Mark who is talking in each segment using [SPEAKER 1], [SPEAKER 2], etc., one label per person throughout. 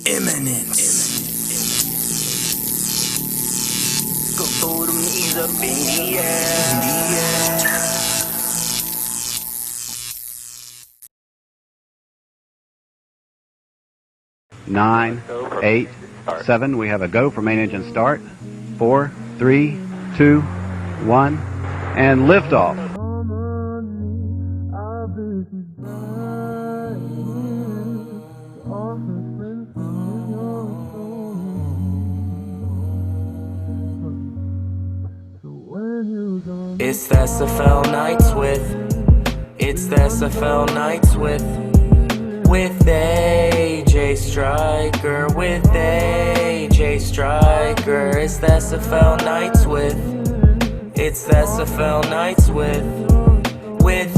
[SPEAKER 1] Imminent. Go throw them knees up in the air.
[SPEAKER 2] Nine, 8, 7. We have a go for main engine start. 4, 3, 2, 1, and liftoff.
[SPEAKER 1] It's the SFL nights it's the SFL nights with A.J.Striker, with A.J.Striker. It's the SFL nights it's the SFL nights with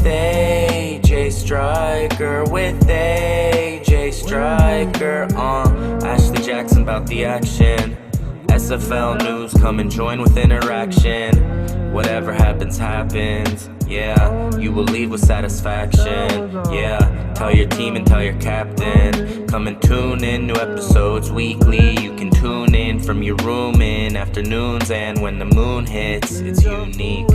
[SPEAKER 1] A.J.Striker, with A.J.Striker. Ashley Jackson about the action. SFL news, come and join with interaction. Whatever happens, happens. Yeah, you will leave with satisfaction. Yeah, tell your team and tell your captain. Come and tune in, new episodes weekly. You can tune in from your room in afternoons, and when the moon hits, it's unique.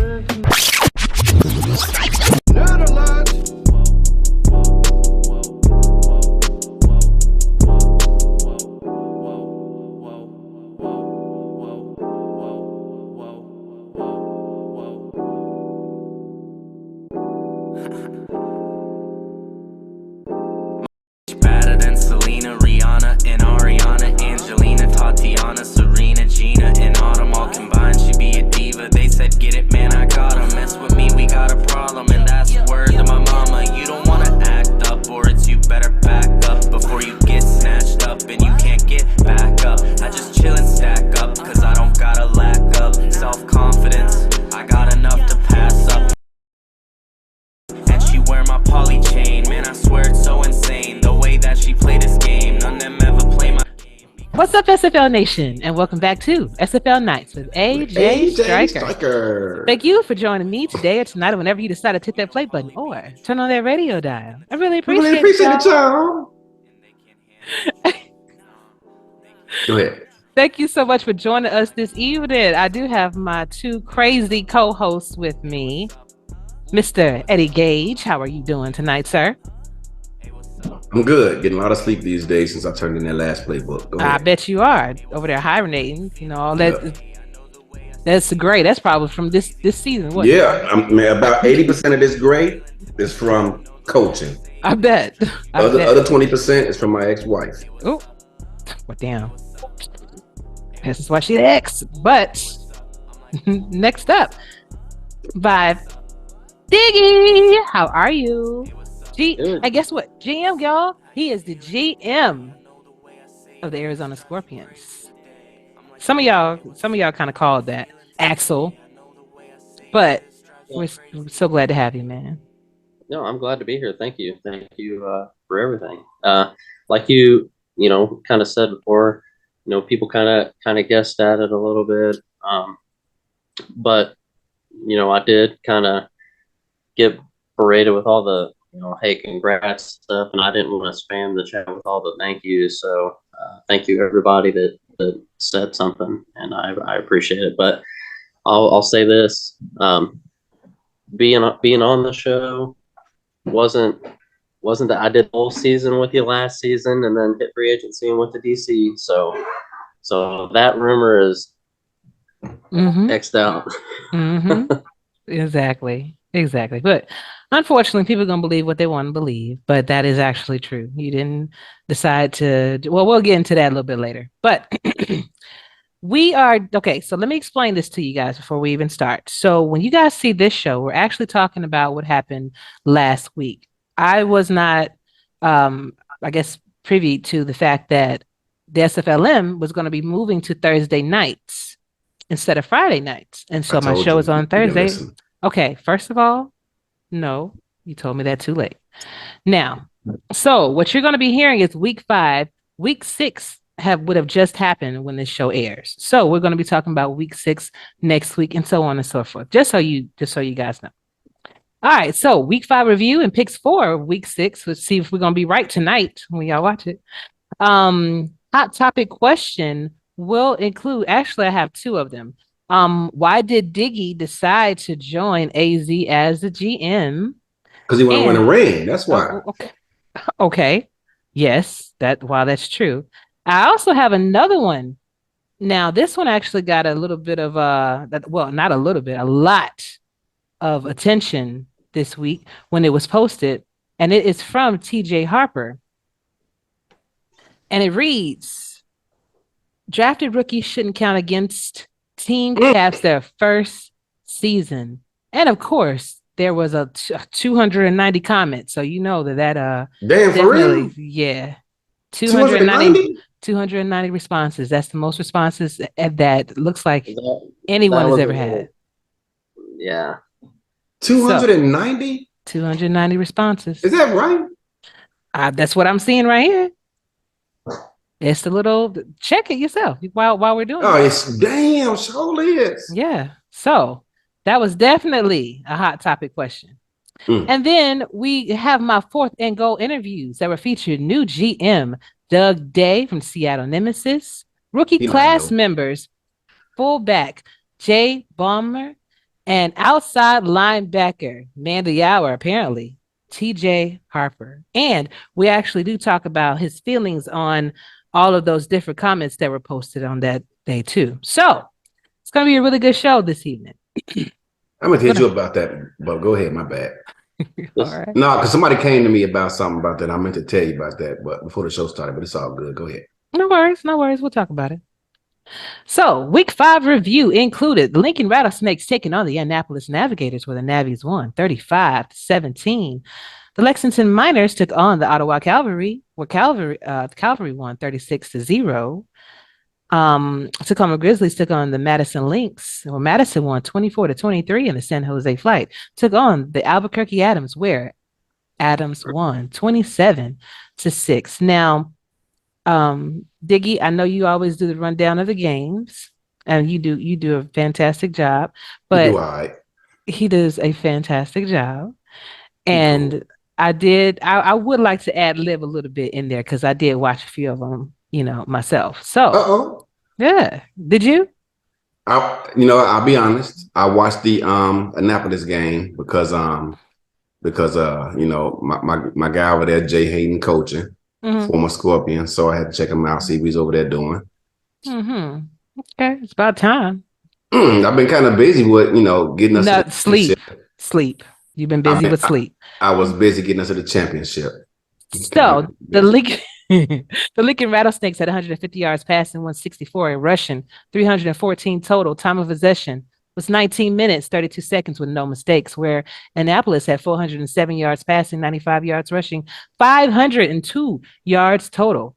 [SPEAKER 1] Better than Selena, Rihanna, and Ariana, Angelina, Tatiana, Serena, Gina, and Autumn all combined. She be a diva. They said, get it, man, I gotta mess with me. We got a problem, and that's word to my mama. You don't wanna act up, or it's you better back up before you get snatched up and you can't get back up. I just chill and stack up, cause I don't gotta lack up self-confidence. I got enough to pass up. And she wear my poly chain, man, I swear it's so insane the way that she play this game. None of them ever play my game.
[SPEAKER 3] What's up, SFL Nation, and welcome back to SFL Nights with A.J.Striker. Thank you for joining me today or tonight, or whenever you decide to hit that play button or turn on that radio dial. I really appreciate it, y'all.
[SPEAKER 4] Go ahead.
[SPEAKER 3] Thank you so much for joining us this evening. I do have my two crazy co-hosts with me. Mr. Eddie Gage, how are you doing tonight, sir?
[SPEAKER 4] I'm good. Getting a lot of sleep these days since I turned in that last playbook.
[SPEAKER 3] I bet you are over there hibernating. You know, all that. Yeah. That's great. That's probably from this season.
[SPEAKER 4] Yeah, about 80% of this grade is from coaching.
[SPEAKER 3] I bet.
[SPEAKER 4] Other 20% is from my ex-wife.
[SPEAKER 3] Oh, well, damn. This is why she's ex. But next up, by Diggy, how are you? And guess what? GM, y'all, he is the GM of the Arizona Scorpions. Some of y'all kind of called that Axel, but we're so glad to have you, man.
[SPEAKER 5] No, I'm glad to be here. Thank you for everything. Like you kind of said before, people kind of guessed at it a little bit, but I did kind of get berated with all the hey, congrats stuff, and I didn't want to spam the chat with all the thank yous. So thank you everybody that said something, and I appreciate it. But I'll say this: being on the show wasn't that I did the whole season with you last season, and then hit free agency and went to DC. So that rumor is X'd out.
[SPEAKER 3] Exactly. But unfortunately, people are going to believe what they want to believe, but that is actually true. You didn't decide to, well, we'll get into that a little bit later, but we are, okay, so let me explain this to you guys before we even start. So when you guys see this show, we're actually talking about what happened last week. I was not, I guess, privy to the fact that the SFLm was going to be moving to Thursday nights instead of Friday nights. And so my show is on Thursday. Okay, first of all, no, you told me that too late. Now, so what you're going to be hearing is week 5, week 6 would have just happened when this show airs. So we're going to be talking about week 6 next week and so on and so forth. Just so you guys know. All right, so week 5 review and picks for week 6. Let's see if we're going to be right tonight when y'all watch it. hot topic question will include, actually, I have two of them. Why did Diggy decide to join AZ as the GM?
[SPEAKER 4] Because he want to win a
[SPEAKER 3] And
[SPEAKER 4] ring. That's why.
[SPEAKER 3] okay, okay, yes, while that's true. I also have another one. Now, this one actually got a little bit of well, not a little bit, a lot of attention this week when it was posted, and it is from TJ Harper, and it reads: Drafted rookies shouldn't count against team caps their first season. And of course, there was a 290 comments. So you know that
[SPEAKER 4] Damn, for
[SPEAKER 3] definitely,
[SPEAKER 4] real?
[SPEAKER 3] yeah.
[SPEAKER 4] 290?
[SPEAKER 3] 290 responses. That's the most responses that looks like anyone
[SPEAKER 5] That
[SPEAKER 3] has
[SPEAKER 5] was a
[SPEAKER 3] ever
[SPEAKER 5] little,
[SPEAKER 3] had.
[SPEAKER 5] yeah.
[SPEAKER 3] So
[SPEAKER 4] 290?
[SPEAKER 3] 290 responses.
[SPEAKER 4] Is that right?
[SPEAKER 3] That's what I'm seeing right here. It's a little, check it yourself while we're doing
[SPEAKER 4] Oh,
[SPEAKER 3] it.
[SPEAKER 4] it's damn, surely is.
[SPEAKER 3] Yeah. So that was definitely a hot topic question. And then we have my fourth and goal interviews that were featured new GM Doug Day from Seattle Nemesis, rookie
[SPEAKER 4] He might
[SPEAKER 3] class
[SPEAKER 4] know.
[SPEAKER 3] members, fullback Jay Balmer, and outside linebacker, man of the hour, apparently, TJ Harper. And we actually do talk about his feelings on all of those different comments that were posted on that day, too. So it's going to be a really good show this evening.
[SPEAKER 4] I'm gonna hit you about that, but go ahead, my bad.
[SPEAKER 3] All right.
[SPEAKER 4] No, because somebody came to me about something about that. I meant to tell you about that, but before the show started, but it's all good. Go ahead.
[SPEAKER 3] No worries. No worries. We'll talk about it. So, week 5 review included the Lincoln Rattlesnakes taking on the Annapolis Navigators, where the Navies won 35-17. The Lexington Miners took on the Ottawa Cavalry, where the Cavalry won 36-0. Tacoma Grizzlies took on the Madison Lynx, where Madison won 24-23, and the San Jose Flight took on the Albuquerque Adams, where Adams won 27-6. Now, Diggy, I know you always do the rundown of the games, and you do a fantastic job. But
[SPEAKER 4] you do all right.
[SPEAKER 3] he does a fantastic job, and
[SPEAKER 4] Cool.
[SPEAKER 3] I would like to add lib a little bit in there because I did watch a few of them, myself. So, yeah, did you?
[SPEAKER 4] I'll be honest. I watched the Annapolis game because my guy over there, Jay Hayden, coaching, former Scorpion. So I had to check him out, see what he's over there doing.
[SPEAKER 3] Okay, it's about time.
[SPEAKER 4] I've been kind of busy with, getting us to the
[SPEAKER 3] sleep. You've been busy with sleep.
[SPEAKER 4] I was busy getting us to the championship.
[SPEAKER 3] So the Lincoln Rattlesnakes had 150 yards passing, 164 rushing, 314 total. Time of possession was 19 minutes, 32 seconds with no mistakes, where Annapolis had 407 yards passing, 95 yards rushing, 502 yards total.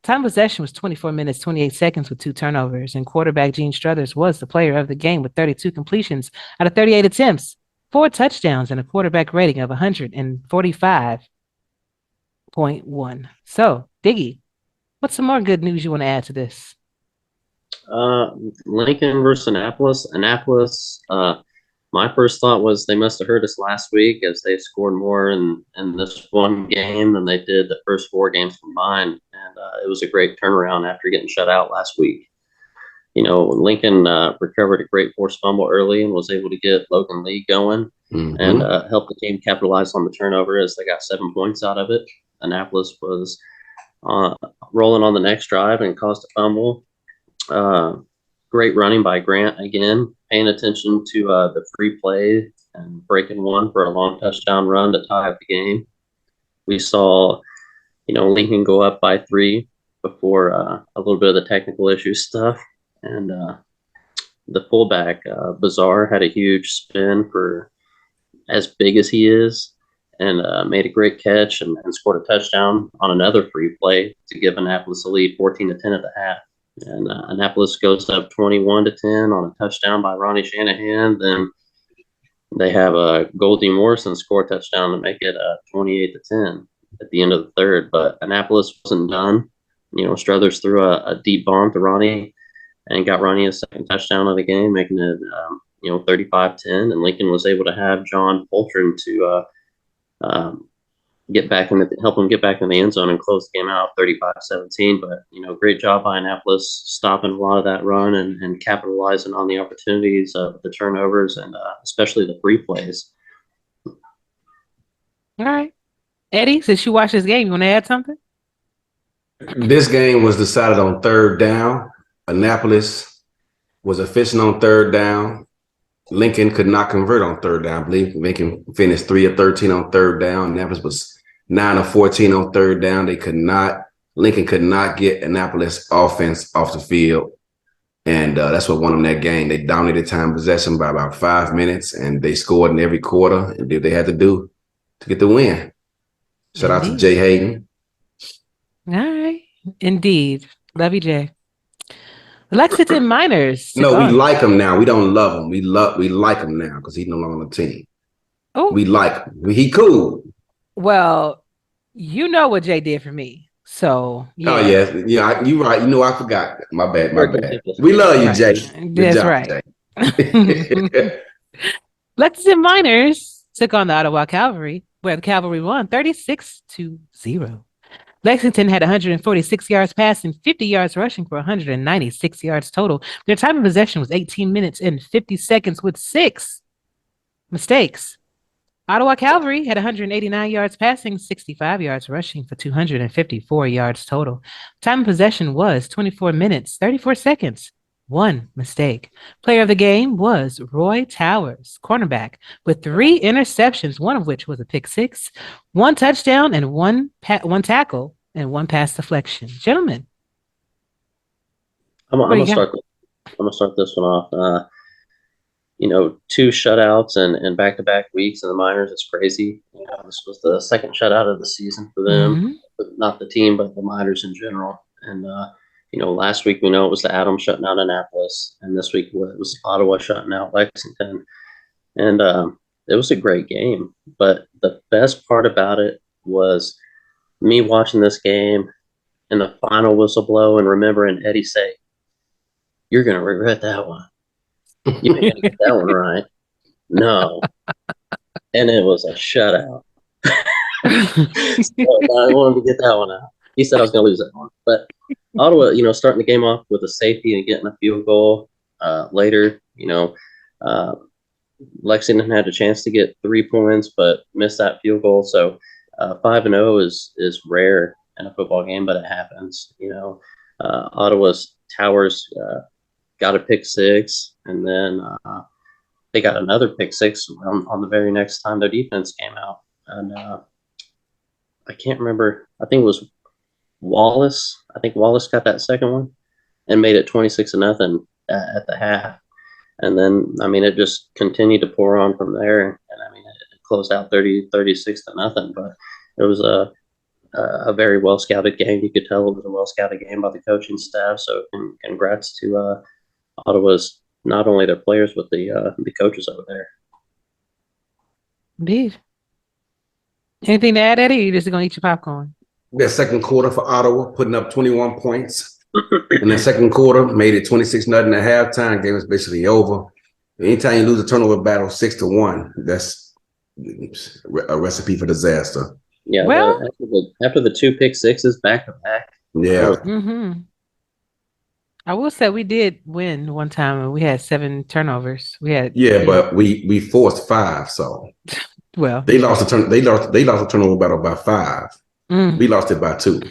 [SPEAKER 3] Time of possession was 24 minutes, 28 seconds with 2 turnovers, and quarterback Gene Struthers was the player of the game with 32 completions out of 38 attempts, 4 touchdowns, and a quarterback rating of 145.1. So, Diggy, what's some more good news you want to add to this?
[SPEAKER 5] Lincoln versus Annapolis. Annapolis, my first thought was they must have heard us last week as they scored more in this one game than they did the first 4 games combined. And it was a great turnaround after getting shut out last week. Lincoln recovered a great forced fumble early and was able to get Logan Lee going and help the team capitalize on the turnover as they got 7 points out of it. Annapolis was rolling on the next drive and caused a fumble. Great running by Grant again, paying attention to the free play and breaking one for a long touchdown run to tie up the game. We saw, Lincoln go up by 3 before a little bit of the technical issue stuff. And the fullback, Bazaar, had a huge spin for as big as he is and made a great catch and scored a touchdown on another free play to give Annapolis a lead 14-10 at the half. And Annapolis goes up 21-10 on a touchdown by Ronnie Shanahan. Then they have Goldie Morrison score a touchdown to make it 28-10 at the end of the third. But Annapolis wasn't done. Struthers threw a deep bomb to Ronnie and got Ronnie a second touchdown of the game, making it 35-10. And Lincoln was able to have John Poltron to help them get back in the end zone and close the game out 35-17. But, great job by Annapolis stopping a lot of that run and capitalizing on the opportunities of the turnovers and especially the free plays.
[SPEAKER 3] All right. Eddie, since you watched this game, you want to add something?
[SPEAKER 4] This game was decided on third down. Annapolis was efficient on third down. Lincoln could not convert on third down. I believe Lincoln finished 3 of 13 on third down. Annapolis was 9 of 14 on third down. Lincoln could not get Annapolis offense off the field. And that's what won them that game. They dominated time possession by about 5 minutes, and they scored in every quarter and did what they had to do to get the win. Shout out to Jay Hayden.
[SPEAKER 3] All right. Indeed. Love you, Jay. Lexington Miners.
[SPEAKER 4] No, we like him now. We don't love him. We like him now because he's no longer on the team.
[SPEAKER 3] Oh,
[SPEAKER 4] we like him. He cool.
[SPEAKER 3] Well, you know what Jay did for me. So yeah.
[SPEAKER 4] Oh yes, yeah. You right. I forgot. My bad. We love you, Jay.
[SPEAKER 3] That's right. Jay. Lexington Miners took on the Ottawa Cavalry, where the Cavalry won 36-0. Lexington had 146 yards passing, 50 yards rushing for 196 yards total. Their time of possession was 18 minutes and 50 seconds with 6 mistakes. Ottawa Cavalry had 189 yards passing, 65 yards rushing for 254 yards total. Time of possession was 24 minutes, 34 seconds. 1 mistake. Player of the game was Roy Towers, cornerback, with 3 interceptions, one of which was a pick 6, 1 touchdown, and 1 tackle, and 1 pass deflection. Gentlemen,
[SPEAKER 5] I'm gonna start this one off. 2 shutouts and back-to-back weeks in the minors. It's crazy. This was the second shutout of the season for them, not the team, but the minors in general. And last week we know it was the Adams shutting out Annapolis, and this week it was Ottawa shutting out Lexington. And it was a great game. But the best part about it was me watching this game and the final whistle blow and remembering Eddie say, "You're gonna regret that one. You ain't gonna get that one right." No. And it was a shutout. So I wanted to get that one out. He said I was gonna lose that one. But Ottawa, starting the game off with a safety and getting a field goal later, Lexington had a chance to get 3 points, but missed that field goal. So 5-0 is rare in a football game, but it happens. Ottawa's Towers got a pick 6, and then they got another pick 6 on the very next time their defense came out. And I can't remember. I think it was Wallace. I think Wallace got that second one and made it 26-0 at the half. And then, it just continued to pour on from there. And it closed out 36-0. But it was a very well scouted game. You could tell it was a well scouted game by the coaching staff. So congrats to Ottawa's, not only their players, but the coaches over there.
[SPEAKER 3] Indeed. Anything to add, Eddie? Or you just gonna eat your popcorn?
[SPEAKER 4] That second quarter for Ottawa, putting up 21 points. In the second quarter, made it 26-0 at halftime. Game was basically over. Anytime you lose a turnover battle 6-1, that's a recipe for disaster.
[SPEAKER 5] Yeah, well, after the 2 pick 6s back to back.
[SPEAKER 4] Yeah.
[SPEAKER 3] I will say we did win one time and we had 7 turnovers.
[SPEAKER 4] But we forced 5, so
[SPEAKER 3] well,
[SPEAKER 4] they lost a turnover battle by 5. We lost it by 2.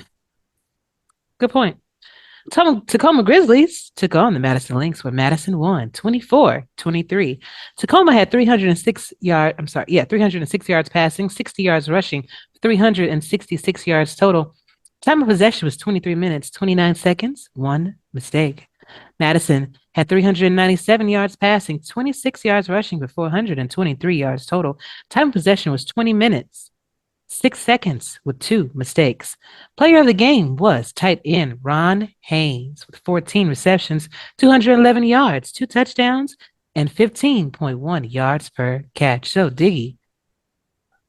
[SPEAKER 3] Good point. Tacoma Grizzlies took on the Madison Lynx, where Madison won 24-23. Tacoma had 306 yards passing, 60 yards rushing, 366 yards total. Time of possession was 23 minutes, 29 seconds, 1 mistake. Madison had 397 yards passing, 26 yards rushing for 423 yards total. Time of possession was 20 minutes, 6 seconds with 2 mistakes. Player of the game was tight end Ron Haynes with 14 receptions, 211 yards, 2 touchdowns, and 15.1 yards per catch. So, Diggy,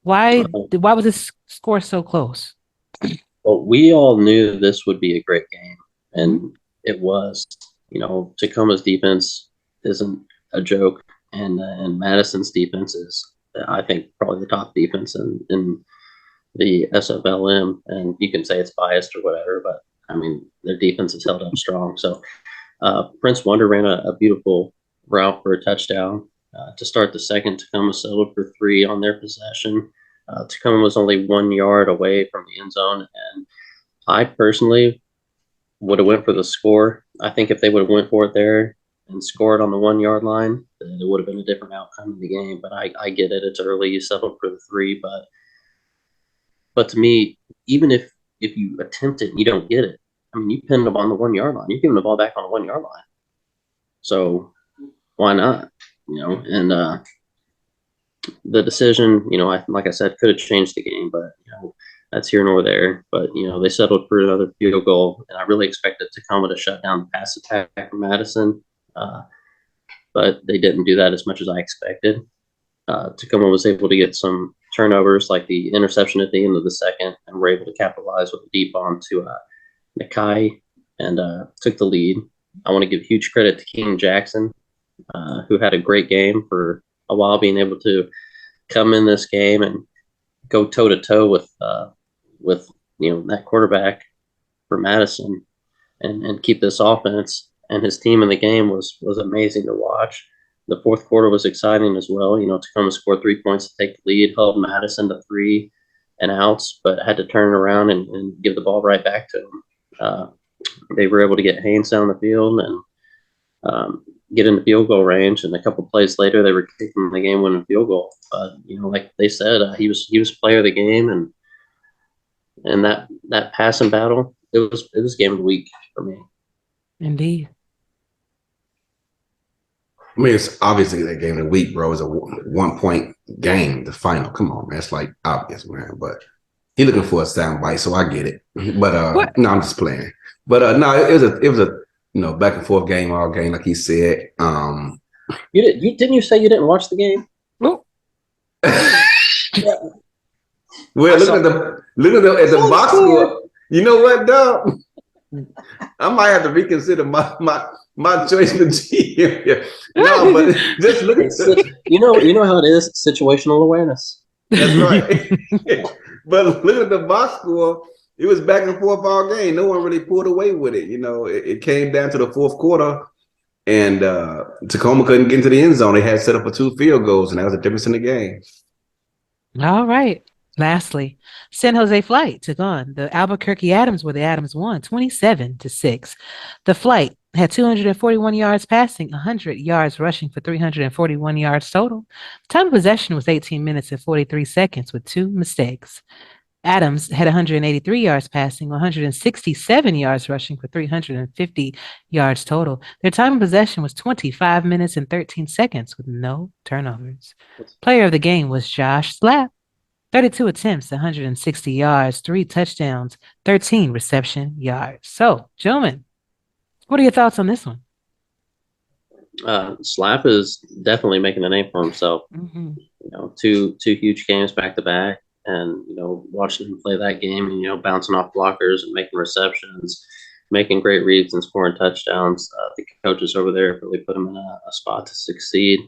[SPEAKER 3] why was this score so close?
[SPEAKER 5] Well, we all knew this would be a great game, and it was. Tacoma's defense isn't a joke, and Madison's defense is, I think, probably the top defense in the SFLm, and you can say it's biased or whatever, but I mean their defense has held up strong. So Prince Wonder ran a beautiful route for a touchdown to start the second. Tacoma settled for 3 on their possession. Tacoma was only 1 yard away from the end zone, and I personally would have went for the score. I think if they would have went for it there and scored on the 1 yard line, then it would have been a different outcome of the game. But I get it; it's early. You settled for the 3, but to me, even if you attempt it and you don't get it, I mean, you pinned them on the 1 yard line. You're giving the ball back on the 1 yard line. So why not? And the decision, like I said, could have changed the game, but that's here nor there. But they settled for another field goal, and I really expected Tacoma to shut down the pass attack from Madison, but they didn't do that as much as I expected. Tacoma was able to get some turnovers, like the interception at the end of the second, and were able to capitalize with a deep bomb to Nakai, and took the lead. I want to give huge credit to King Jackson, who had a great game for a while, being able to come in this game and go toe to toe with that quarterback for Madison, and keep this offense and his team in the game was amazing to watch. The fourth quarter was exciting as well. Tacoma scored 3 points to take the lead, held Madison to 3 and outs, but had to turn around and give the ball right back to them. They were able to get Haynes down the field and get in the field goal range, and a couple plays later, they were kicking the game-winning field goal. But like they said, he was player of the game, and that passing battle, it was game of the week for me.
[SPEAKER 3] Indeed.
[SPEAKER 4] I mean, it's obviously that game of the week, bro. It's a 1 point game, the final. Come on, man. It's like obvious, man. But he looking for a sound bite, so I get it. But no, I'm just playing. But no, it was a back and forth game all game, like he said.
[SPEAKER 5] Didn't you say you didn't watch the game?
[SPEAKER 3] Nope.
[SPEAKER 4] Well, look at the box score. You know what, dog? I might have to reconsider my choice to GM. No, but just look at
[SPEAKER 5] you know how it is, situational awareness.
[SPEAKER 4] That's right. But look at the box score. It was back and forth all game. No one really pulled away with it. It came down to the fourth quarter, and Tacoma couldn't get into the end zone. They had set up for 2 field goals, and that was the difference in the game.
[SPEAKER 3] All right. Lastly, San Jose Flight took on the Albuquerque Adams, where the Adams won 27-6. The Flight had 241 yards passing, 100 yards rushing for 341 yards total. Time of possession was 18 minutes and 43 seconds with 2 mistakes. Adams had 183 yards passing, 167 yards rushing for 350 yards total. Their time of possession was 25 minutes and 13 seconds with no turnovers. Player of the game was Josh Slap. 32 attempts, 160 yards, 3 touchdowns, 13 reception yards. So, gentlemen, what are your thoughts on this one?
[SPEAKER 5] Slap is definitely making a name for himself.
[SPEAKER 3] Mm-hmm.
[SPEAKER 5] 2 huge games back to back, and watching him play that game, and bouncing off blockers and making receptions, making great reads and scoring touchdowns. The coaches over there really put him in a spot to succeed.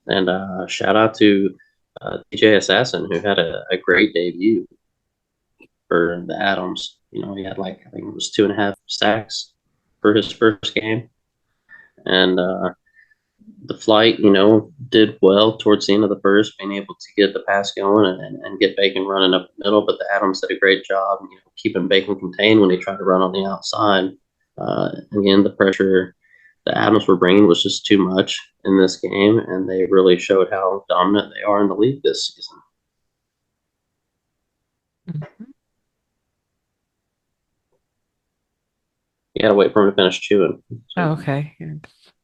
[SPEAKER 5] And shout out to DJ Assassin, who had a great debut for the Adams. He had I think it was 2.5 sacks for his first game. And the Flight, did well towards the end of the first, being able to get the pass going and get Bacon running up the middle. But the Adams did a great job, keeping Bacon contained when he tried to run on the outside. Again, the pressure the Adams were bringing was just too much in this game, and they really showed how dominant they are in the league this season.
[SPEAKER 3] Mm-hmm.
[SPEAKER 5] You gotta wait for him to finish chewing.
[SPEAKER 3] Oh, okay.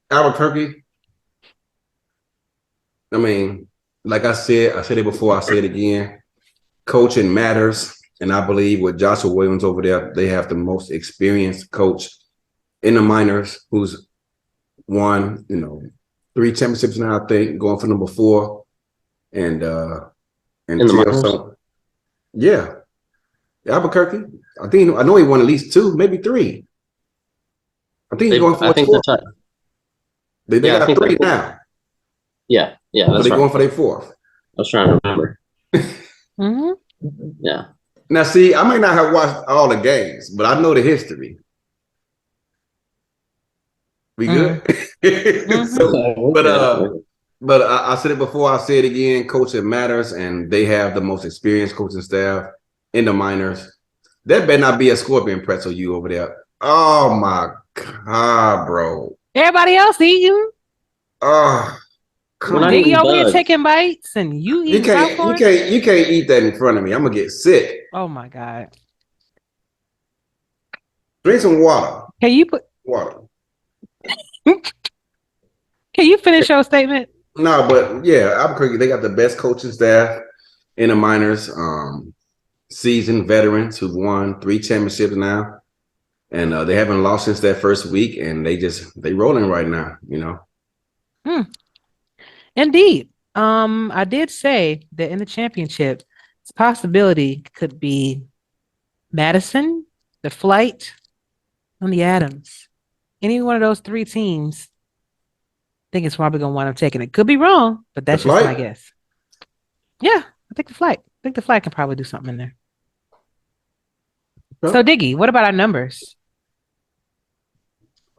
[SPEAKER 4] Albuquerque. I mean, like I said it before, I say it again. Coaching matters, and I believe with Joshua Williams over there, they have the most experienced coach in the minors, who's won, 3 championships now, I think, going for number 4. And
[SPEAKER 5] in the minors?
[SPEAKER 4] Yeah. Albuquerque. I know he won at least 2, maybe 3. I think he's going for 4th. They got 3 now.
[SPEAKER 5] Yeah, that's
[SPEAKER 4] they're
[SPEAKER 5] right.
[SPEAKER 4] going for their 4th.
[SPEAKER 5] I was trying to remember.
[SPEAKER 3] Mm-hmm.
[SPEAKER 5] Yeah.
[SPEAKER 4] Now, see, I may not have watched all the games, but I know the history. We good? So, but I said it before. I say it again. Coaching matters, and they have the most experienced coaching staff in the minors. That better not be a scorpion pretzel you over there. Oh my God, bro!
[SPEAKER 3] Everybody else eating.
[SPEAKER 4] Oh, come on.
[SPEAKER 3] Diggy over here taking bites, and you eating popcorn.
[SPEAKER 4] You can't eat that in front of me. I'm gonna get sick.
[SPEAKER 3] Oh my God!
[SPEAKER 4] Drink some water.
[SPEAKER 3] Can you put
[SPEAKER 4] water?
[SPEAKER 3] Can you finish your statement?
[SPEAKER 4] No, but yeah, Albuquerque, they got the best coaching staff in the minors. Seasoned veterans who've won 3 championships now, and they haven't lost since that first week, and they rolling right now. You know.
[SPEAKER 3] Indeed. I did say that in the championship, its possibility could be Madison, the Flight, and the Adams. Any one of those 3 teams, I think it's probably going to wind up taking it. Could be wrong, but that's just my guess. Yeah, I think the Flight. I think the Flight can probably do something in there. Well, so, Diggy, what about our numbers?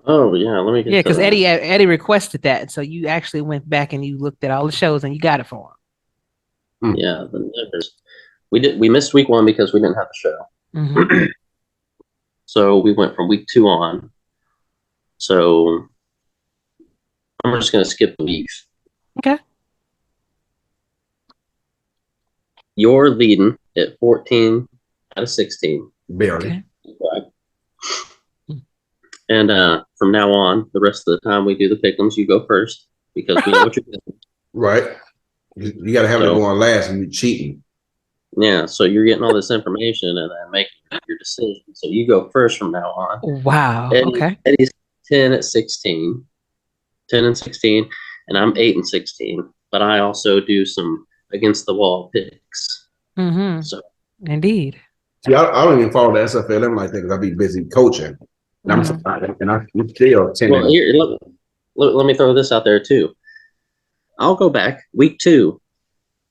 [SPEAKER 5] Oh, yeah, let me get
[SPEAKER 3] because Eddie requested that, so you actually went back and you looked at all the shows and you got it for him.
[SPEAKER 5] Yeah, the numbers. We missed week 1 because we didn't have the show.
[SPEAKER 3] Mm-hmm.
[SPEAKER 5] So we went from week 2 on. So I'm just going to skip the weeks.
[SPEAKER 3] Okay.
[SPEAKER 5] You're leading at 14 out of 16.
[SPEAKER 4] Barely.
[SPEAKER 5] Okay. And from now on, the rest of the time we do the pick'ems, you go first because we know what you're doing.
[SPEAKER 4] Right. You got to have it going last and you're cheating.
[SPEAKER 5] Yeah, so you're getting all this information and then making your decision. So you go first from now on.
[SPEAKER 3] Wow. Okay.
[SPEAKER 5] Eddie's 10 at 16. 10 and 16, and I'm 8 and 16. But I also do some against the wall picks.
[SPEAKER 3] Mm-hmm.
[SPEAKER 5] So
[SPEAKER 3] indeed.
[SPEAKER 4] See, I don't even follow the SFLm like that because I be busy coaching. And I'm still 10.
[SPEAKER 5] Well, here, let me throw this out there too. I'll go back week 2.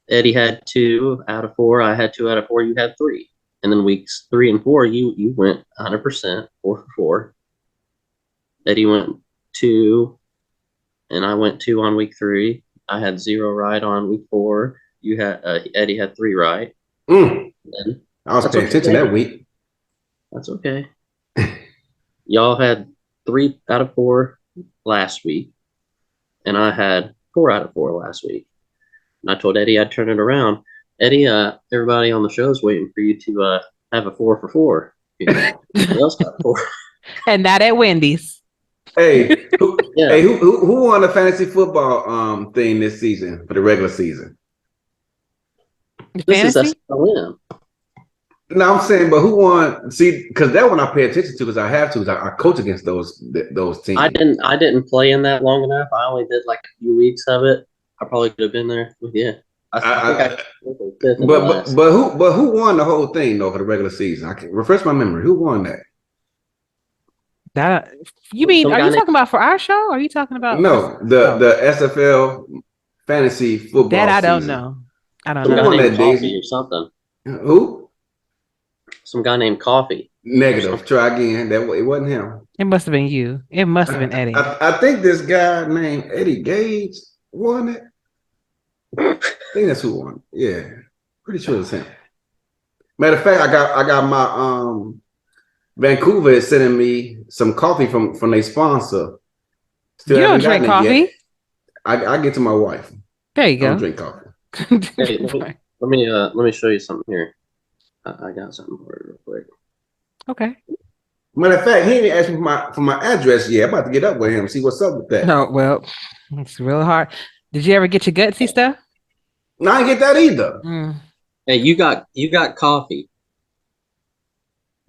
[SPEAKER 5] Eddie had 2 out of 4. I had 2 out of 4. You had 3. And then weeks 3 and 4, you went 100%, 4 for 4. Eddie went 2, and I went 2 on week 3. I had 0 right on week 4. You had Eddie had 3 right.
[SPEAKER 4] I was paying attention that week.
[SPEAKER 5] That's okay. Y'all had 3 out of 4 last week, and I had 4 out of 4 last week. And I told Eddie I'd turn it around. Eddie, everybody on the show is waiting for you to have a 4 for 4. Who else got 4?
[SPEAKER 3] And not at Wendy's.
[SPEAKER 4] Hey, who won the fantasy football thing this season for the regular season?
[SPEAKER 5] This is SFLm.
[SPEAKER 4] No, I'm saying, but who won? See, because that one I pay attention to because I have to. I coach against those teams.
[SPEAKER 5] I didn't play in that long enough. I only did like a few weeks of it. I probably could have been there with you. But
[SPEAKER 4] who won the whole thing though for the regular season? I can refresh my memory. Who won that?
[SPEAKER 3] Are you talking about for our show? Or are you talking about
[SPEAKER 4] the SFL fantasy football?
[SPEAKER 3] That I don't
[SPEAKER 4] season?
[SPEAKER 3] know. I don't
[SPEAKER 4] Who
[SPEAKER 3] know.
[SPEAKER 4] won that
[SPEAKER 5] Coffee or something?
[SPEAKER 4] Who?
[SPEAKER 5] Some guy named Coffee.
[SPEAKER 4] Negative. Try again. It wasn't him.
[SPEAKER 3] It must have been you. It must have been Eddie.
[SPEAKER 4] I think this guy named Eddie Gage won it. I think that's who won. Yeah, pretty sure it's him. Matter of fact, I got my Vancouver is sending me some coffee from their sponsor.
[SPEAKER 3] Still you don't drink coffee.
[SPEAKER 4] I get to my wife.
[SPEAKER 3] There you go.
[SPEAKER 4] I don't drink coffee.
[SPEAKER 5] Hey, let me show you something here. I got something for you real quick.
[SPEAKER 3] Okay.
[SPEAKER 4] Matter of fact, he didn't ask me for my address yet. I'm about to get up with him, see what's up with that.
[SPEAKER 3] No, well, it's real hard. Did you ever get your gutsy stuff?
[SPEAKER 4] No, I didn't get that either.
[SPEAKER 5] Hey, you got coffee.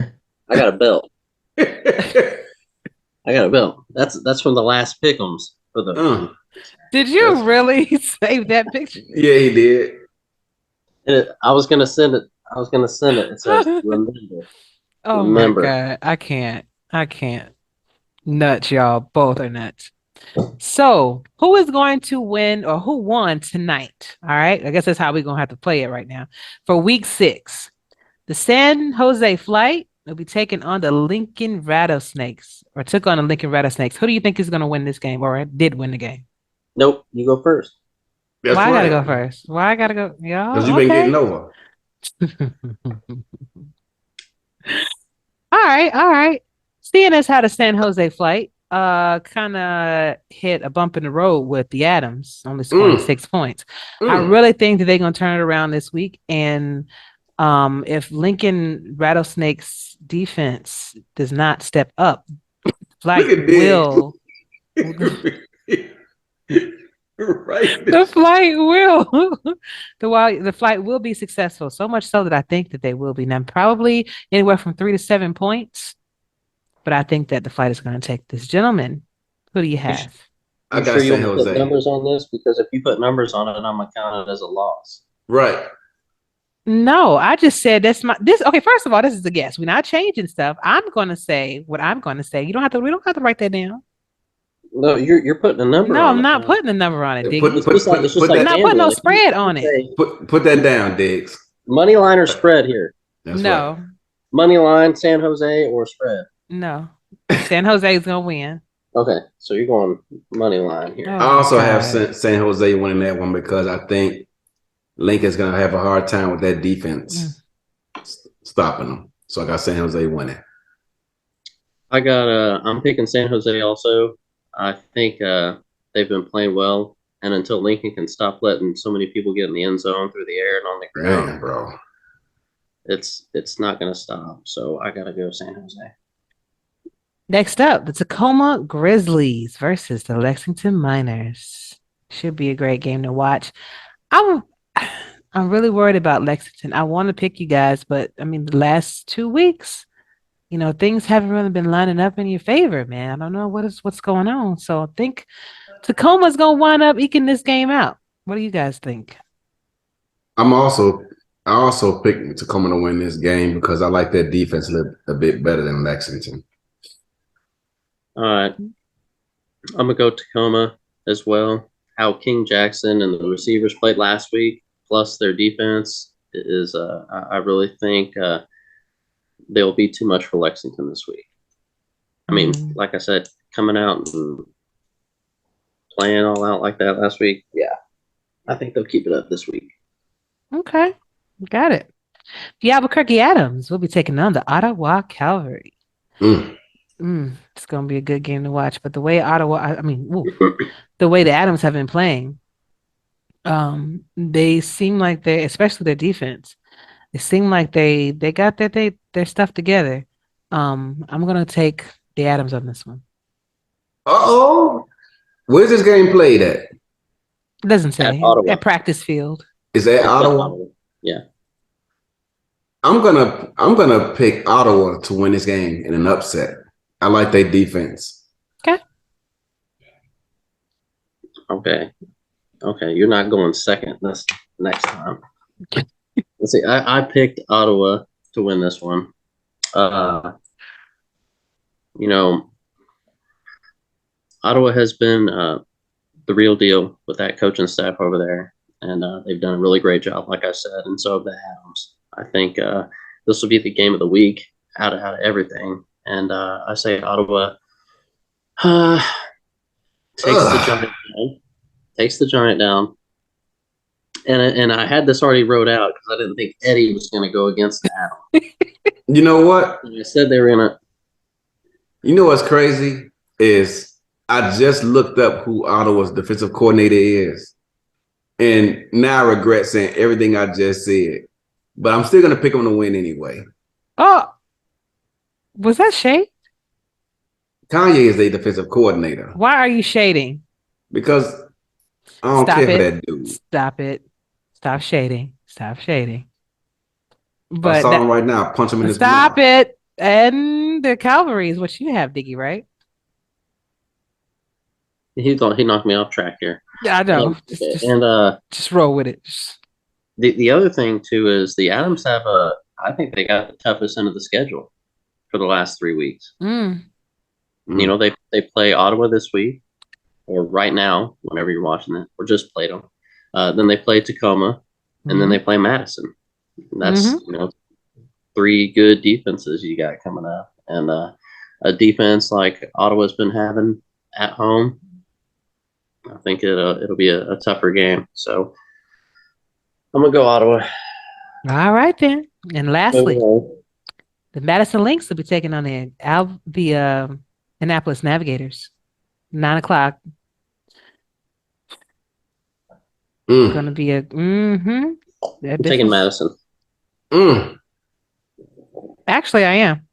[SPEAKER 5] I got a belt. I got a belt. That's from the last pick'ems for the.
[SPEAKER 3] Did you really save that picture?
[SPEAKER 4] Yeah, he did.
[SPEAKER 5] And I was gonna send it. It says remember.
[SPEAKER 3] Oh remember. My God, I can't. Nuts, y'all. Both are nuts. So, who is going to win or who won tonight? All right. I guess that's how we're going to have to play it right now. For week 6, The San Jose Flight will be taking on the Lincoln Rattlesnakes, or took on the Lincoln Rattlesnakes. Who do you think is going to win this game, or did win the game?
[SPEAKER 5] Nope, you go first.
[SPEAKER 4] That's
[SPEAKER 3] Why I gotta
[SPEAKER 4] right.
[SPEAKER 3] go first? Why I gotta go?
[SPEAKER 4] Because
[SPEAKER 3] Y'all,
[SPEAKER 4] you've been
[SPEAKER 3] okay.
[SPEAKER 4] getting over.
[SPEAKER 3] All right. Seeing as how the San Jose Flight kind of hit a bump in the road with the Adams, only scoring 6 points. I really think that they're gonna turn it around this week. And if Lincoln Rattlesnakes defense does not step up, Flight will.
[SPEAKER 4] Right.
[SPEAKER 3] The flight will. The flight will be successful. So much so that I think that they will be. Now, probably anywhere from 3 to 7 points. But I think that the flight is going to take this. Gentlemen, who do you have?
[SPEAKER 4] I got San Jose.
[SPEAKER 5] Put numbers on this? Because if you put numbers on it, I'm going to count it as a loss.
[SPEAKER 4] Right.
[SPEAKER 3] No, I just said okay, first of all, this is a guess. We're not changing stuff. I'm gonna say what I'm gonna say. We don't have to write that down.
[SPEAKER 5] No, you're putting a number
[SPEAKER 3] No,
[SPEAKER 5] on
[SPEAKER 3] I'm
[SPEAKER 5] it.
[SPEAKER 3] not putting a number on it, Diggy.
[SPEAKER 5] I'm
[SPEAKER 3] not putting no spread on it.
[SPEAKER 4] Put that down, Diggs.
[SPEAKER 5] Money line or spread here?
[SPEAKER 4] That's
[SPEAKER 3] no.
[SPEAKER 4] Right.
[SPEAKER 5] Money line, San Jose or spread?
[SPEAKER 3] No. San Jose is gonna win.
[SPEAKER 5] Okay, so you're going money line here.
[SPEAKER 4] I also have San Jose winning that one because I think Lincoln's gonna have a hard time with that defense stopping them. So I got San Jose winning.
[SPEAKER 5] I'm picking San Jose also. I think they've been playing well, and until Lincoln can stop letting so many people get in the end zone through the air and on the ground,
[SPEAKER 4] man, bro,
[SPEAKER 5] it's not going to stop. So I got to go San Jose.
[SPEAKER 3] Next up, the Tacoma Grizzlies versus the Lexington Miners. Should be a great game to watch. I'm really worried about Lexington. I want to pick you guys, but I mean, the last 2 weeks, things haven't really been lining up in your favor, man. I don't know what's going on. So I think Tacoma's gonna wind up eking this game out. What do you guys think?
[SPEAKER 4] I also picked Tacoma to win this game because I like their defense a bit better than Lexington.
[SPEAKER 5] All right, I'm gonna go Tacoma as well. How King Jackson and the receivers played last week, plus their defense is, I really think they'll be too much for Lexington this week. I mean, like I said, coming out and playing all out like that last week, yeah, I think they'll keep it up this week.
[SPEAKER 3] Okay, got it. The Albuquerque Adams will be taking on the Ottawa Cavalry. It's going to be a good game to watch. But the way the way the Adams have been playing, they seem like especially their defense, it seemed like they got their stuff together. I'm gonna take the Adams on this one.
[SPEAKER 4] Where's this game played at?
[SPEAKER 3] It doesn't say. At practice field.
[SPEAKER 4] Is that Ottawa?
[SPEAKER 5] Yeah.
[SPEAKER 4] I'm gonna pick Ottawa to win this game in an upset. I like their defense.
[SPEAKER 5] Okay. You're not going second this next time. Let's see. I picked Ottawa to win this one. Ottawa has been the real deal with that coaching staff over there, and they've done a really great job, like I said, and so have the Adams. I think this will be the game of the week out of everything, and I say Ottawa takes the Giant down. And I had this already wrote out because I didn't think Eddie was going to go against Adam.
[SPEAKER 4] You know what?
[SPEAKER 5] I said they were going to.
[SPEAKER 4] You know what's crazy is I just looked up who Ottawa's defensive coordinator is. And now I regret saying everything I just said. But I'm still going to pick them to win anyway.
[SPEAKER 3] Oh, was that shade?
[SPEAKER 4] Kanye is a defensive coordinator.
[SPEAKER 3] Why are you shading?
[SPEAKER 4] Because I don't care for that dude.
[SPEAKER 3] Stop it. Stop shading.
[SPEAKER 4] But I saw him right now. Punch him in his mouth.
[SPEAKER 3] Stop it. And the Cavalry is what you have, Diggy, right?
[SPEAKER 5] He thought he knocked me off track here.
[SPEAKER 3] Yeah, I know. Just roll with it.
[SPEAKER 5] The other thing too is the Adams have I think they got the toughest end of the schedule for the last 3 weeks. They play Ottawa this week, or right now, whenever you're watching it, or just played them. Then they play Tacoma, and then they play Madison. And that's three good defenses you got coming up, and a defense like Ottawa's been having at home. I think it'll be a tougher game. So I'm gonna go Ottawa.
[SPEAKER 3] All right then. And lastly,
[SPEAKER 5] Okay.
[SPEAKER 3] the Madison Lynx will be taking on the Annapolis Navigators. 9:00. Going to be a
[SPEAKER 5] I'm taking Madison.
[SPEAKER 3] Actually, I am.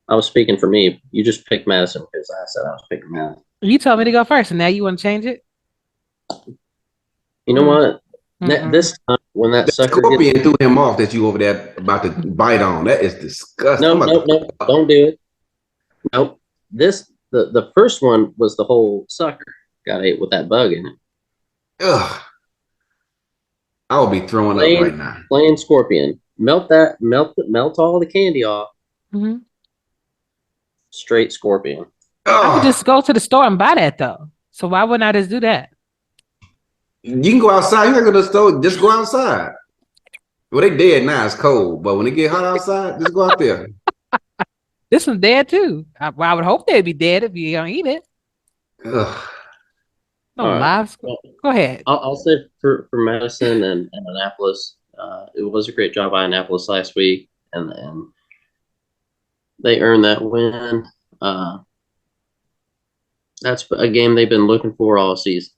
[SPEAKER 5] I was speaking for me. You just picked Madison because I said I was picking Madison.
[SPEAKER 3] You told me to go first, and now you want to change it?
[SPEAKER 5] You know what? This time when that sucker
[SPEAKER 4] Scorpion threw him off that you over there about to bite on. That is disgusting.
[SPEAKER 5] No, don't do it. Nope. The first one was the whole sucker got ate with that bug in it.
[SPEAKER 4] Ugh. I will be throwing up right now.
[SPEAKER 5] Plain Scorpion. Melt all the candy off.
[SPEAKER 3] Mm-hmm.
[SPEAKER 5] Straight Scorpion.
[SPEAKER 3] I could just go to the store and buy that though. So why wouldn't I just do that?
[SPEAKER 4] You can go outside. You can go to the store. Just go outside. Well, they dead now. It's cold, but when it get hot outside, just go out there.
[SPEAKER 3] This one's dead too. I would hope they'd be dead if you're gonna eat it.
[SPEAKER 4] Ugh.
[SPEAKER 3] No lives. Go ahead.
[SPEAKER 5] I'll say for Madison and Annapolis. It was a great job by Annapolis last week, and they earned that win. That's a game they've been looking for all season.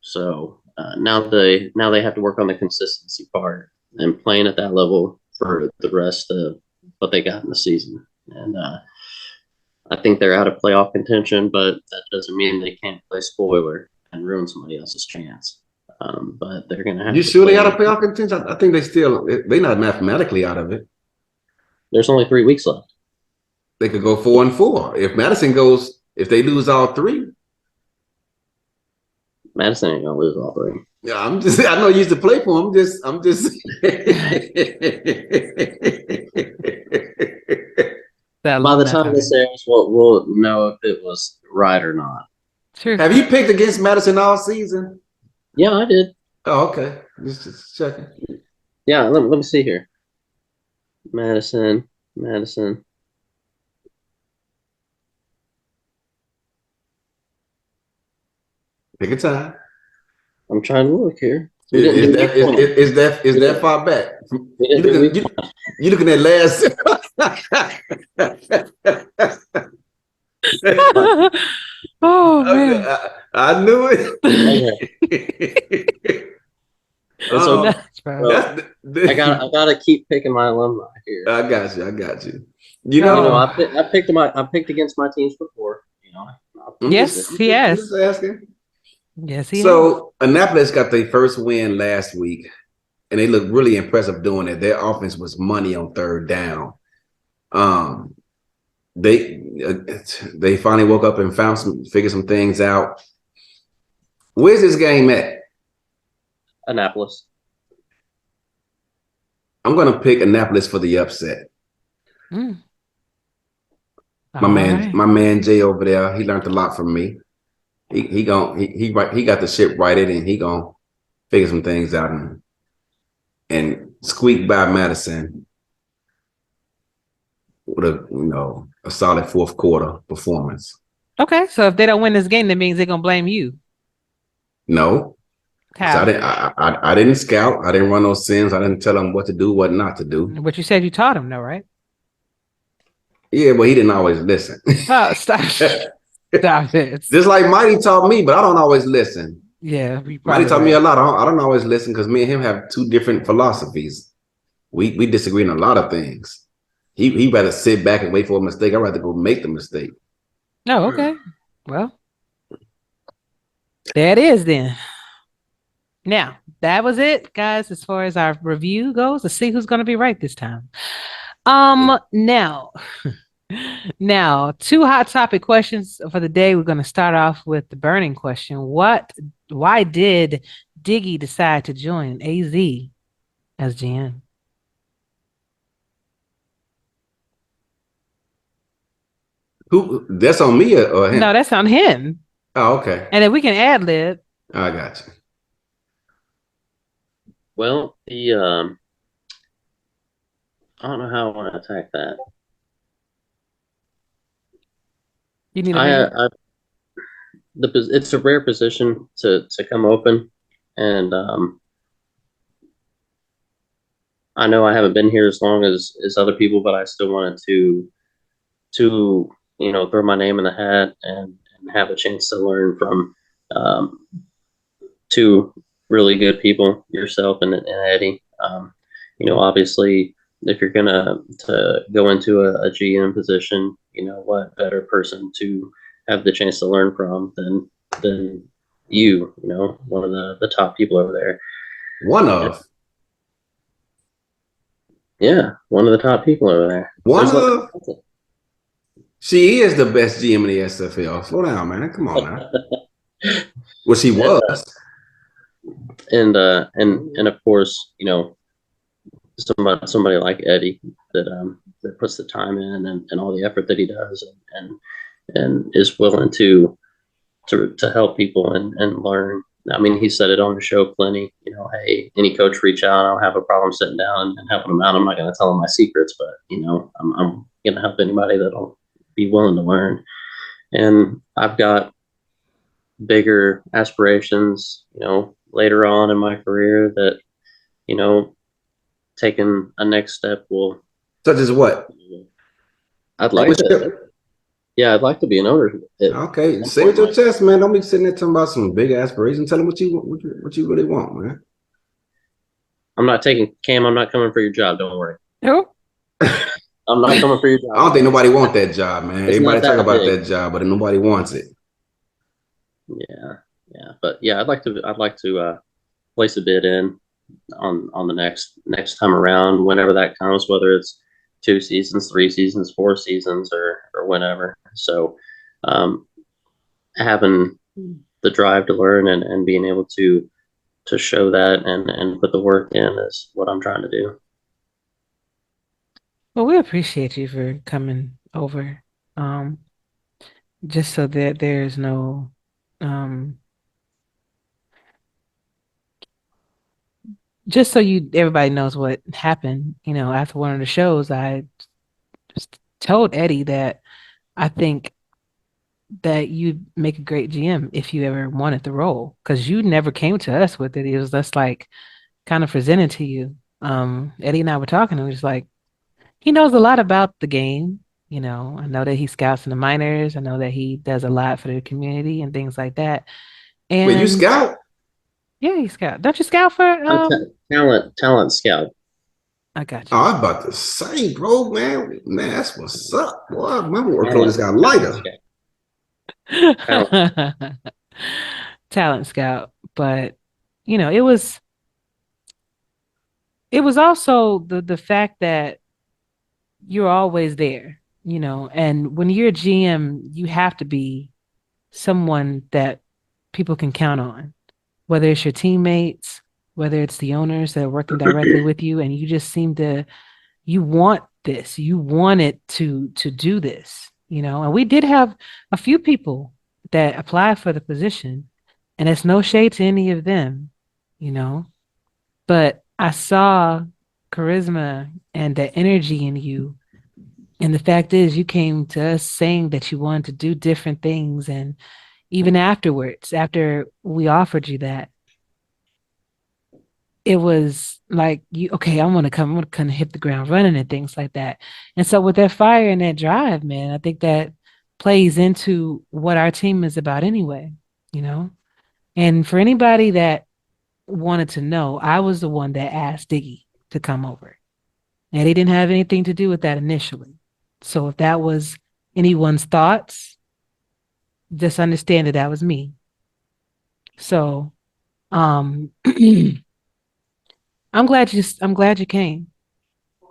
[SPEAKER 5] So now they have to work on the consistency part and playing at that level for the rest of what they got in the season. And I think they're out of playoff contention, but that doesn't mean they can't play spoiler and ruin somebody else's chance. But they're going to have.
[SPEAKER 4] You sure they out of playoff contention? I think they're not mathematically out of it.
[SPEAKER 5] There's only 3 weeks left.
[SPEAKER 4] They could go 4-4. If they lose all three,
[SPEAKER 5] Madison ain't gonna lose all three.
[SPEAKER 4] Yeah, I know you used to play for them. I'm just.
[SPEAKER 5] By the time this airs, we'll know if it was right or not.
[SPEAKER 3] True.
[SPEAKER 4] Have you picked against Madison all season?
[SPEAKER 5] Yeah, I did.
[SPEAKER 4] Oh, okay. Just checking.
[SPEAKER 5] Yeah, let me see here. Madison.
[SPEAKER 4] Pick a time.
[SPEAKER 5] I'm trying to look here.
[SPEAKER 4] Is that far back? You looking at last?
[SPEAKER 3] Oh man!
[SPEAKER 4] I knew it.
[SPEAKER 5] I gotta keep picking my alumni here.
[SPEAKER 4] I got you.
[SPEAKER 5] I picked against my teams before.
[SPEAKER 3] Yes, he has.
[SPEAKER 4] Just asking.
[SPEAKER 3] Yes, he
[SPEAKER 4] So Annapolis got their first win last week, and they looked really impressive doing it. Their offense was money on third down. They finally woke up and figured some things out. Where's this game at?
[SPEAKER 5] Annapolis.
[SPEAKER 4] I'm gonna pick Annapolis for the upset. My man Jay over there, he learned a lot from me. He got the ship righted, and he gonna figure some things out and squeak by Madison with a solid fourth quarter performance.
[SPEAKER 3] Okay, so if they don't win this game, that means they're gonna blame you.
[SPEAKER 4] No,
[SPEAKER 3] how?
[SPEAKER 4] I didn't scout. I didn't run no sims. I didn't tell them what to do, what not to do.
[SPEAKER 3] But you said you taught him, though, right?
[SPEAKER 4] Yeah, but he didn't always listen.
[SPEAKER 3] Oh, stop. Stop it.
[SPEAKER 4] Just like Mighty taught me, but I don't always listen.
[SPEAKER 3] Yeah,
[SPEAKER 4] Mighty taught me a lot. I don't always listen because me and him have two different philosophies. We disagree on a lot of things. He rather sit back and wait for a mistake. I'd rather go make the mistake.
[SPEAKER 3] Oh, okay. Well, there it is then. Now, that was it, guys, as far as our review goes. Let's see who's going to be right this time. Now, two hot topic questions for the day. We're going to start off with the burning question. Why did Diggy decide to join AZ as GM?
[SPEAKER 4] Who? That's on me or him?
[SPEAKER 3] No, that's on him.
[SPEAKER 4] Oh, okay.
[SPEAKER 3] And then we can ad lib.
[SPEAKER 4] I got you.
[SPEAKER 5] Well, I don't know how I want to attack that.
[SPEAKER 3] You need a minute.
[SPEAKER 5] It's a rare position to come open, and I know I haven't been here as long as other people, but I still wanted to throw my name in the hat and have a chance to learn from um, two really good people, yourself and Eddie. Obviously, if you're gonna to go into a GM position, what better person to have the chance to learn from than one of the top people over there.
[SPEAKER 4] One of.
[SPEAKER 5] Yeah, one of the top people over there.
[SPEAKER 4] One of. She is the best GM in the SFL. Slow down, man. Come on, man. Well, she was.
[SPEAKER 5] And of course, somebody like Eddie that puts the time in and all the effort that he does and is willing to help people and learn. I mean, he said it on the show plenty. Hey, any coach reach out, I don't have a problem sitting down and helping them out. I'm not going to tell them my secrets, but I'm going to help anybody that'll be willing to learn. And I've got bigger aspirations, later on in my career that, taking a next step will.
[SPEAKER 4] Such as what?
[SPEAKER 5] I'd like to. Yeah, I'd like to be an owner.
[SPEAKER 4] Okay, say it with your chest, man. Don't be sitting there talking about some big aspirations. Tell them what you really want, man.
[SPEAKER 5] I'm not taking Cam. I'm not coming for your job. Don't worry.
[SPEAKER 3] No.
[SPEAKER 5] I'm not coming for your job.
[SPEAKER 4] I don't think nobody wants that job, man. Everybody talk about
[SPEAKER 5] big.
[SPEAKER 4] that job, but nobody wants it.
[SPEAKER 5] Yeah, but yeah, I'd like to place a bid in on the next time around, whenever that comes, whether it's 2 seasons, 3 seasons, 4 seasons, or whenever. So, having the drive to learn and being able to show that and put the work in is what I'm trying to do.
[SPEAKER 3] Well, we appreciate you for coming over. Just so that there's no just so everybody knows what happened, after one of the shows, I just told Eddie that I think that you'd make a great GM if you ever wanted the role, because you never came to us with it. It was just like kind of presented to you. Eddie and I were talking, and we was like, he knows a lot about the game. I know that he scouts in the minors. I know that he does a lot for the community and things like that. And
[SPEAKER 4] wait, you scout?
[SPEAKER 3] Yeah, you scout. Don't you scout for
[SPEAKER 5] talent scout?
[SPEAKER 3] I got you.
[SPEAKER 4] Oh, I was about to say, bro, man, that's what's up, boy. My workload just got lighter.
[SPEAKER 3] Talent scout, but it was also the fact that you're always there, and when you're a GM, you have to be someone that people can count on, whether it's your teammates, whether it's the owners that are working directly with you, and you just seem to, you want this, you wanted to do this, and we did have a few people that applied for the position, and it's no shade to any of them, but I saw charisma and the energy in you. And the fact is, you came to us saying that you wanted to do different things. And even afterwards, after we offered you that, it was like, okay, I'm going to kind of hit the ground running and things like that. And so with that fire and that drive, man, I think that plays into what our team is about anyway, And for anybody that wanted to know, I was the one that asked Diggy to come over. And he didn't have anything to do with that initially. So if that was anyone's thoughts, just understand that was me. So I'm glad you came.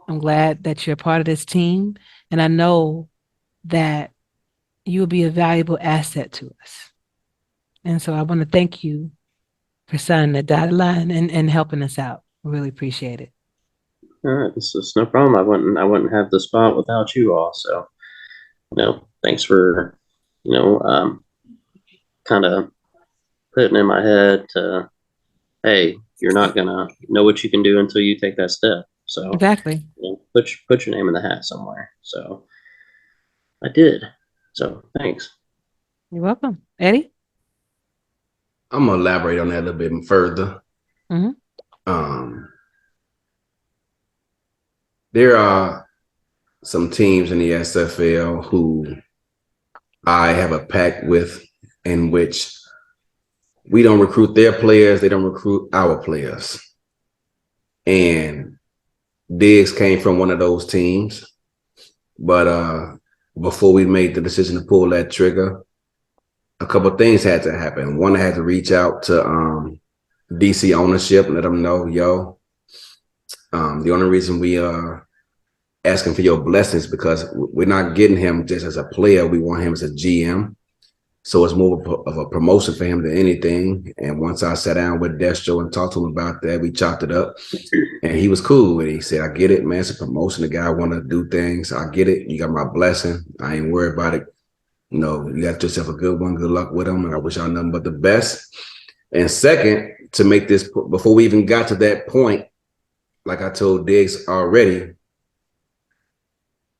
[SPEAKER 3] I'm glad that you're a part of this team. And I know that you'll be a valuable asset to us. And so I want to thank you for signing the dotted line and helping us out. I really appreciate it.
[SPEAKER 5] All right, this is no problem. I wouldn't have the spot without you all. So, thanks for, kind of putting in my head to, hey, you're not gonna know what you can do until you take that step. So
[SPEAKER 3] Exactly.
[SPEAKER 5] put your name in the hat somewhere. So I did. So thanks.
[SPEAKER 3] You're welcome. Eddie?
[SPEAKER 4] I'm gonna elaborate on that a little bit further.
[SPEAKER 3] Mm-hmm.
[SPEAKER 4] There are some teams in the SFL who I have a pact with, in which we don't recruit their players, they don't recruit our players. And Diggs came from one of those teams. But before we made the decision to pull that trigger, a couple of things had to happen. One, I had to reach out to DC ownership and let them know, yo, the only reason we are asking for your blessings because we're not getting him just as a player. We want him as a GM. So it's more of a promotion for him than anything. And once I sat down with Destro and talked to him about that, we chopped it up. And he was cool with it. He said, I get it, man. It's a promotion. The guy want to do things. I get it. You got my blessing. I ain't worried about it. You know, you got yourself a good one. Good luck with him. And I wish y'all nothing but the best. And second, to make this, before we even got to that point, like I told Diggs already,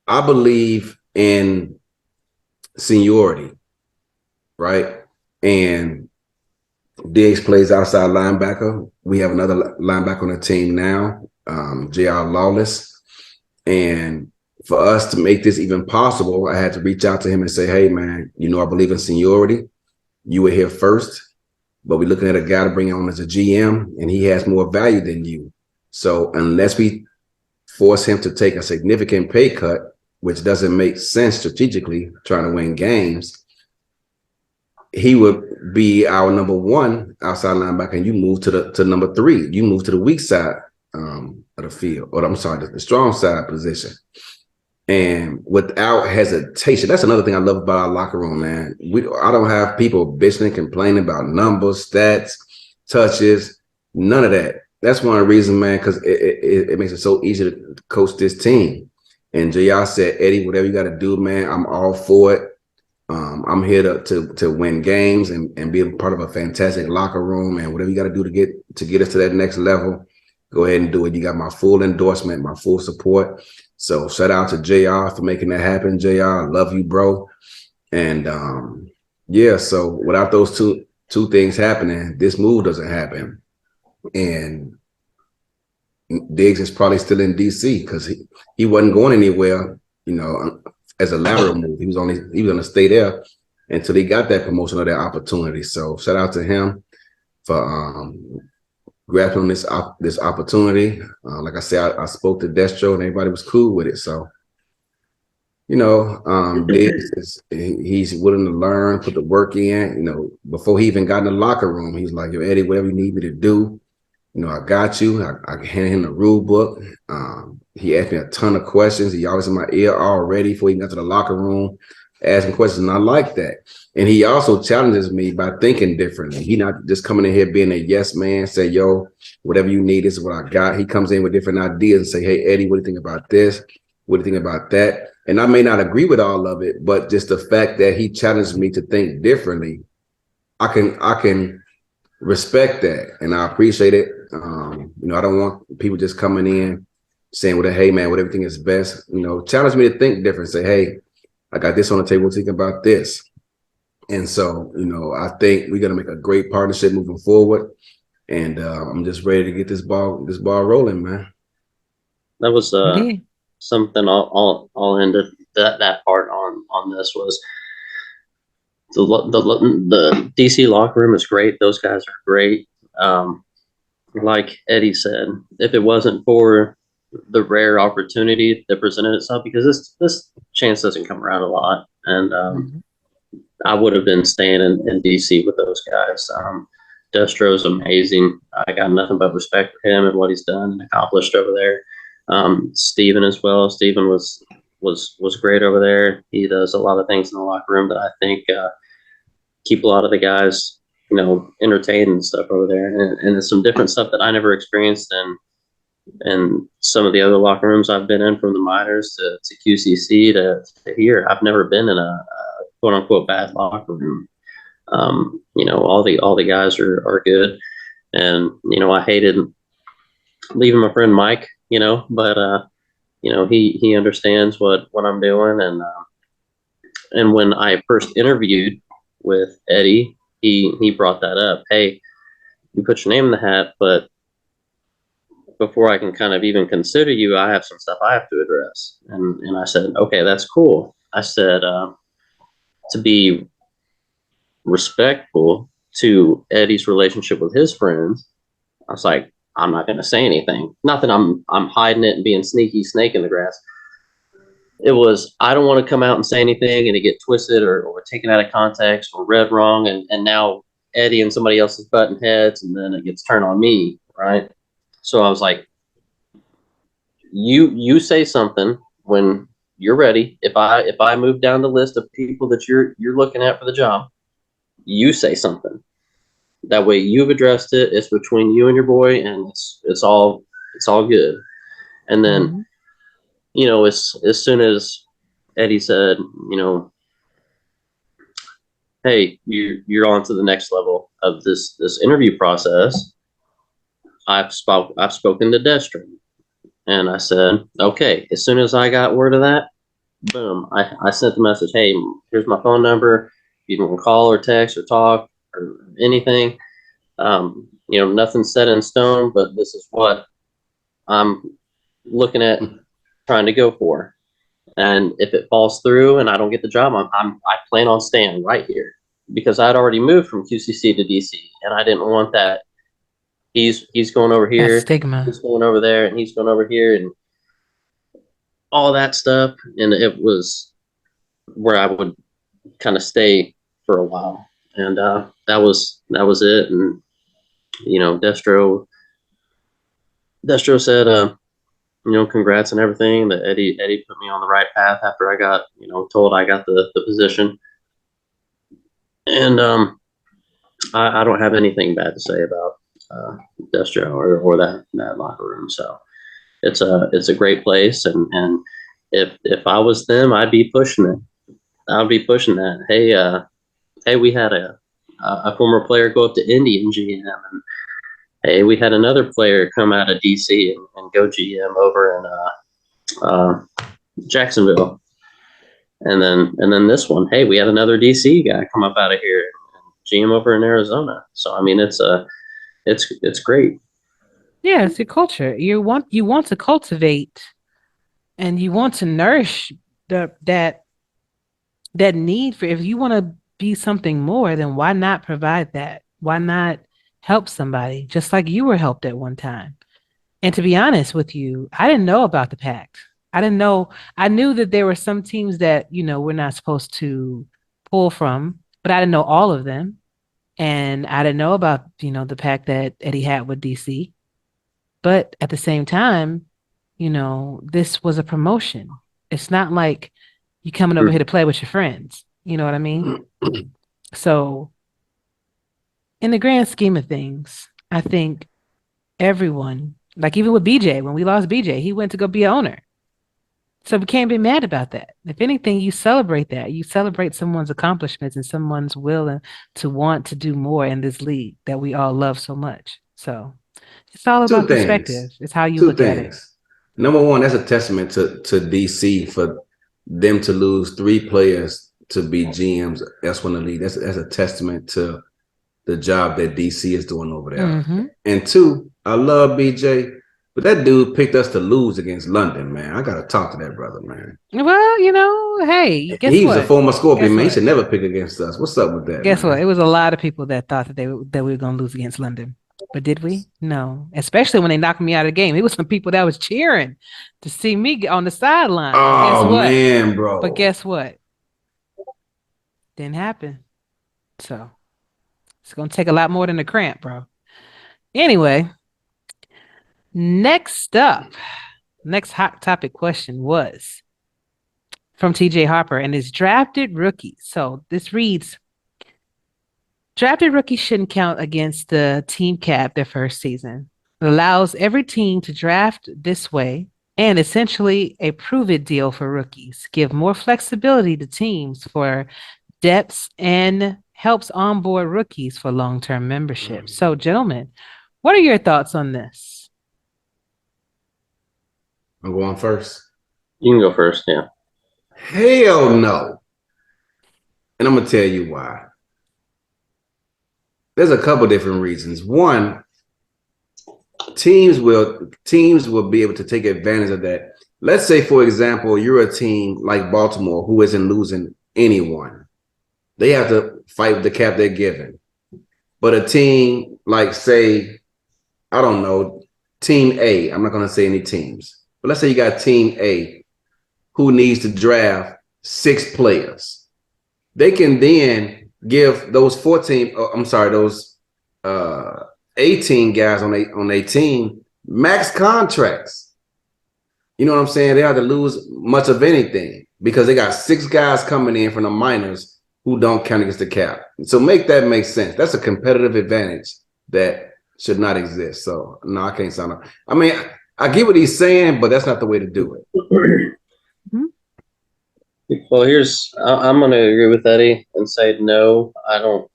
[SPEAKER 4] I believe in seniority, right? And Diggs plays outside linebacker. We have another linebacker on the team now, J.R.Lawless. And for us to make this even possible, I had to reach out to him and say, hey, man, you know, I believe in seniority. You were here first, but we're looking at a guy to bring on as a GM, and he has more value than you. So unless we force him to take a significant pay cut, which doesn't make sense strategically, trying to win games, he would be our number one outside linebacker, and you move to number three. You move to the weak side of the field, or I'm sorry, the strong side position. And without hesitation, that's another thing I love about our locker room, man. I don't have people bitching and complaining about numbers, stats, touches, none of that. That's one of the reasons, man, because it makes it so easy to coach this team. And JR said, Eddie, whatever you got to do, man, I'm all for it. I'm here to win games and be a part of a fantastic locker room, and whatever you got to do to get us to that next level, go ahead and do it. You got my full endorsement, my full support. So shout out to JR for making that happen. JR, I love you, bro. And yeah, so without those two things happening, this move doesn't happen. And Diggs is probably still in DC because he wasn't going anywhere, you know, as a lateral move. He was going to stay there until he got that promotion or that opportunity. So shout out to him for grabbing on this opportunity. Like I said, I spoke to Destro and everybody was cool with it. So, you know, he's willing to learn, put the work in. You know, before he even got in the locker room, he's like, yo, Eddie, whatever you need me to do, you know, I got you. I handed him the rule book. He asked me a ton of questions. He always in my ear already before he got to the locker room, asking questions, and I like that. And he also challenges me by thinking differently. He not just coming in here being a yes man, say, yo, whatever you need, this is what I got. He comes in with different ideas and say, hey, Eddie, what do you think about this? What do you think about that? And I may not agree with all of it, but just the fact that he challenged me to think differently, I can respect that, and I appreciate it. You know, I don't want people just coming in saying, well, hey, man, what everything is best. You know, challenge me to think different. Say, hey, I got this on the table, thinking about this. And so, you know, I think we're going to make a great partnership moving forward. And I'm just ready to get this ball rolling, man.
[SPEAKER 5] That was something I'll end that part on this was the DC locker room is great. Those guys are great. Like Eddie said, if it wasn't for the rare opportunity that presented itself, because this chance doesn't come around a lot, and I would have been staying in DC with those guys. Destro's amazing. I got nothing but respect for him and what he's done and accomplished over there. Steven as well. Steven was great over there. He does a lot of things in the locker room that I think keep a lot of the guys, you know, entertained and stuff over there. And there's some different stuff that I never experienced in some of the other locker rooms I've been in, from the minors to QCC to here. I've never been in a quote unquote bad locker room. You know, all the guys are good. And, you know, I hated leaving my friend Mike but he understands what I'm doing, and when I first interviewed with Eddie, he brought that up. Hey, you put your name in the hat, but before I can kind of even consider you, I have some stuff I have to address. And I said, okay, that's cool. I said, to be respectful to Eddie's relationship with his friends, I was like, I'm not going to say anything. Not that I'm hiding it and being sneaky snake in the grass. It was, I don't want to come out and say anything and it get twisted or taken out of context or read wrong. And now Eddie and somebody else is butting heads and then it gets turned on me. Right. So I was like, you say something when you're ready. If I move down the list of people that you're looking at for the job, you say something. That way you've addressed it. It's between you and your boy, and it's all good. And then, as soon as Eddie said, hey, you're on to the next level of this interview process, I've spoken to Destro. And I said, okay, as soon as I got word of that, boom, I sent the message, hey, here's my phone number. You can call or text or talk or anything. Nothing's set in stone, but this is what I'm looking at trying to go for. And if it falls through and I don't get the job, I plan on staying right here because I'd already moved from QCC to DC, and I didn't want that. He's going over here,
[SPEAKER 3] that stigma.
[SPEAKER 5] he's going over there, and he's going over here, and all that stuff. And it was where I would kind of stay for a while, and that was it. And Destro said, congrats and everything. That Eddie put me on the right path after I got, told I got the position. And I don't have anything bad to say about Destro or that locker room. So it's a great place. And if I was them, I'd be pushing it. I would be pushing that. Hey, we had a former player go up to Indy and GM, and hey, we had another player come out of DC and go GM over in Jacksonville. And then this one, hey, we had another DC guy come up out of here and GM over in Arizona. So I mean, it's great.
[SPEAKER 3] Yeah, it's your culture. You want to cultivate and you want to nourish that need for, if you want to be something more, then why not provide that? Why not help somebody just like you were helped at one time? And to be honest with you, I didn't know about the pact. I didn't know. I knew that there were some teams that, we're not supposed to pull from, but I didn't know all of them. And I didn't know about, the pact that Eddie had with DC. But at the same time, this was a promotion. It's not like you coming over here to play with your friends. You know what I mean? So in the grand scheme of things, I think everyone, like even with BJ, when we lost BJ, he went to go be an owner. So we can't be mad about that. If anything, you celebrate that. You celebrate someone's accomplishments and someone's will to want to do more in this league that we all love so much. So it's all about perspective. It's how you look at it.
[SPEAKER 4] Number one, that's a testament to DC for them to lose 3 players to be GMs. That's when the league. That's a testament to the job that DC is doing over there.
[SPEAKER 3] Mm-hmm.
[SPEAKER 4] And 2, I love BJ, but that dude picked us to lose against London, man. I gotta talk to that brother, man.
[SPEAKER 3] Well, hey, guess
[SPEAKER 4] He's
[SPEAKER 3] what?
[SPEAKER 4] a former Scorpion, man. He should never pick against us. What's up with that?
[SPEAKER 3] Guess what? It was a lot of people that thought that we were going to lose against London. But did we? No. Especially when they knocked me out of the game. It was some people that was cheering to see me on the sideline.
[SPEAKER 4] Oh, man, bro.
[SPEAKER 3] But guess what? Didn't happen. So it's going to take a lot more than a cramp, bro. Anyway, next hot topic question was from TJ Harper and his drafted rookies. So this reads, drafted rookies shouldn't count against the team cap their first season. It allows every team to draft this way and essentially a prove-it deal for rookies. Give more flexibility to teams for depths and helps onboard rookies for long-term membership. So, gentlemen, what are your thoughts on this?
[SPEAKER 4] I'm going first.
[SPEAKER 5] You can go first. Yeah.
[SPEAKER 4] Hell no. And I'm going to tell you why. There's a couple different reasons. One, teams will be able to take advantage of that. Let's say, for example, you're a team like Baltimore who isn't losing anyone. They have to fight with the cap they're given. But a team like, say, I don't know, Team A, I'm not going to say any teams, but let's say you got Team A who needs to draft 6 players. They can then give those 18 guys on a team max contracts. You know what I'm saying? They have to lose much of anything because they got 6 guys coming in from the minors who don't count against the cap. So make that make sense. That's a competitive advantage that should not exist. So no, I can't sign up. I mean, I get what he's saying, but that's not the way to do it.
[SPEAKER 5] Well, I'm going to agree with Eddie and say no. I don't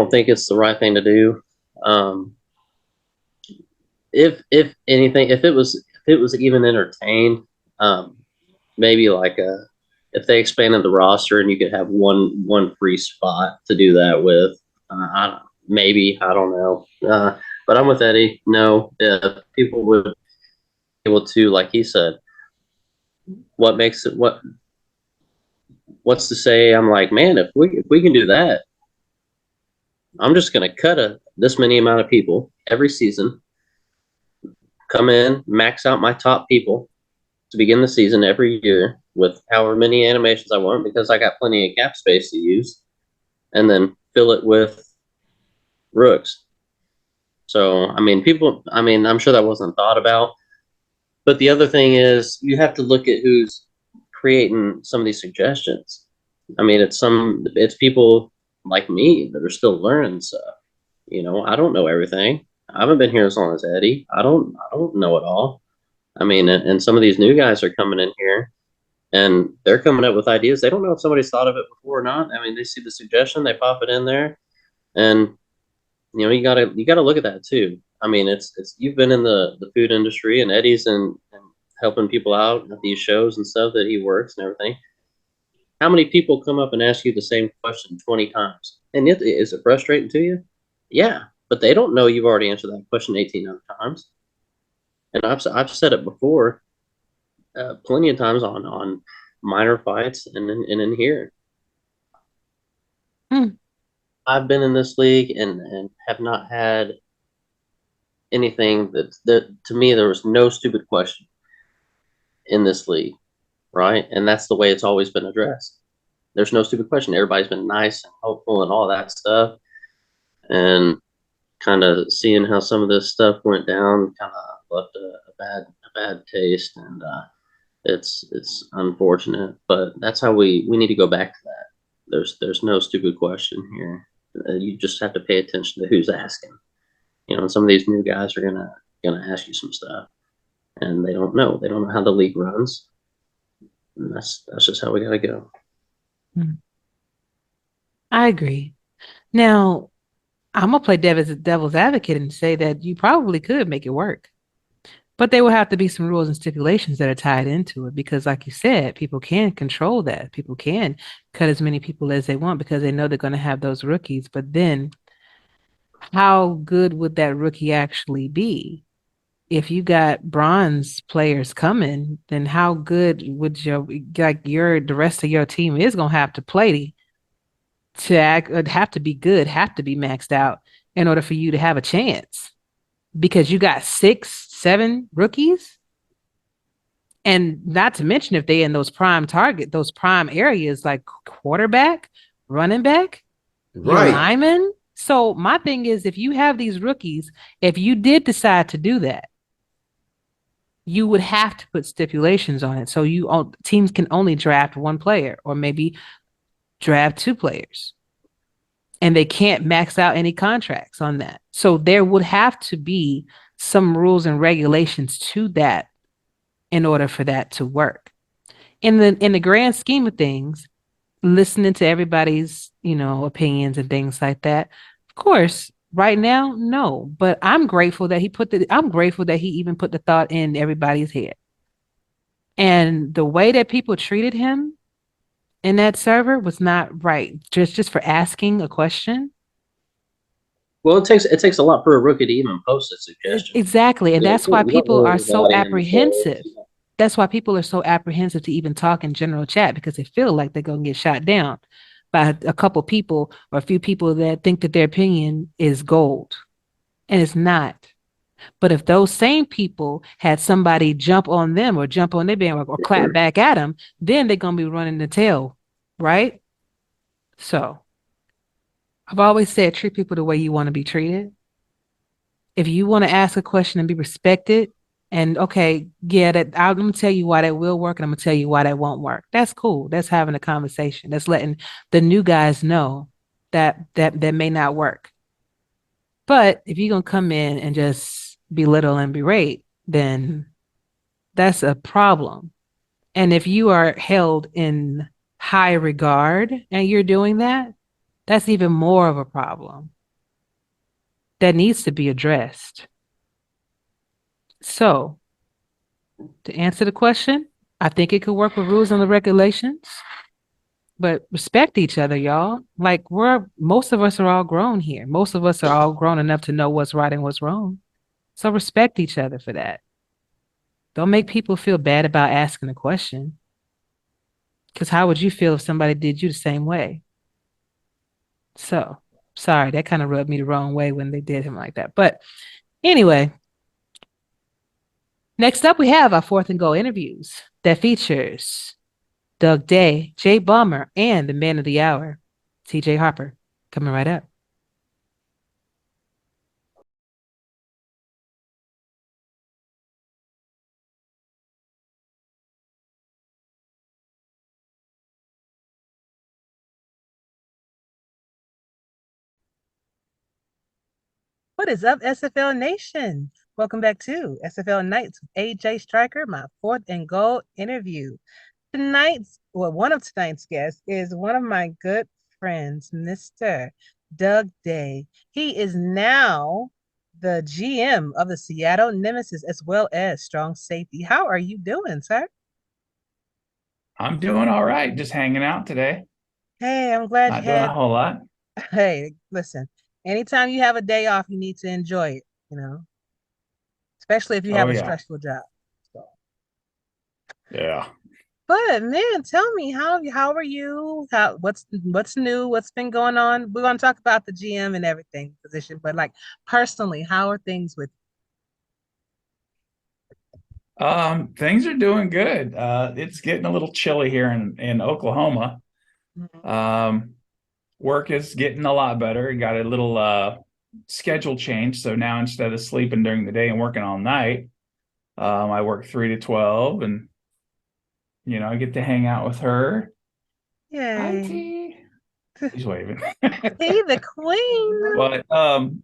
[SPEAKER 5] think it's the right thing to do. If anything, if it was even entertained, maybe like if they expanded the roster and you could have one free spot to do that with, I don't know. But I'm with Eddie. No, if people would be able to, like he said, what's to say? I'm like, man, if we can do that, I'm just going to cut this many amount of people every season, come in, max out my top people to begin the season every year with however many animations I want because I got plenty of cap space to use, and then fill it with rooks. So, I'm sure that wasn't thought about. But the other thing is you have to look at who's creating some of these suggestions. I mean, it's people like me that are still learning stuff. I don't know everything. I haven't been here as long as Eddie. I don't know it all. I mean, and some of these new guys are coming in here and they're coming up with ideas. They don't know if somebody's thought of it before or not. I mean, they see the suggestion, they pop it in there, and you gotta look at that too. I mean, it's you've been in the food industry, and Eddie's and helping people out at these shows and stuff that he works and everything. How many people come up and ask you the same question 20 times? And is it frustrating to you? Yeah, but they don't know you've already answered that question 18 other times. And I've said it before, plenty of times on minor fights and in here. I've been in this league and have not had anything that to me there was no stupid question in this league, right? And that's the way it's always been addressed. There's no stupid question. Everybody's been nice and hopeful and all that stuff. And kind of seeing how some of this stuff went down kind of left a bad taste, and it's unfortunate, but that's how we need to go back to that. There's no stupid question here. You just have to pay attention to who's asking. And some of these new guys are gonna ask you some stuff, and they don't know how the league runs, and that's just how we gotta go.
[SPEAKER 3] I agree. Now, I'm gonna play devil's advocate and say that you probably could make it work, but there will have to be some rules and stipulations that are tied into it because, like you said, people can control that. People can cut as many people as they want because they know they're going to have those rookies. But then, how good would that rookie actually be? If you got bronze players coming, then how good would the rest of your team is gonna have to play have to be good, have to be maxed out in order for you to have a chance? Because you got 6, 7 rookies, and not to mention if they in those prime areas like quarterback, running back,
[SPEAKER 4] Right.
[SPEAKER 3] lineman. So my thing is, if you have these rookies, if you did decide to do that, you would have to put stipulations on it. So teams can only draft 1 player or maybe draft 2 players. And they can't max out any contracts on that. So there would have to be some rules and regulations to that in order for that to work. In the grand scheme of things, listening to everybody's, opinions and things like that, of course, Right now, no. But I'm grateful that I'm grateful that he even put the thought in everybody's head. And the way that people treated him in that server was not right. Just for asking a question.
[SPEAKER 5] Well, it takes a lot for a rookie to even post a suggestion.
[SPEAKER 3] Exactly. And that's why
[SPEAKER 5] You don't
[SPEAKER 3] people
[SPEAKER 5] know
[SPEAKER 3] are so
[SPEAKER 5] everybody in the forum.
[SPEAKER 3] apprehensive. That's why people are so apprehensive to even talk in general chat because they feel like they're going to get shot down by a couple people or a few people that think that their opinion is gold. And it's not. But if those same people had somebody jump on them or jump on their bandwagon or clap back at them, then they're going to be running the tail, right? So I've always said treat people the way you want to be treated. If you want to ask a question and be respected, and okay, yeah, I'm gonna tell you why that will work, and I'm gonna tell you why that won't work. That's cool. That's having a conversation. That's letting the new guys know that may not work. But if you're gonna come in and just belittle and berate, then that's a problem. And if you are held in high regard and you're doing that, that's even more of a problem that needs to be addressed. So, to answer the question, I think it could work with rules and the regulations, but respect each other, y'all. Like most of us are all grown here. Most of us are all grown enough to know what's right and what's wrong. So respect each other for that. Don't make people feel bad about asking a question. Because how would you feel if somebody did you the same way? So, sorry, that kind of rubbed me the wrong way when they did him like that. But anyway, next up we have our fourth and goal interviews that features Doug Day, Jay Balmer, and the man of the hour, TJ Harper, coming right up. What is up, SFL Nation? Welcome back to SFL Nights with A.J.Striker, my fourth and goal interview. One of tonight's guests is one of my good friends, Mr. Doug Day. He is now the GM of the Seattle Nemesis as well as strong safety. How are you doing, sir?
[SPEAKER 6] I'm doing all right. Just hanging out today.
[SPEAKER 3] Hey, I'm glad
[SPEAKER 6] Not doing a whole lot.
[SPEAKER 3] Hey, listen, anytime you have a day off, you need to enjoy it, especially if you have a stressful job. So.
[SPEAKER 6] Yeah.
[SPEAKER 3] But man, tell me how are you? What's new? What's been going on? We're gonna talk about the GM and everything position, but like personally, how are things with
[SPEAKER 6] Things are doing good. It's getting a little chilly here in Oklahoma. Work is getting a lot better. Got a little schedule change. So now instead of sleeping during the day and working all night, I work 3 to 12 and I get to hang out with her. Hi, T. He's waving.
[SPEAKER 3] Hey, the queen.
[SPEAKER 6] But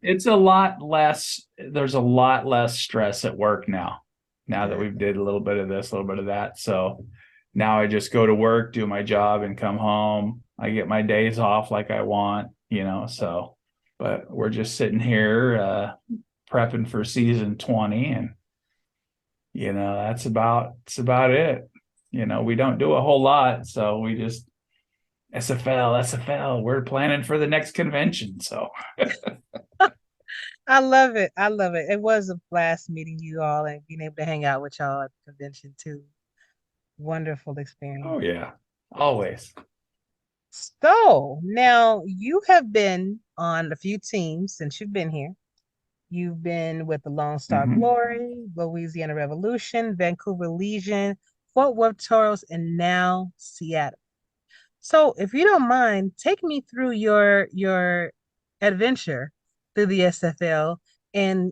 [SPEAKER 6] it's a lot less, there's a lot less stress at work now that we've did a little bit of this, a little bit of that. So now I just go to work, do my job, and come home. I get my days off like I want, so, but we're just sitting here prepping for season 20, and that's about it. We don't do a whole lot, so we just SFL, we're planning for the next convention. So
[SPEAKER 3] I love it. I love it. It was a blast meeting you all and being able to hang out with y'all at the convention too. Wonderful experience.
[SPEAKER 6] Oh yeah, always.
[SPEAKER 3] So now you have been on a few teams since you've been here. You've been with the Lone Star Glory, Louisiana Revolution, Vancouver Legion, Fort Worth Toros, and now Seattle. So if you don't mind, take me through your adventure through the SFL and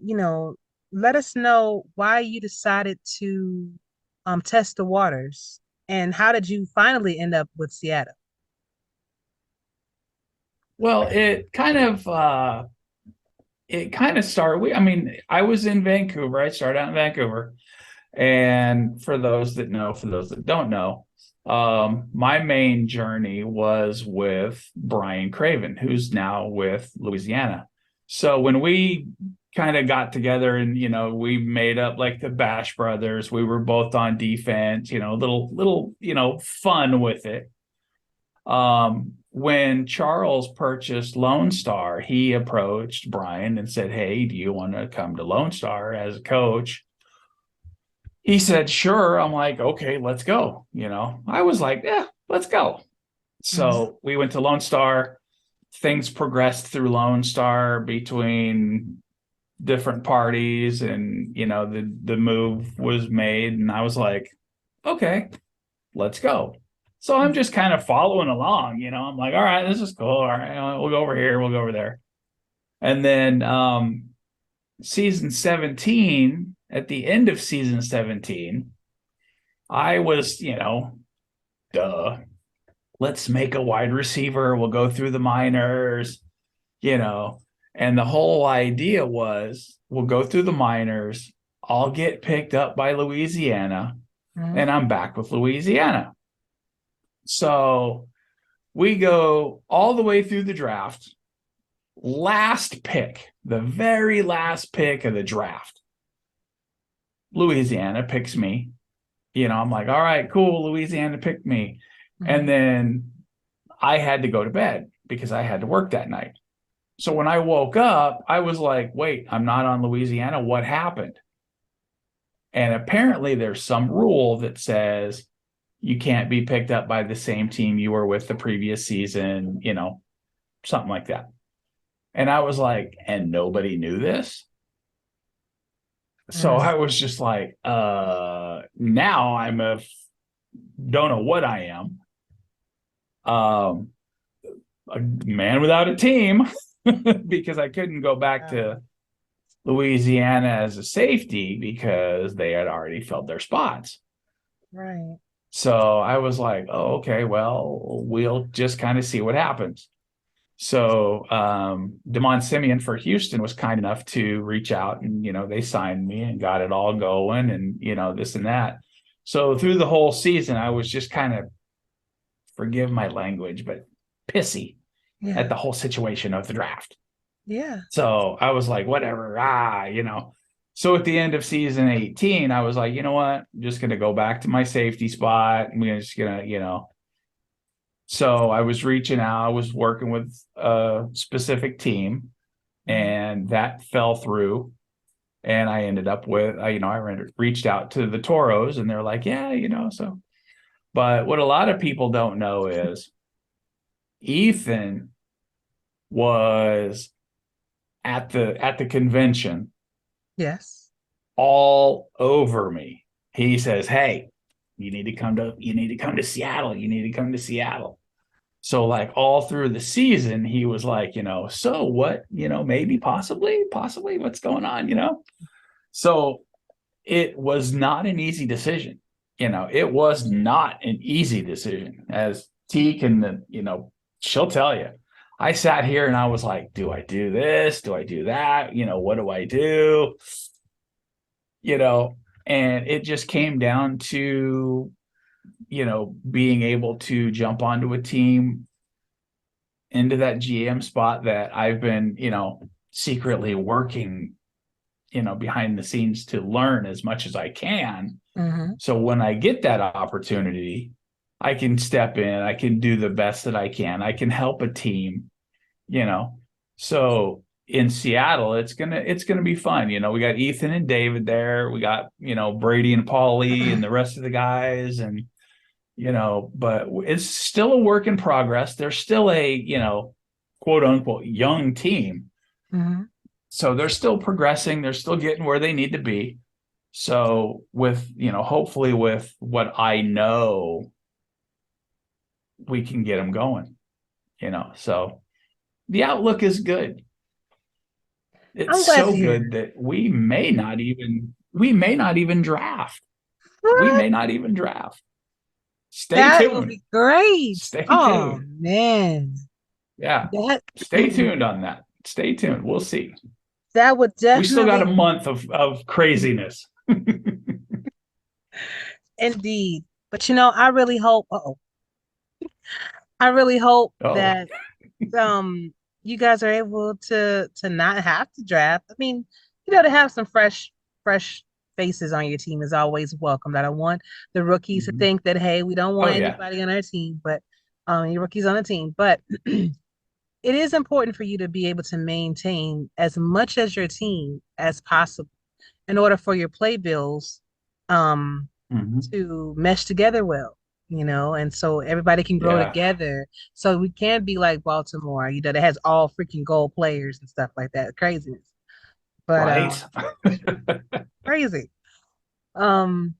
[SPEAKER 3] let us know why you decided to test the waters and how did you finally end up with Seattle?
[SPEAKER 6] Well, it kind of started. I was in Vancouver. I started out in Vancouver. And for those that don't know, my main journey was with Brian Craven, who's now with Louisiana. So when we kind of got together and, we made up like the Bash Brothers, we were both on defense, little, fun with it. When Charles purchased Lone Star, he approached Brian and said, "Hey, do you want to come to Lone Star as a coach?" He said, "Sure." I'm like, "Okay, let's go." I was like, "Yeah, let's go." So we went to Lone Star. Things progressed through Lone Star between different parties, and the move was made, and I was like, "Okay, let's go." So I'm just kind of following along, I'm like, "All right, this is cool. All right, we'll go over here, we'll go over there." And then season 17, at the end of season 17, I was, duh, let's make a wide receiver. We'll go through the minors, and the whole idea was we'll go through the minors. I'll get picked up by Louisiana, and I'm back with Louisiana. So we go all the way through the draft. Last pick, the very last pick of the draft, Louisiana picks me. I'm like, "All right, cool. Louisiana picked me." And then I had to go to bed because I had to work that night. So when I woke up, I was like, "Wait, I'm not on Louisiana. What happened?" And apparently there's some rule that says you can't be picked up by the same team you were with the previous season, something like that. And I was like, and nobody knew this? So I was just like, now I'm don't know what I am. A man without a team because I couldn't go back to Louisiana as a safety because they had already filled their spots.
[SPEAKER 3] Right.
[SPEAKER 6] So I was like, "Oh, okay, well, we'll just kind of see what happens." So Damon Simeon for Houston was kind enough to reach out, and they signed me and got it all going, and this and that. So through the whole season, I was just kind of, forgive my language, but pissy at the whole situation of the draft.
[SPEAKER 3] Yeah.
[SPEAKER 6] So I was like, whatever, So at the end of season 18, I was like, "You know what? I'm just going to go back to my safety spot. I'm just going to, So I was reaching out. I was working with a specific team, and that fell through. And I ended up with, I reached out to the Toros, and they're like, "Yeah, so." But what a lot of people don't know is Ethan was at the convention.
[SPEAKER 3] Yes.
[SPEAKER 6] All over me. He says, "Hey, you need to come to Seattle. You need to come to Seattle." So like all through the season, he was like, "So what, maybe, possibly, what's going on, So it was not an easy decision. It was not an easy decision, as T can, she'll tell you. I sat here and I was like, "Do I do this? Do I do that? What do I do?" And it just came down to, being able to jump onto a team into that GM spot that I've been, secretly working, behind the scenes to learn as much as I can. So when I get that opportunity, I can step in, I can do the best that I can. I can help a team, So in Seattle, it's gonna be fun. We got Ethan and David there. We got, Brady and Paulie and the rest of the guys, and but it's still a work in progress. They're still a, quote unquote young team. So they're still progressing, they're still getting where they need to be. So with, hopefully with what I know, we can get them going, so the outlook is good. It's so good that we may not even draft.
[SPEAKER 3] What?
[SPEAKER 6] We may not even draft. Stay
[SPEAKER 3] That
[SPEAKER 6] tuned.
[SPEAKER 3] would be great.
[SPEAKER 6] Stay
[SPEAKER 3] Oh
[SPEAKER 6] tuned.
[SPEAKER 3] man.
[SPEAKER 6] Yeah.
[SPEAKER 3] That
[SPEAKER 6] Stay tuned on that. Stay tuned. We'll see.
[SPEAKER 3] that would definitely.
[SPEAKER 6] We still got a month of craziness.
[SPEAKER 3] Indeed. But I really hope I really hope
[SPEAKER 6] Uh-oh.
[SPEAKER 3] that you guys are able to not have to draft. I mean, you know, to have some fresh faces on your team is always welcome. I don't want the rookies to
[SPEAKER 6] Mhm.
[SPEAKER 3] think that, hey, we don't
[SPEAKER 6] Oh
[SPEAKER 3] want
[SPEAKER 6] yeah.
[SPEAKER 3] anybody on our team, but your rookies on the team. But it is important for you to be able to maintain as much as your team as possible in order for your play bills um
[SPEAKER 6] Mhm.
[SPEAKER 3] to mesh together well, you know, and so everybody can grow
[SPEAKER 6] Yeah.
[SPEAKER 3] together. So we can't be like Baltimore, you know, that has all freaking goal players and stuff like that. Craziness. But
[SPEAKER 6] Right.
[SPEAKER 3] crazy. Um,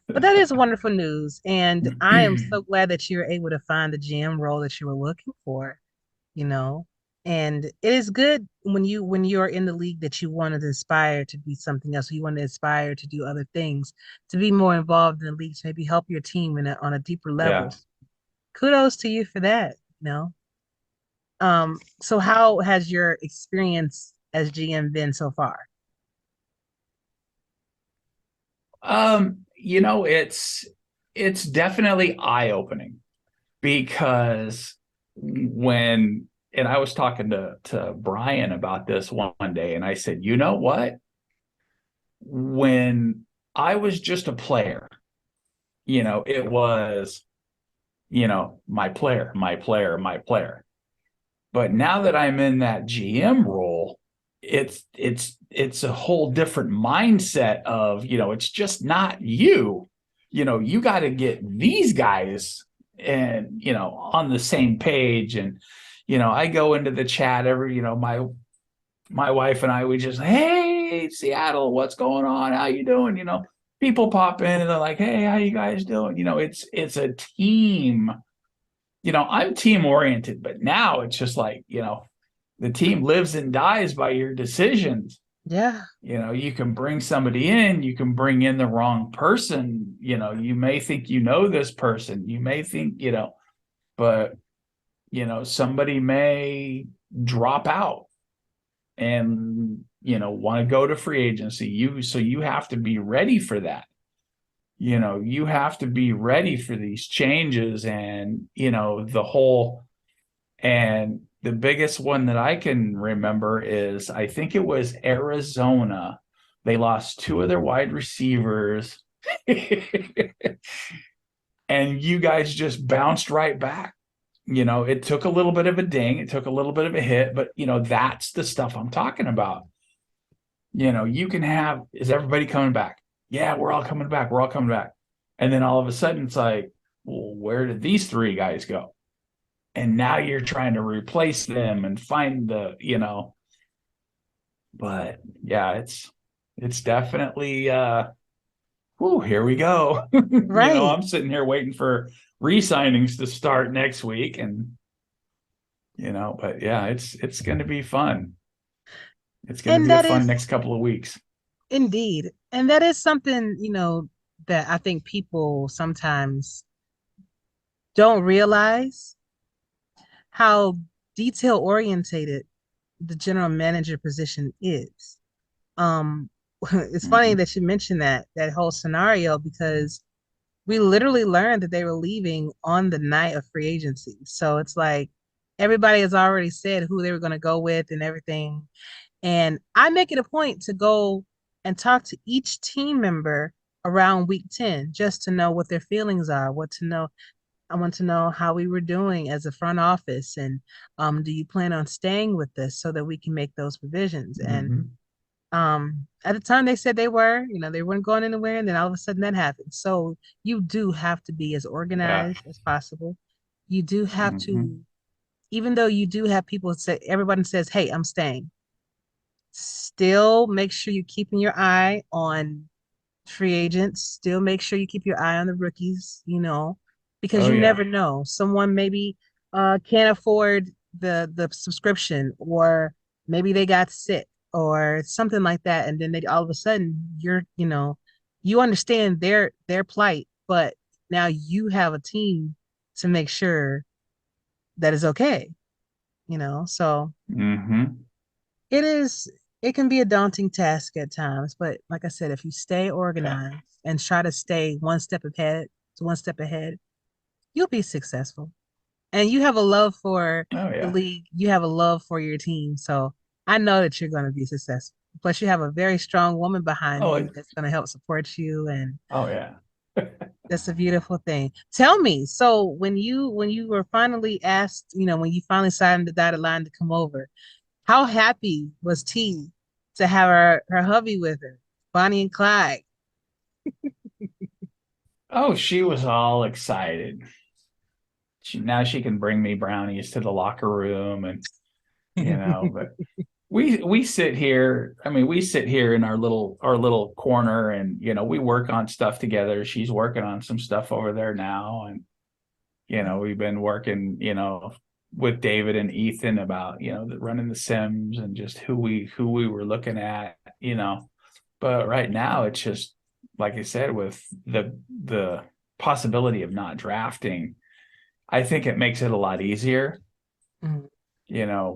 [SPEAKER 3] but that is wonderful news. And I am so glad that you're able to find the GM role that you were looking for, you know. And it is good when you're in the league that you want to inspire to be something else. You want to inspire to do other things, to be more involved in the league, to maybe help your team on a deeper
[SPEAKER 6] Yeah.
[SPEAKER 3] level. Kudos to you for that, you know. So how has your experience as GM been so far?
[SPEAKER 6] You know, it's definitely eye-opening because when and I was talking to Brian about this one day, and I said, you know what? When I was just a player, you know, it was, you know, my player, my player, my player. But now that I'm in that GM role, it's a whole different mindset of, you know, it's just not you. You know, you got to get these guys and, you know, on the same page. And, you know, I go into the chat every, you know, my wife and I, we just, hey, Seattle, what's going on? How you doing? You know, people pop in and they're like, hey, how you guys doing? You know, it's a team. You know, I'm team oriented, but now it's just like, you know, the team lives and dies by your decisions.
[SPEAKER 3] Yeah.
[SPEAKER 6] You know, you can bring somebody in, you can bring in the wrong person. You know, you may think you know this person, you may think, you know, but, you know, somebody may drop out and, you know, want to go to free agency. So you have to be ready for that. You know, you have to be ready for these changes and, you know, the whole. And the biggest one that I can remember is I think it was Arizona. They lost two of their wide receivers. And you guys just bounced right back. You know, it took a little bit of a ding, it took a little bit of a hit, but, you know, that's the stuff I'm talking about. You know, you can have, is everybody coming back? Yeah, we're all coming back. We're all coming back. And then all of a sudden it's like, well, where did these three guys go? And now you're trying to replace them and find the, you know, but yeah, it's definitely here we go. You know,
[SPEAKER 3] Right.
[SPEAKER 6] I'm sitting here waiting for re-signings to start next week, and you know, but yeah, it's gonna be fun. It's gonna
[SPEAKER 3] And
[SPEAKER 6] be a
[SPEAKER 3] that
[SPEAKER 6] fun
[SPEAKER 3] is
[SPEAKER 6] next couple of weeks.
[SPEAKER 3] indeed. And that is something, you know, that I think people sometimes don't realize how detail orientated the general manager position is. Um, it's funny
[SPEAKER 6] Mhm.
[SPEAKER 3] that you mentioned that whole scenario because we literally learned that they were leaving on the night of free agency. So it's like everybody has already said who they were going to go with and everything. And I make it a point to go and talk to each team member around week 10 just to know what their feelings are, what to know. I want to know how we were doing as a front office and do you plan on staying with us so that we can make those provisions? And
[SPEAKER 6] Mhm.
[SPEAKER 3] at the time they said they were, you know, they weren't going anywhere, and then all of a sudden that happened. So you do have to be as
[SPEAKER 6] Yeah.
[SPEAKER 3] organized as possible. You do have to,
[SPEAKER 6] Mhm.
[SPEAKER 3] even though you do have people say, everybody says, hey, I'm staying, still make sure you're keeping your eye on free agents. Still make sure you keep your eye on the rookies, you know, because
[SPEAKER 6] Oh
[SPEAKER 3] you
[SPEAKER 6] yeah.
[SPEAKER 3] never know. Someone maybe can't afford the subscription, or maybe they got sick or something like that, and then they all of a sudden you're, you know, you understand their plight, but now you have a team to make sure that is okay, you know. So
[SPEAKER 6] Mhm.
[SPEAKER 3] it is, it can be a daunting task at times, but like I said, if you stay
[SPEAKER 6] Yeah.
[SPEAKER 3] organized and try to stay one step ahead, you'll be successful. And you have a love for
[SPEAKER 6] Oh
[SPEAKER 3] the
[SPEAKER 6] yeah.
[SPEAKER 3] league. You have a love for your team. So I know that you're going to be successful. Plus, you have a very strong woman behind
[SPEAKER 6] Oh,
[SPEAKER 3] you that's going to help support you, and
[SPEAKER 6] oh yeah.
[SPEAKER 3] that's a beautiful thing. Tell me, so when you were finally asked, when you finally signed the dotted line to come over, how happy was T to have her hubby with her, Bonnie and Clyde?
[SPEAKER 6] Oh, she was all excited. Now she can bring me brownies to the locker room, and but we sit here. I mean, we sit here in our little corner, and we work on stuff together. She's working on some stuff over there now, and we've been working, with David and Ethan about, running the Sims and just who we were looking at. But right now it's just like I said, with the possibility of not drafting, I think it makes it a lot easier.
[SPEAKER 3] Mhm.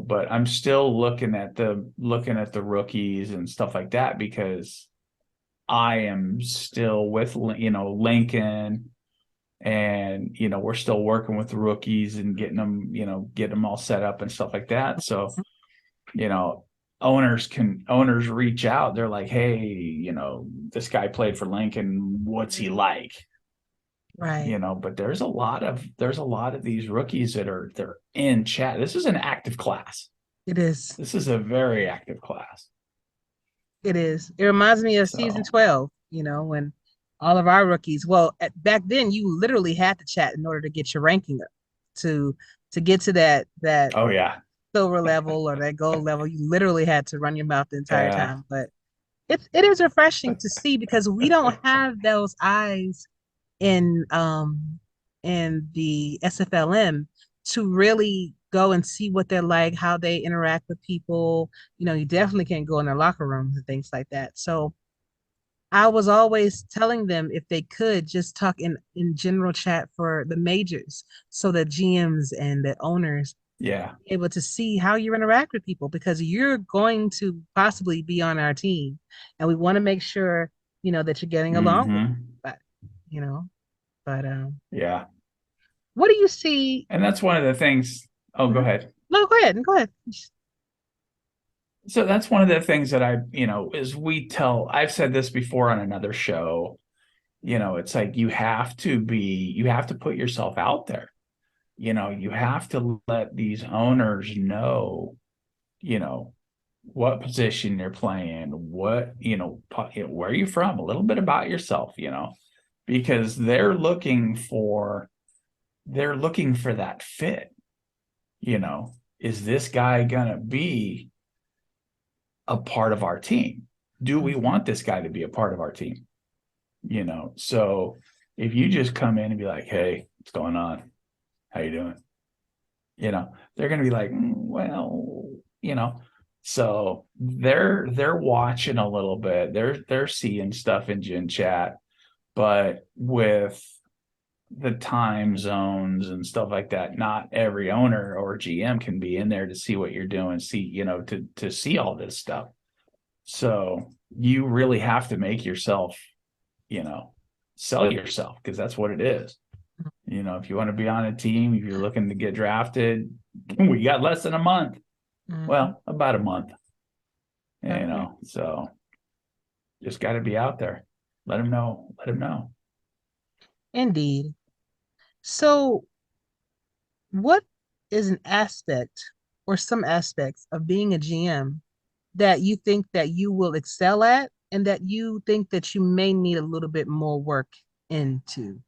[SPEAKER 6] But I'm still looking at the rookies and stuff like that, because I am still with Lincoln, and we're still working with the rookies and getting them all set up and stuff like that. So you know owners reach out, they're like, hey, this guy played for Lincoln, what's he like?
[SPEAKER 3] Right.
[SPEAKER 6] But there's a lot of these rookies they're in chat. This is an active class.
[SPEAKER 3] It is.
[SPEAKER 6] This is a very active class.
[SPEAKER 3] It is. It reminds me of season
[SPEAKER 6] So
[SPEAKER 3] 12, when all of our rookies, well, back then you literally had to chat in order to get your ranking up to get to that
[SPEAKER 6] oh yeah.
[SPEAKER 3] silver level or that gold level. You literally had to run your mouth the entire
[SPEAKER 6] Yeah.
[SPEAKER 3] time. But it is refreshing to see because we don't have those eyes in the SFLM to really go and see what they're like, how they interact with people. You definitely can't go in their locker rooms and things like that. So I was always telling them if they could just talk in general chat for the majors so the GMs and the owners
[SPEAKER 6] Yeah.
[SPEAKER 3] able to see how you interact with people because you're going to possibly be on our team and we want to make sure that you're getting along with
[SPEAKER 6] Hmm.
[SPEAKER 3] but you know but
[SPEAKER 6] Yeah.
[SPEAKER 3] what do you see?
[SPEAKER 6] And that's one of the things. Oh, go
[SPEAKER 3] Mhm.
[SPEAKER 6] ahead.
[SPEAKER 3] No, go ahead.
[SPEAKER 6] So that's one of the things that is I've said this before on another show, it's like you have to put yourself out there. You have to let these owners know, you know, what position you're playing, where are you from, a little bit about yourself, because they're looking for that fit. Is this guy gonna be a part of our team? Do we want this guy to be a part of our team? So if you just come in and be like, hey, what's going on? How you doing? They're going to be like, well, so they're watching a little bit. They're seeing stuff in Gen Chat, but with the time zones and stuff like that, not every owner or GM can be in there to see what you're doing, to see all this stuff. So you really have to make yourself, sell yourself, because that's what it is. If you want to be on a team, if you're looking to get drafted, we got less than a month.
[SPEAKER 3] Mhm.
[SPEAKER 6] Well, about a month.
[SPEAKER 3] Okay.
[SPEAKER 6] So just got to be out there. Let them know. Let them know.
[SPEAKER 3] Indeed. So what is an aspect or some aspects of being a GM that you think that you will excel at and that you think that you may need a little bit more work into?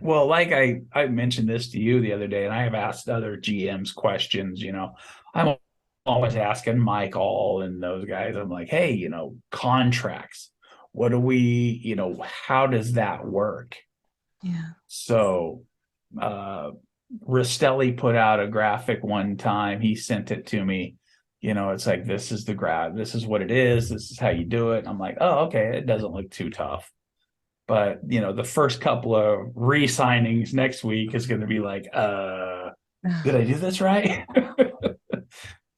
[SPEAKER 6] Well, like I mentioned this to you the other day, and I have asked other GMs questions. I'm always asking Michael and those guys. I'm like, hey, contracts. What do we, how does that work?
[SPEAKER 3] Yeah.
[SPEAKER 6] So, Rastelli put out a graphic one time. He sent it to me. It's like, this is the graph. This is what it is. This is how you do it. I'm like, oh, okay. It doesn't look too tough. But, the first couple of re-signings next week is going to be like, did I do this right?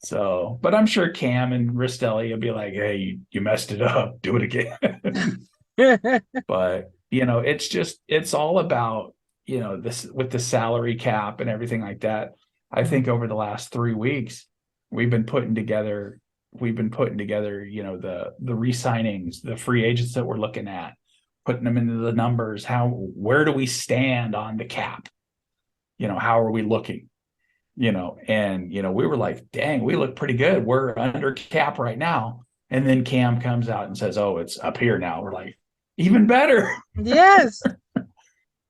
[SPEAKER 6] So, but I'm sure Cam and Rastelli will be like, hey, you messed it up. Do it again. But, it's all about, this with the salary cap and everything like that, I think over the last 3 weeks, we've been putting together, the re-signings, the free agents that we're looking at, putting them into the numbers. Where do we stand on the cap? How are we looking? And we were like, dang, we look pretty good. We're under cap right now. And then Cam comes out and says, oh, it's up here now. We're like, even better.
[SPEAKER 3] Yes.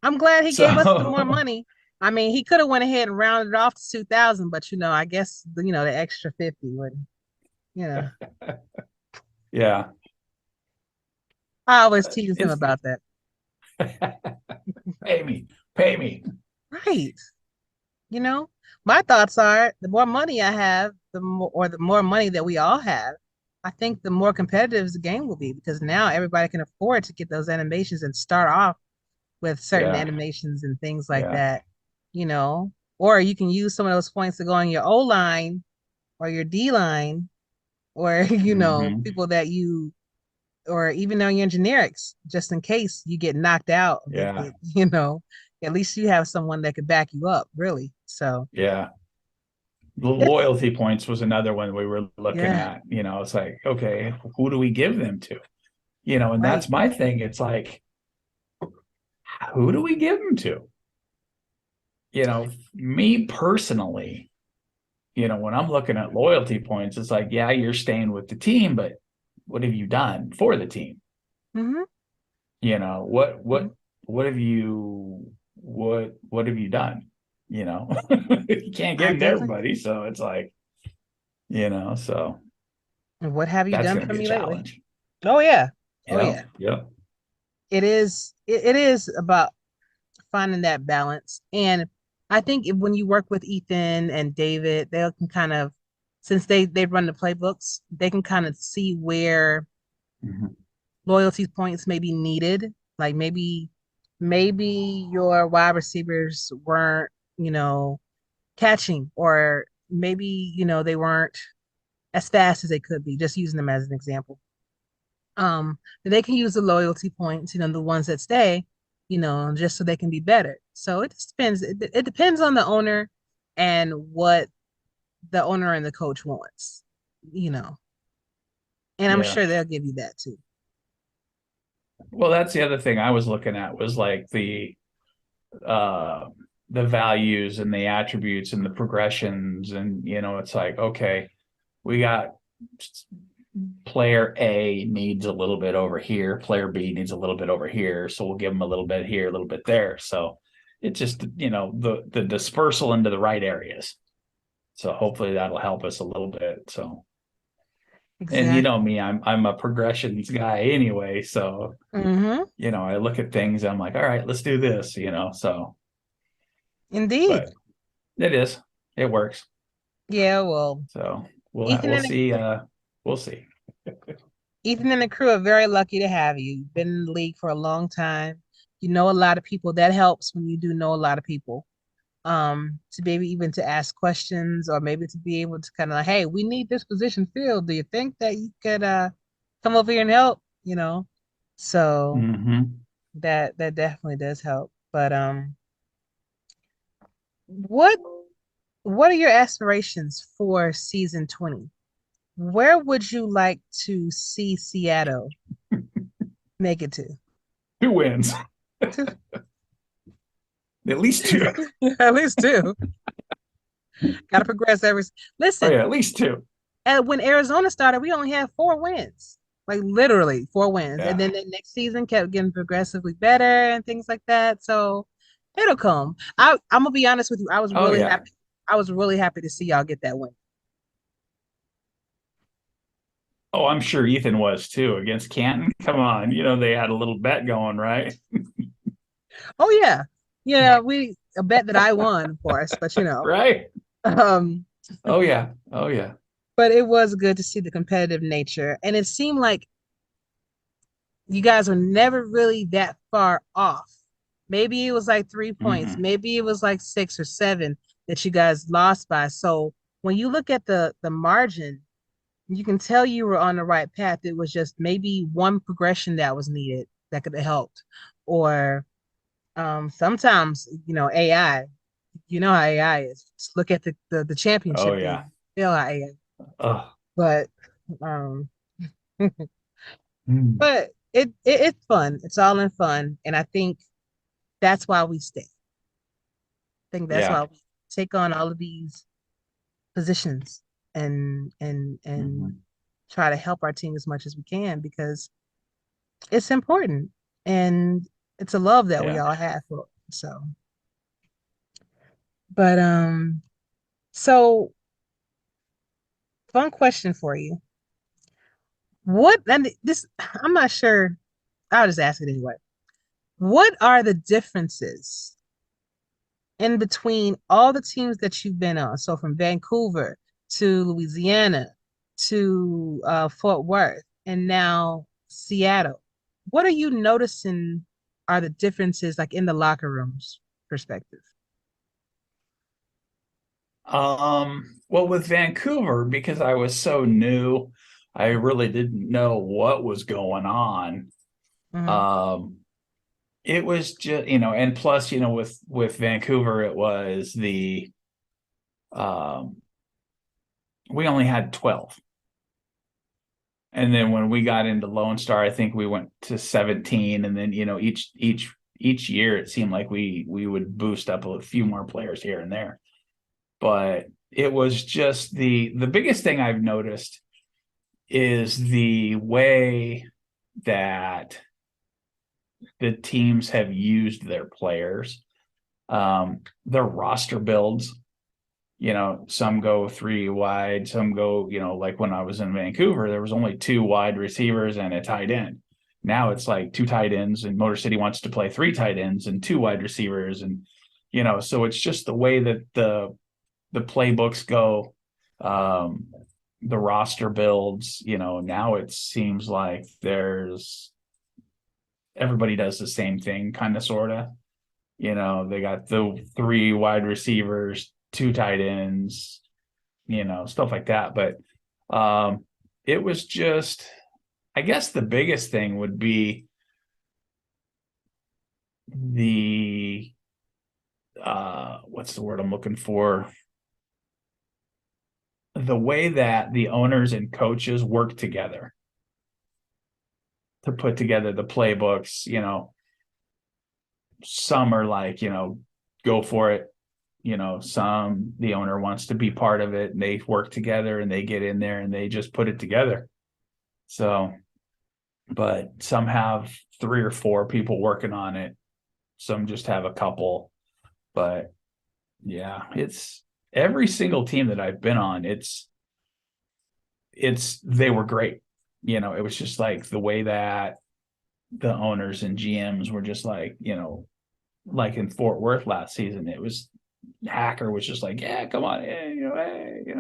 [SPEAKER 3] I'm glad he gave us the more money. I mean, he could have went ahead and rounded it off to 2,000, but I guess the extra 50 would,
[SPEAKER 6] Yeah.
[SPEAKER 3] I always tease him about that.
[SPEAKER 6] Pay me.
[SPEAKER 3] Right. My thoughts are the more money I have, the more money that we all have, I think the more competitive the game will be, because now everybody can afford to get those animations and start off with certain animations and things like that, or you can use some of those points to go on your O line or your D line, or people that or even on your generics, just in case you get knocked out.
[SPEAKER 6] Yeah.
[SPEAKER 3] At least you have someone that could back you up, really. So
[SPEAKER 6] yeah. The loyalty points was another one we were looking at. It's like, okay, who do we give them to? And that's my thing. It's like, who do we give them to? Me personally, when I'm looking at loyalty points, it's like, yeah, you're staying with the team, but what have you done for the team?
[SPEAKER 3] Mm-hmm.
[SPEAKER 6] What have you done? You can't get into everybody, so it's like, so
[SPEAKER 3] what have you done for me lately?
[SPEAKER 6] Oh
[SPEAKER 3] yeah.
[SPEAKER 6] Yeah.
[SPEAKER 3] It is about finding that balance. And I think when you work with Ethan and David, they can kind of, since they run the playbooks, they can kind of see where loyalty points may be needed. Like maybe your wide receivers weren't, catching, or maybe, they weren't as fast as they could be, just using them as an example. They can use the loyalty points, the ones that stay, just so they can be better. So it depends. It depends on the owner and what the owner and the coach wants, and I'm sure they'll give you that too.
[SPEAKER 6] Well, that's the other thing I was looking at, was like the values and the attributes and the progressions. And, it's like, okay, we got player A needs a little bit over here. Player B needs a little bit over here. So we'll give them a little bit here, a little bit there. So it's just, the dispersal into the right areas. So hopefully that'll help us a little bit. So, exactly. And me, I'm a progressions guy anyway. So, I look at things, I'm like, all right, let's do this, so.
[SPEAKER 3] Indeed.
[SPEAKER 6] But it works.
[SPEAKER 3] Yeah, well.
[SPEAKER 6] So we'll see. We'll see.
[SPEAKER 3] Ethan and the crew are very lucky to have you. You've been in the league for a long time. You know a lot of people. That helps when you do know a lot of people. To be able even to ask questions, or maybe to be able to kind of like, hey, we need this position filled. Do you think that you could come over here and help? So that definitely does help. But what are your aspirations for season 20? Where would you like to see Seattle make it to?
[SPEAKER 6] 2 wins. At least 2.
[SPEAKER 3] At least 2. Gotta progress listen.
[SPEAKER 6] Oh, yeah, at least 2.
[SPEAKER 3] When Arizona started, we only had 4 wins. Like literally 4 wins.
[SPEAKER 6] Yeah.
[SPEAKER 3] And then the next season kept getting progressively better and things like that. So it'll come. I'm gonna be honest with you. I was really happy. I was really happy to see y'all get that win.
[SPEAKER 6] Oh, I'm sure Ethan was too, against Canton. Come on, they had a little bet going, right?
[SPEAKER 3] Oh yeah. Yeah, a bet that I won, of course, but
[SPEAKER 6] right. Oh yeah.
[SPEAKER 3] But it was good to see the competitive nature, and it seemed like you guys were never really that far off. Maybe it was like 3 points, maybe it was like 6 or 7 that you guys lost by. So when you look at the margin, you can tell you were on the right path. It was just maybe one progression that was needed that could have helped, or Sometimes, AI, you know how AI is. Just look at the
[SPEAKER 6] Oh
[SPEAKER 3] championship
[SPEAKER 6] yeah.
[SPEAKER 3] game. Feel how AI.
[SPEAKER 6] Ugh.
[SPEAKER 3] But um
[SPEAKER 6] Mm.
[SPEAKER 3] but it's fun. It's all in fun. And I think that's why we stay. I think that's
[SPEAKER 6] Yeah.
[SPEAKER 3] why we take on all of these positions and
[SPEAKER 6] Mhm.
[SPEAKER 3] try to help our team as much as we can because it's important and it's a love that we
[SPEAKER 6] Yeah.
[SPEAKER 3] all have for it. So but so fun question for you. What and this I'm not sure. I'll just ask it anyway. What are the differences in between all the teams that you've been on? So from Vancouver to Louisiana to Fort Worth and now Seattle. What are you noticing are the differences like in the locker rooms perspective?
[SPEAKER 6] Well, with Vancouver, because I was so new, I really didn't know what was going on.
[SPEAKER 3] Hmm.
[SPEAKER 6] Um, it was just, and plus, with Vancouver, it was um, we only had 12. And then when we got into Lone Star, I think we went to 17. And then, each year it seemed like we would boost up a few more players here and there. But it was just the biggest thing I've noticed is the way that the teams have used their players. Their roster builds, some go three wide, some go, like when I was in Vancouver, there was only two wide receivers and a tight end. Now it's like two tight ends, and Motor City wants to play three tight ends and two wide receivers. And, so it's just the way that the playbooks go, um, the roster builds. Now it seems like there's everybody does the same thing, kind of, sort of. They got the three wide receivers, two tight ends, stuff like that. But it was just, I guess the biggest thing would be the what's the word I'm looking for? The way that the owners and coaches work together to put together the playbooks. Some are like, go for it. Some, the owner wants to be part of it, and they work together and they get in there and they just put it together. So, but some have three or four people working on it. Some just have a couple. But yeah, it's every single team that I've been on, they were great. It was just like the way that the owners and GMs were just like, like in Fort Worth last season, it was Hacker was just like, yeah, come on, hey.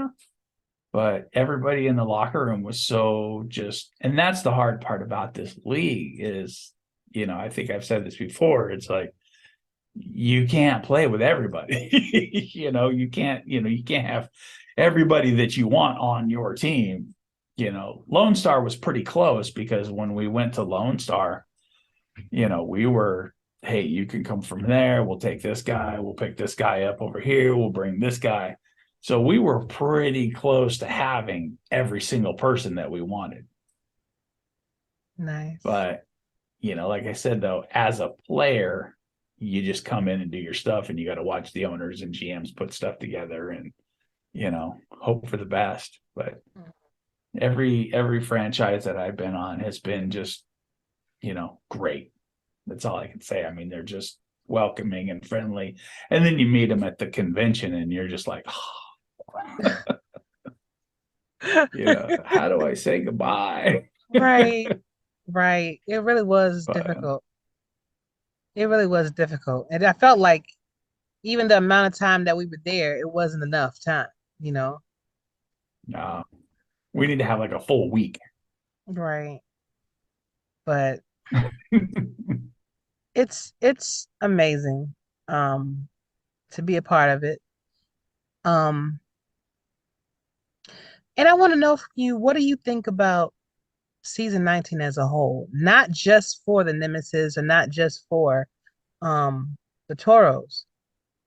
[SPEAKER 6] But everybody in the locker room was so just, and that's the hard part about this league is, I think I've said this before. It's like you can't play with everybody. You can't have everybody that you want on your team. Lone Star was pretty close because when we went to Lone Star, we were, hey, you can come from there. We'll take this guy. We'll pick this guy up over here. We'll bring this guy. So we were pretty close to having every single person that we wanted.
[SPEAKER 3] Nice.
[SPEAKER 6] But, like I said, though, as a player, you just come in and do your stuff, and you got to watch the owners and GMs put stuff together and, hope for the best. But every franchise that I've been on has been just, great. That's all I can say. I mean, they're just welcoming and friendly. And then you meet them at the convention and you're just like, oh, how do I say goodbye?
[SPEAKER 3] Right. Right. It really was
[SPEAKER 6] But
[SPEAKER 3] difficult. It really was difficult. And I felt like even the amount of time that we were there, it wasn't enough time, you know?
[SPEAKER 6] uh, we need to have like a full week.
[SPEAKER 3] Right. But it's amazing to be a part of it. Um and I want to know from you, what do you think about season 19 as a whole? Not just for the Nemesis or not just for the Toros,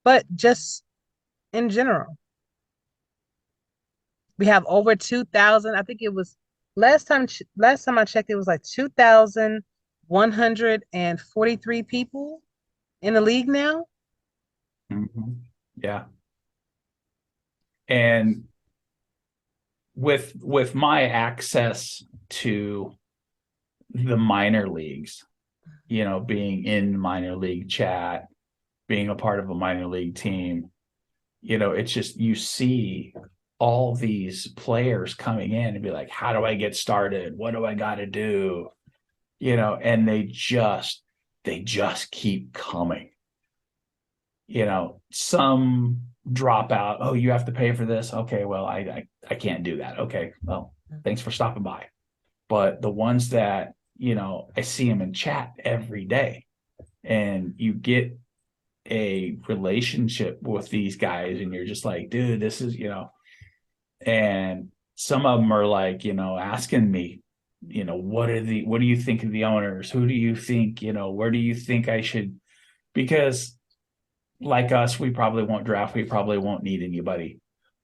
[SPEAKER 3] but just in general. We have over 2,000. I think it was last time I checked, it was like 2,143 people in the league now.
[SPEAKER 6] Yeah. And with my access to the minor leagues, you know, being in minor league chat, being a part of a minor league team, you know, it's just, you see all these players coming in and be like, how do I get started? What do I got to do? You know, and they just keep coming. You know, some drop out. Oh, you have to pay for this. Okay, well, I can't do that. Okay, well, thanks for stopping by. But the ones that, you know, I see them in chat every day, and you get a relationship with these guys, and you're just like, dude, this is, you know. And some of them are like, you know, asking me, you know, what do you think of the owners? Who do you think, you know, where do you think I should? Because like us, we probably won't draft. We probably won't need anybody.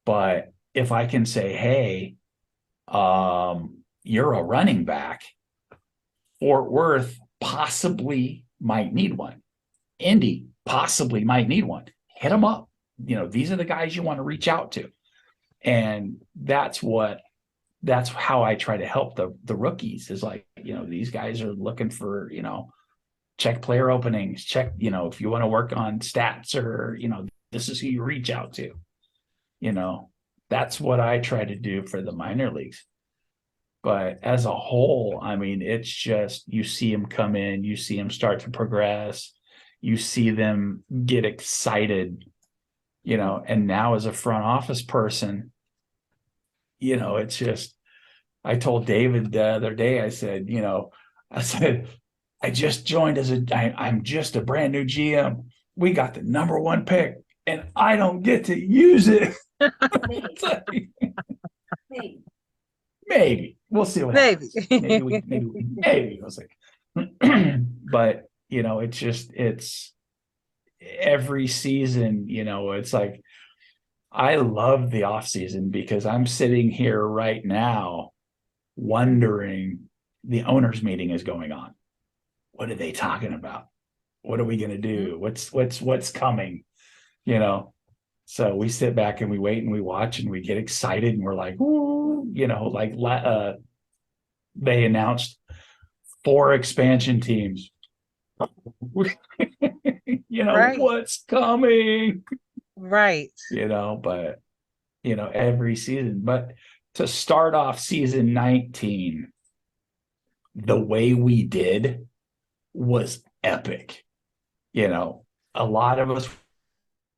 [SPEAKER 6] But if I can say, hey, you're a running back, Fort Worth possibly might need one. Indy possibly might need one. Hit them up. You know, these are the guys you want to reach out to. And that's how I try to help the rookies, is like, you know, these guys are looking for, you know, check player openings, check, you know, if you want to work on stats, or, you know, this is who you reach out to. You know, that's what I try to do for the minor leagues. But as a whole, I mean, it's just, you see them come in, you see them start to progress, you see them get excited, you know. And now as a front office person, you know, it's just, I told David the other day, I said, you know, I just joined I'm just a brand new GM. We got the #1 pick and I don't get to use it. Like, maybe we'll see what happens. Maybe I was like, but you know, it's every season, you know, it's like, I love the off season because I'm sitting here right now wondering, the owners meeting is going on. What are they talking about? What are we going to do? What's coming? You know? So we sit back and we wait and we watch and we get excited and we're like, ooh, you know, like they announced 4 expansion teams. You know, right. What's coming?
[SPEAKER 3] Right.
[SPEAKER 6] You know, but, you know, every season. But to start off season 19, the way we did was epic. You know, a lot of us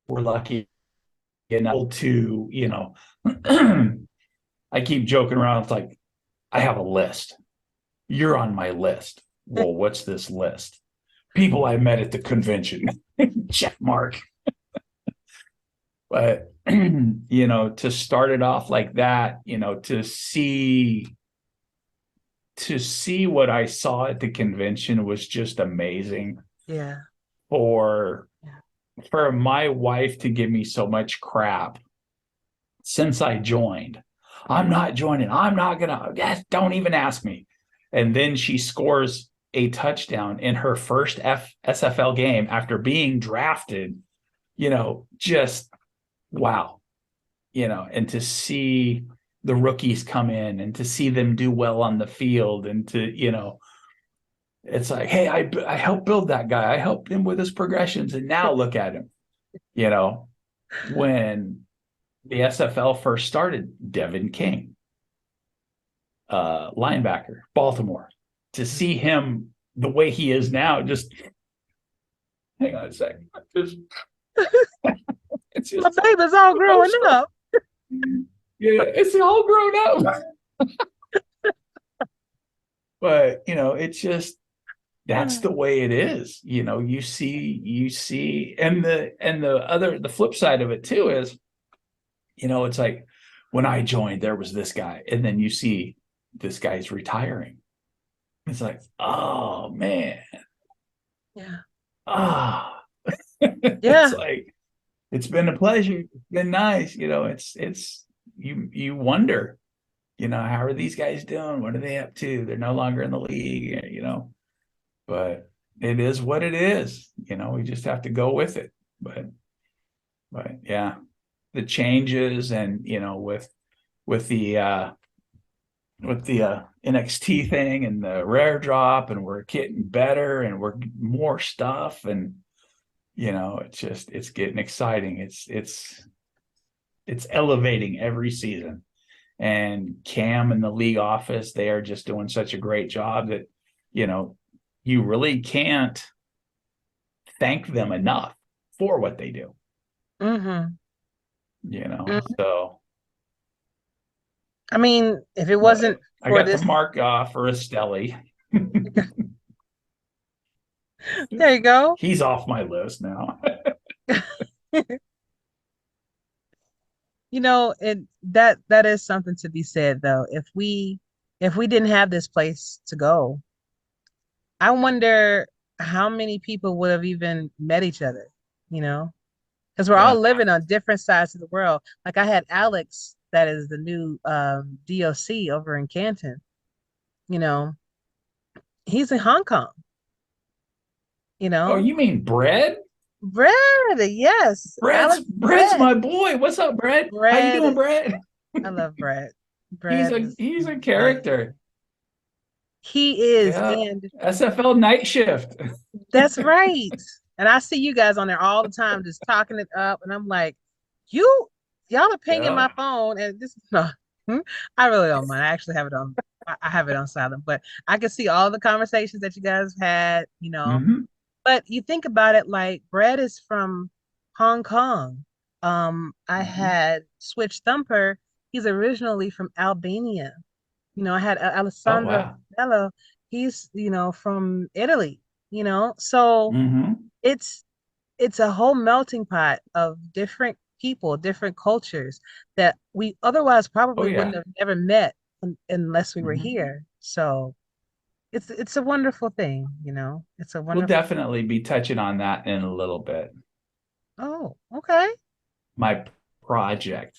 [SPEAKER 6] were lucky enough to, you know, I keep joking around. It's like, I have a list. You're on my list. Well, what's this list? People I met at the convention. Check mark. But, you know, to start it off like that, you know, to see what I saw at the convention was just amazing.
[SPEAKER 3] Yeah.
[SPEAKER 6] For my wife to give me so much crap since I joined. I'm not joining. I'm not gonna. Yes, don't even ask me. And then she scores a touchdown in her first SFL game after being drafted. You know, just wow. You know, and to see the rookies come in and to see them do well on the field, and to, you know, it's like, hey, I helped build that guy. I helped him with his progressions, and now look at him. You know, when the SFL first started, Devin King, linebacker, Baltimore, to see him the way he is now, just hang on a second. It's just,
[SPEAKER 3] my baby's all growing up.
[SPEAKER 6] Yeah, it's all grown up. But, you know, it's just, that's the way it is. You know, you see, and the flip side of it too is, you know, it's like, when I joined, there was this guy, and then you see this guy's retiring. It's like, oh man.
[SPEAKER 3] Yeah.
[SPEAKER 6] ah,
[SPEAKER 3] Yeah.
[SPEAKER 6] it's like, it's been a pleasure. It's been nice. It's you wonder, how are these guys doing? What are they up to? They're no longer in the league, but it is what it is. We just have to go with it. But yeah, the changes and with the NXT thing and the rare drop, and we're getting better and we're more stuff, and it's getting exciting. It's elevating every season. And Cam and the league office, they are just doing such a great job that you really can't thank them enough for what they do.
[SPEAKER 3] Mm-hmm.
[SPEAKER 6] So
[SPEAKER 3] I mean, if it wasn't
[SPEAKER 6] I
[SPEAKER 3] for
[SPEAKER 6] got
[SPEAKER 3] this,
[SPEAKER 6] to mark off for Estelli.
[SPEAKER 3] there you go.
[SPEAKER 6] He's off my list now.
[SPEAKER 3] And that is something to be said though. If we didn't have this place to go, I wonder how many people would have even met each other, because we're all
[SPEAKER 6] Yeah.
[SPEAKER 3] living on different sides of the world. Like I had Alex, that is the new DOC over in Canton. He's in Hong Kong.
[SPEAKER 6] Oh, you mean Brad?
[SPEAKER 3] Brad, yes, Alex
[SPEAKER 6] Brad's
[SPEAKER 3] Brad.
[SPEAKER 6] my boy. What's up, Brad? How you doing, Brad?
[SPEAKER 3] I love Brad.
[SPEAKER 6] He's
[SPEAKER 3] Brad is
[SPEAKER 6] he's a character.
[SPEAKER 3] He is,
[SPEAKER 6] Yeah.
[SPEAKER 3] and
[SPEAKER 6] SFL night shift.
[SPEAKER 3] that's right. And I see you guys on there all the time, just talking it up, and I'm like, y'all are pinging my
[SPEAKER 6] Yeah.
[SPEAKER 3] phone, and this no, I really don't mind. I actually have it on. I have it on silent, but I can see all the conversations that you guys had.
[SPEAKER 6] Mhm.
[SPEAKER 3] But you think about it, like Brad is from Hong Kong. I had Switch Thumper. He's originally from Albania. I had
[SPEAKER 6] Oh
[SPEAKER 3] Alessandro
[SPEAKER 6] wow.
[SPEAKER 3] Bello. He's, from Italy, so
[SPEAKER 6] Mhm.
[SPEAKER 3] it's it's a whole melting pot of different people, different cultures that we otherwise
[SPEAKER 6] Oh
[SPEAKER 3] probably
[SPEAKER 6] yeah.
[SPEAKER 3] wouldn't have ever met unless we were
[SPEAKER 6] Mhm.
[SPEAKER 3] here. So it's a wonderful thing, It's a
[SPEAKER 6] We'll
[SPEAKER 3] wonderful.
[SPEAKER 6] definitely be touching on that in a little bit.
[SPEAKER 3] Oh, okay.
[SPEAKER 6] My project.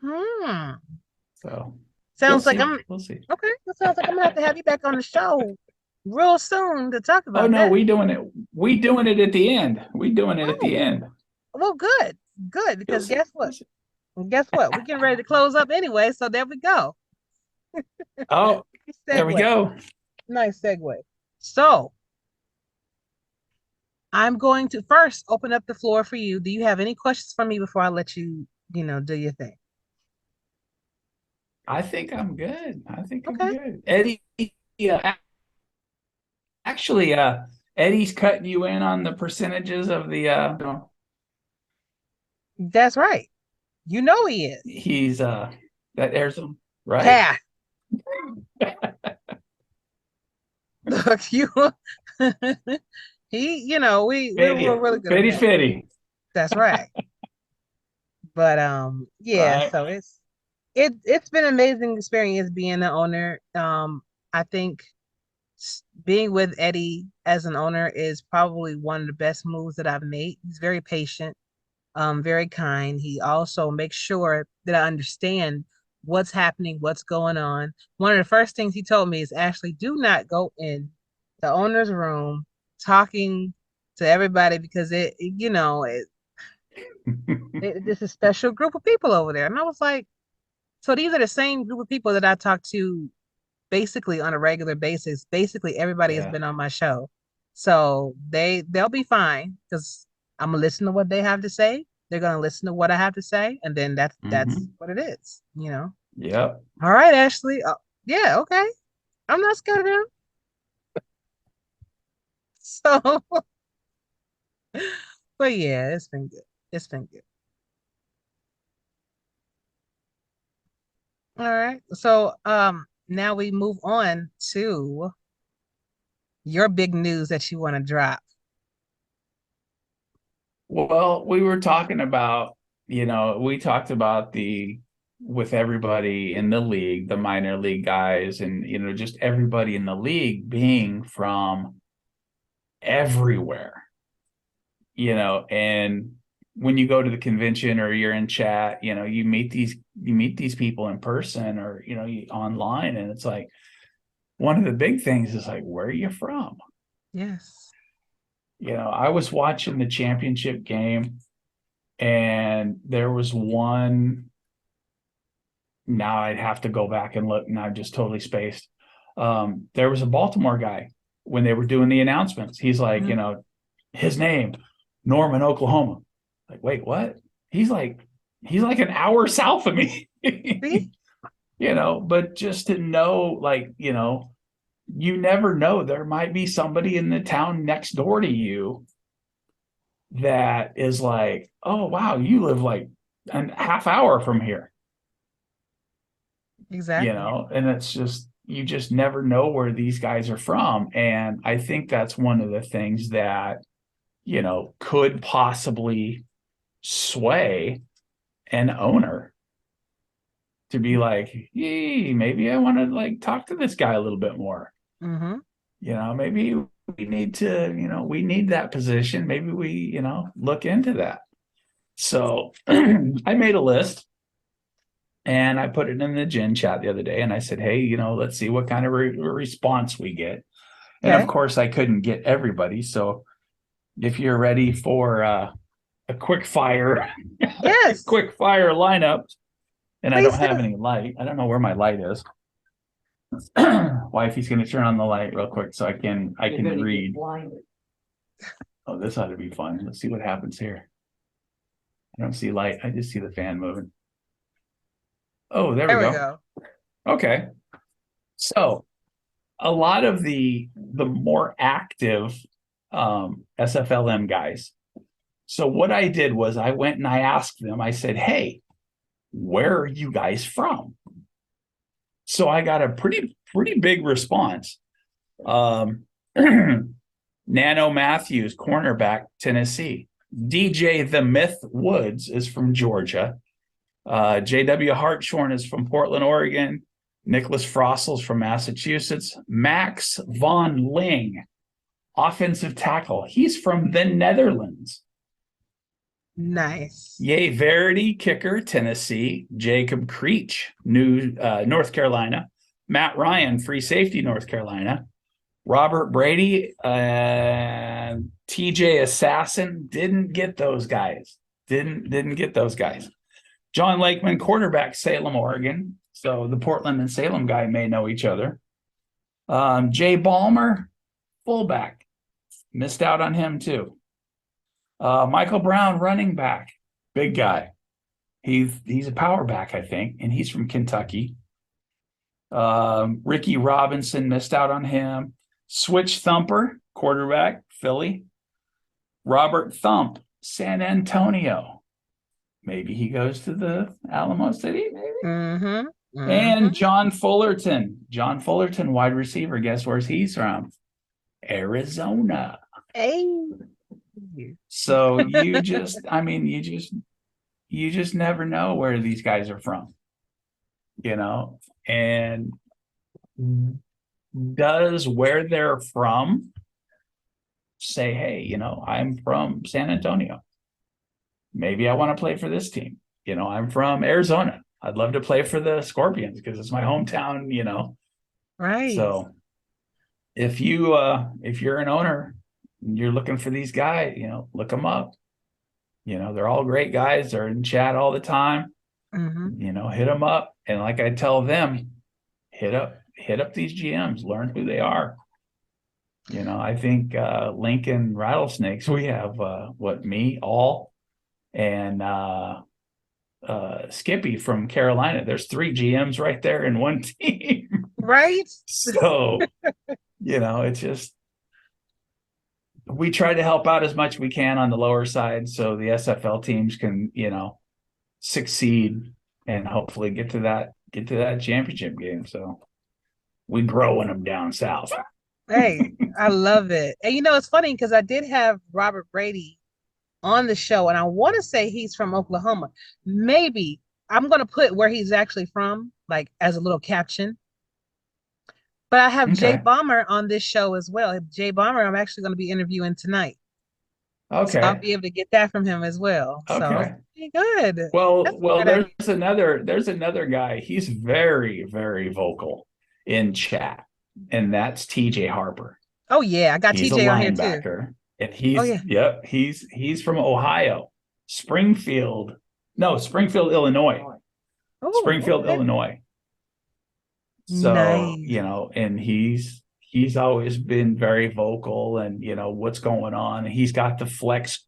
[SPEAKER 3] Hmm.
[SPEAKER 6] So we'll
[SPEAKER 3] Sounds like
[SPEAKER 6] see.
[SPEAKER 3] I'm
[SPEAKER 6] We'll see.
[SPEAKER 3] okay. That sounds like I'm gonna have you back on the show real soon to talk
[SPEAKER 6] Oh
[SPEAKER 3] about
[SPEAKER 6] no,
[SPEAKER 3] that.
[SPEAKER 6] we doing it. We doing it at the end. We doing it at the
[SPEAKER 3] Oh,
[SPEAKER 6] end.
[SPEAKER 3] well, good, good.
[SPEAKER 6] You'll
[SPEAKER 3] Because
[SPEAKER 6] see.
[SPEAKER 3] guess
[SPEAKER 6] You'll
[SPEAKER 3] what?
[SPEAKER 6] see.
[SPEAKER 3] Guess what? We're getting ready to close up anyway. So there we go.
[SPEAKER 6] Oh, there we
[SPEAKER 3] Segue.
[SPEAKER 6] go.
[SPEAKER 3] Nice segue. So I'm going to first open up the floor for you. Do you have any questions for me before I let you, do your thing?
[SPEAKER 6] I think I'm good. I think I'm
[SPEAKER 3] Okay.
[SPEAKER 6] good. Eddie, yeah, actually, Eddie's cutting you in on the percentages of the
[SPEAKER 3] That's right. You know he is.
[SPEAKER 6] he's that airs him, right?
[SPEAKER 3] Yeah. Look, we're really good at
[SPEAKER 6] Fitty
[SPEAKER 3] that.
[SPEAKER 6] fitty.
[SPEAKER 3] That's right. But yeah,
[SPEAKER 6] Right.
[SPEAKER 3] so it's been an amazing experience being the owner. I think being with Eddie as an owner is probably one of the best moves that I've made. He's very patient, very kind. He also makes sure that I understand what's happening, what's going on. One of the first things he told me is actually do not go in the owner's room talking to everybody because it's a special group of people over there. And I was like, so these are the same group of people that I talk to basically on a regular basis. Basically, everybody has
[SPEAKER 6] Yeah.
[SPEAKER 3] been on my show. So they'll be fine because I'm gonna listen to what they have to say. They're gonna listen to what I have to say, and then that's
[SPEAKER 6] Mhm.
[SPEAKER 3] what it is.
[SPEAKER 6] Yep.
[SPEAKER 3] All right, Ashley. Yeah, okay. I'm not scared of him. So, but yeah, it's been good. It's been good. All right. So, now we move on to your big news that you want to drop.
[SPEAKER 6] Well, we were talking about, we talked about with everybody in the league, the minor league guys, and, just everybody in the league being from everywhere, and when you go to the convention or you're in chat, you meet these people in person or, online. And it's like, one of the big things is like, where are you from?
[SPEAKER 3] Yes.
[SPEAKER 6] I was watching the championship game and there was one, now I'd have to go back and look and I've just totally spaced. There was a Baltimore guy when they were doing the announcements. He's like, his name, Norman, Oklahoma. Like, wait, what? He's like an hour south of me. But just to know, like, you never know. There might be somebody in the town next door to you that is like, oh, wow, you live like a half hour from here.
[SPEAKER 3] Exactly.
[SPEAKER 6] And it's just, you just never know where these guys are from. And I think that's one of the things that, could possibly sway an owner to be like, hey, maybe I want to like talk to this guy a little bit more. Maybe we need to, we need that position. Maybe we, look into that. So I made a list and I put it in the Gen chat the other day and I said, hey, let's see what kind of response we get. And of course I couldn't get everybody. So if you're ready for a quick fire, quick fire lineup, and please, I don't have any light. I don't know where my light is. Wifey's going to turn on the light real quick so I can read. Oh, this ought to be fun. Let's see what happens here. I don't see light. I just see the fan moving. Oh, there we go. Okay. So a lot of the more active SFLm guys. So what I did was I went and I asked them, I said, hey, where are you guys from? So I got a pretty big response. Nano Matthews, cornerback, Tennessee. DJ the Myth Woods is from Georgia. JW Hartshorn is from Portland, Oregon. Nicholas Frossel's from Massachusetts. Max Von Ling, offensive tackle. He's from the Netherlands.
[SPEAKER 3] Nice.
[SPEAKER 6] Yay Verity, kicker, Tennessee. Jacob Creech, North Carolina. Matt Ryan, free safety, North Carolina. Robert Brady, TJ Assassin. Didn't get those guys. Didn't get those guys. John Lakeman, quarterback, Salem, Oregon. So the Portland and Salem guy may know each other. Jay Balmer, fullback. Missed out on him too. Michael Brown, running back, big guy. He's a power back, I think, and he's from Kentucky. Ricky Robinson, missed out on him. Switch Thumper, quarterback, Philly. Robert Thump, San Antonio. Maybe he goes to the Alamo City, maybe. And John Fullerton. John Fullerton, wide receiver. Guess where he's from? Arizona.
[SPEAKER 3] Hey.
[SPEAKER 6] So you just, you just never know where these guys are from, and does where they're from say, hey, I'm from San Antonio. Maybe I want to play for this team. I'm from Arizona. I'd love to play for the Scorpions because it's my hometown,
[SPEAKER 3] Right.
[SPEAKER 6] So if you're an owner, you're looking for these guys, look them up. They're all great guys. They're in chat all the time. Hit them up. And like I tell them, hit up these GMs, learn who they are. I think Lincoln Rattlesnakes, we have me, All, and Skippy from Carolina. There's 3 GMs right there in one team.
[SPEAKER 3] Right.
[SPEAKER 6] So, it's just, we try to help out as much we can on the lower side so the SFL teams can, succeed and hopefully get to that championship game. So we growing them down south.
[SPEAKER 3] Hey, I love it. And it's funny because I did have Robert Brady on the show, and I want to say he's from Oklahoma. Maybe I'm going to put where he's actually from, like as a little caption. But I have Jay
[SPEAKER 6] Okay.
[SPEAKER 3] Balmer on this show as well. Jay Balmer, I'm actually going to be interviewing tonight. So I'll
[SPEAKER 6] Okay.
[SPEAKER 3] be able to get that from him as well. So
[SPEAKER 6] Okay.
[SPEAKER 3] pretty good.
[SPEAKER 6] Well,
[SPEAKER 3] That's a good idea.
[SPEAKER 6] there's another guy. He's very, very vocal in chat, and that's TJ Harper.
[SPEAKER 3] Oh yeah, I got
[SPEAKER 6] He's a
[SPEAKER 3] TJ on here too.
[SPEAKER 6] linebacker, and
[SPEAKER 3] Oh yeah.
[SPEAKER 6] he's from Ohio, Springfield, Illinois.
[SPEAKER 3] Oh,
[SPEAKER 6] Springfield,
[SPEAKER 3] okay.
[SPEAKER 6] Illinois. So,
[SPEAKER 3] Nice.
[SPEAKER 6] and he's always been very vocal and what's going on. And he's got the flex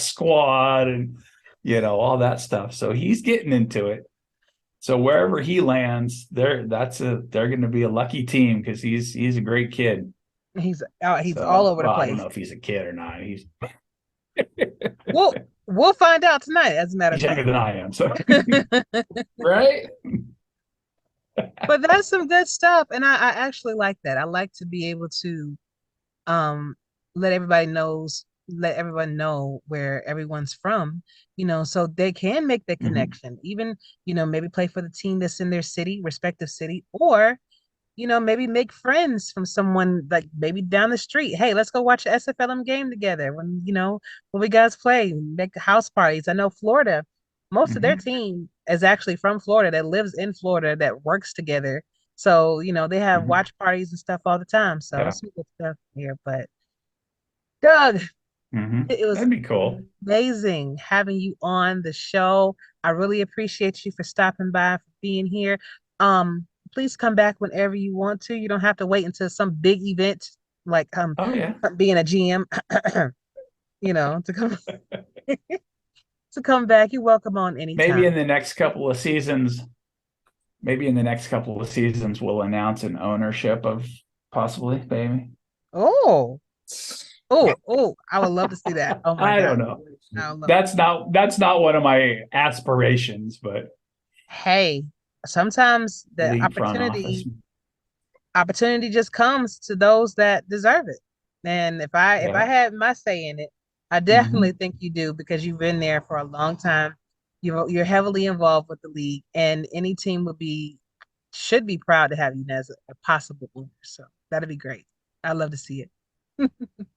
[SPEAKER 6] squad and all that stuff. So he's getting into it. So wherever he lands, they're going to be a lucky team because he's a great kid.
[SPEAKER 3] He's all
[SPEAKER 6] So,
[SPEAKER 3] over the
[SPEAKER 6] well, I don't
[SPEAKER 3] place.
[SPEAKER 6] know if he's a kid or not. He's
[SPEAKER 3] We'll find out tonight, as a matter of
[SPEAKER 6] younger
[SPEAKER 3] fact.
[SPEAKER 6] than I am. So right.
[SPEAKER 3] But that's some good stuff. And I actually like that. I like to be able to um let let everyone know where everyone's from, so they can make that
[SPEAKER 6] Mhm.
[SPEAKER 3] connection. Even, maybe play for the team that's in their respective city, or maybe make friends from someone like maybe down the street. Hey, let's go watch the SFLm game together when we guys play, make house parties. I know Florida, most of their
[SPEAKER 6] Mhm.
[SPEAKER 3] team is actually from Florida, that lives in Florida, that works together. So, they have
[SPEAKER 6] Mhm.
[SPEAKER 3] watch parties and stuff all the time. So
[SPEAKER 6] Yeah.
[SPEAKER 3] it's some good stuff here. But Doug, it was
[SPEAKER 6] That'd be cool.
[SPEAKER 3] amazing having you on the show. I really appreciate you for stopping by, for being here. Please come back whenever you want to. You don't have to wait until some big event like
[SPEAKER 6] Oh yeah.
[SPEAKER 3] being a GM, to come to come back. You're welcome on anytime.
[SPEAKER 6] Maybe in the next couple of seasons, we'll announce an ownership of possibly, maybe.
[SPEAKER 3] Oh, I would love to see that. Oh my
[SPEAKER 6] I
[SPEAKER 3] God.
[SPEAKER 6] don't know.
[SPEAKER 3] I would love
[SPEAKER 6] That's not one of my aspirations, but
[SPEAKER 3] Hey, sometimes the
[SPEAKER 6] league front office.
[SPEAKER 3] opportunity just comes to those that deserve it. And if I
[SPEAKER 6] Yeah.
[SPEAKER 3] had my say in it, I definitely
[SPEAKER 6] Mhm.
[SPEAKER 3] think you do, because you've been there for a long time. You're heavily involved with the league, and any team should be proud to have you as a possible owner. So that'd be great. I'd love to see it.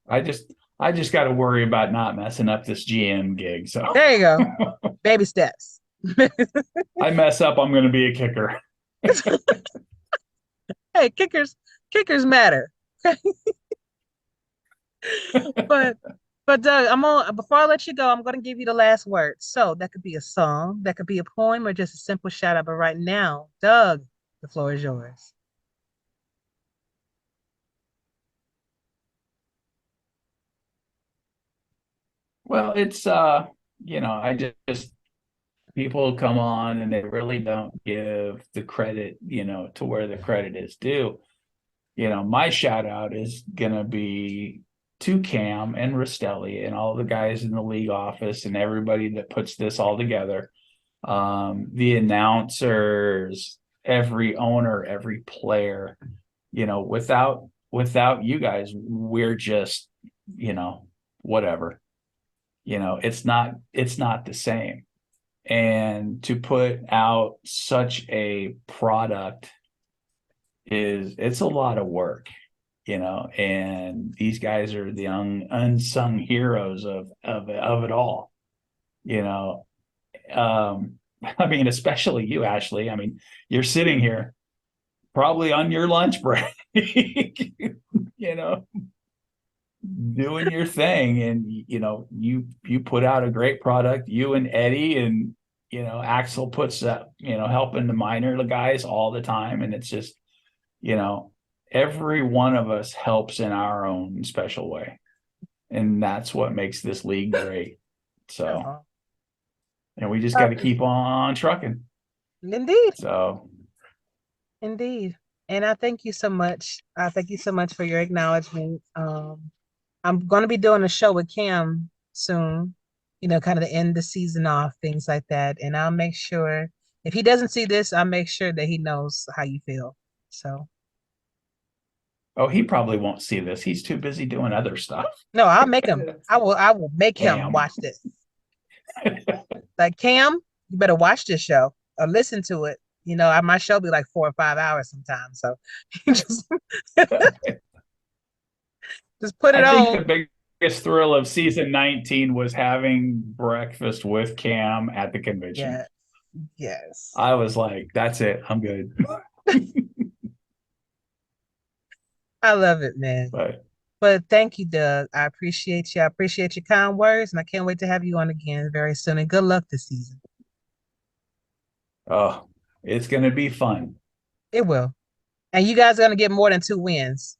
[SPEAKER 6] I just got to worry about not messing up this GM gig. So
[SPEAKER 3] There you go. Baby steps.
[SPEAKER 6] I mess up, I'm going to be a kicker.
[SPEAKER 3] Hey, kickers matter. But Doug, before I let you go, I'm gonna give you the last word. So that could be a song, that could be a poem, or just a simple shout out. But right now, Doug, the floor is yours.
[SPEAKER 6] Well, it's I just people come on and they really don't give the credit, to where the credit is due. My shout out is gonna be to Cam and Rastelli and all the guys in the league office and everybody that puts this all together. The announcers, every owner, every player, without you guys, we're just, whatever. It's not the same. And to put out such a product it's a lot of work, and these guys are the unsung heroes of it all, you know. I mean, especially you, Ashley. I mean, you're sitting here probably on your lunch break, doing your thing, and you put out a great product. You and Eddie and Axel puts that helping the minor guys all the time, and it's just every one of us helps in our own special way, and that's what makes this league great. So, and we just got to keep on trucking.
[SPEAKER 3] Indeed.
[SPEAKER 6] So,
[SPEAKER 3] indeed. And I thank you so much. I thank you so much for your acknowledgement. I'm going to be doing a show with Cam soon, kind of to end the season off, things like that. And I'll make sure, if he doesn't see this, I'll make sure that he knows how you feel. So,
[SPEAKER 6] oh, he probably won't see this. He's too busy doing other stuff.
[SPEAKER 3] no, I'll make him. I will make him watch this. Like, Cam, you better watch this show or listen to it. You know, my show be like 4 or 5 hours sometimes. So just, just put it
[SPEAKER 6] I think
[SPEAKER 3] on.
[SPEAKER 6] the biggest thrill of season 19 was having breakfast with Cam at the convention.
[SPEAKER 3] Yes. Yes.
[SPEAKER 6] I was like, that's it. I'm good.
[SPEAKER 3] I love it, man. But thank you, Doug. I appreciate you. I appreciate your kind words, and I can't wait to have you on again very soon. And good luck this season.
[SPEAKER 6] Oh, it's going to be fun.
[SPEAKER 3] It will. And you guys are going to get more than 2 wins.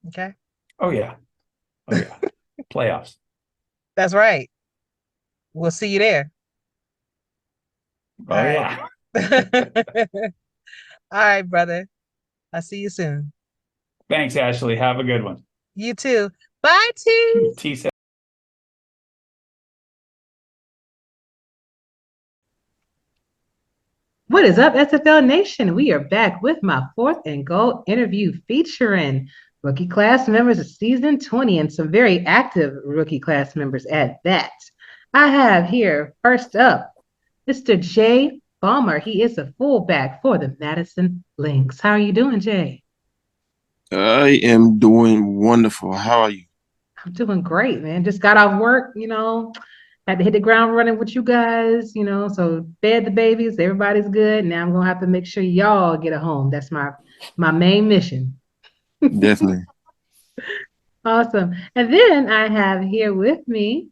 [SPEAKER 3] Okay?
[SPEAKER 6] Oh, yeah. Oh, yeah. Playoffs.
[SPEAKER 3] That's right. We'll see you there.
[SPEAKER 6] Oh,
[SPEAKER 3] All
[SPEAKER 6] yeah.
[SPEAKER 3] All right, brother. I'll see you soon.
[SPEAKER 6] Thanks, Ashley. Have a good one.
[SPEAKER 3] You too. Bye, T.
[SPEAKER 6] T.
[SPEAKER 3] What is up, SFL Nation? We are back with my 4th and goal interview featuring rookie class members of season 20 and some very active rookie class members at that. I have here, first up, Mr. Jay Balmer. He is a fullback for the Madison Lynx. How are you doing, Jay?
[SPEAKER 7] I am doing wonderful. How are you?
[SPEAKER 3] I'm doing great, man. Just got off work, had to hit the ground running with you guys, so fed the babies, everybody's good. Now I'm gonna have to make sure y'all get a home. That's my main mission.
[SPEAKER 7] Definitely.
[SPEAKER 3] Awesome. And then I have here with me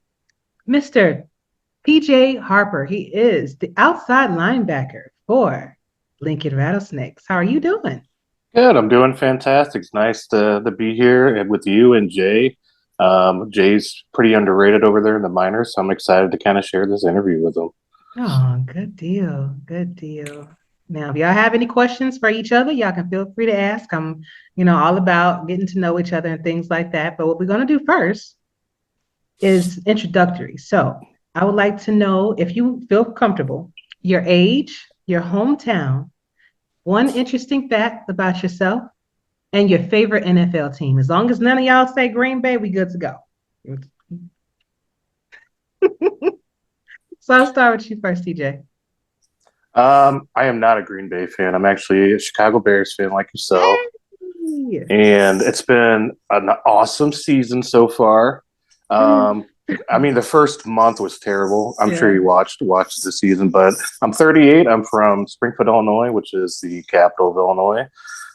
[SPEAKER 3] Mr. TJ Harper. He is the outside linebacker for Lincoln Rattlesnakes. How are you doing?
[SPEAKER 8] Good. I'm doing fantastic. It's nice to be here with you and Jay. Jay's pretty underrated over there in the minors, so I'm excited to kind of share this interview with him.
[SPEAKER 3] Oh, good deal. Good deal. Now, if y'all have any questions for each other, y'all can feel free to ask. I'm, all about getting to know each other and things like that. But what we're going to do first is introductory. So I would like to know, if you feel comfortable, your age, your hometown, one interesting fact about yourself, and your favorite NFL team. As long as none of y'all say Green Bay, we good to go. So I'll start with you first, TJ.
[SPEAKER 8] I am not a Green Bay fan. I'm actually a Chicago Bears fan like yourself.
[SPEAKER 3] Hey.
[SPEAKER 8] And it's been an awesome season so far. I mean, the first month was terrible. I'm sure you watched the season, but I'm 38. I'm from Springfield, Illinois, which is the capital of Illinois.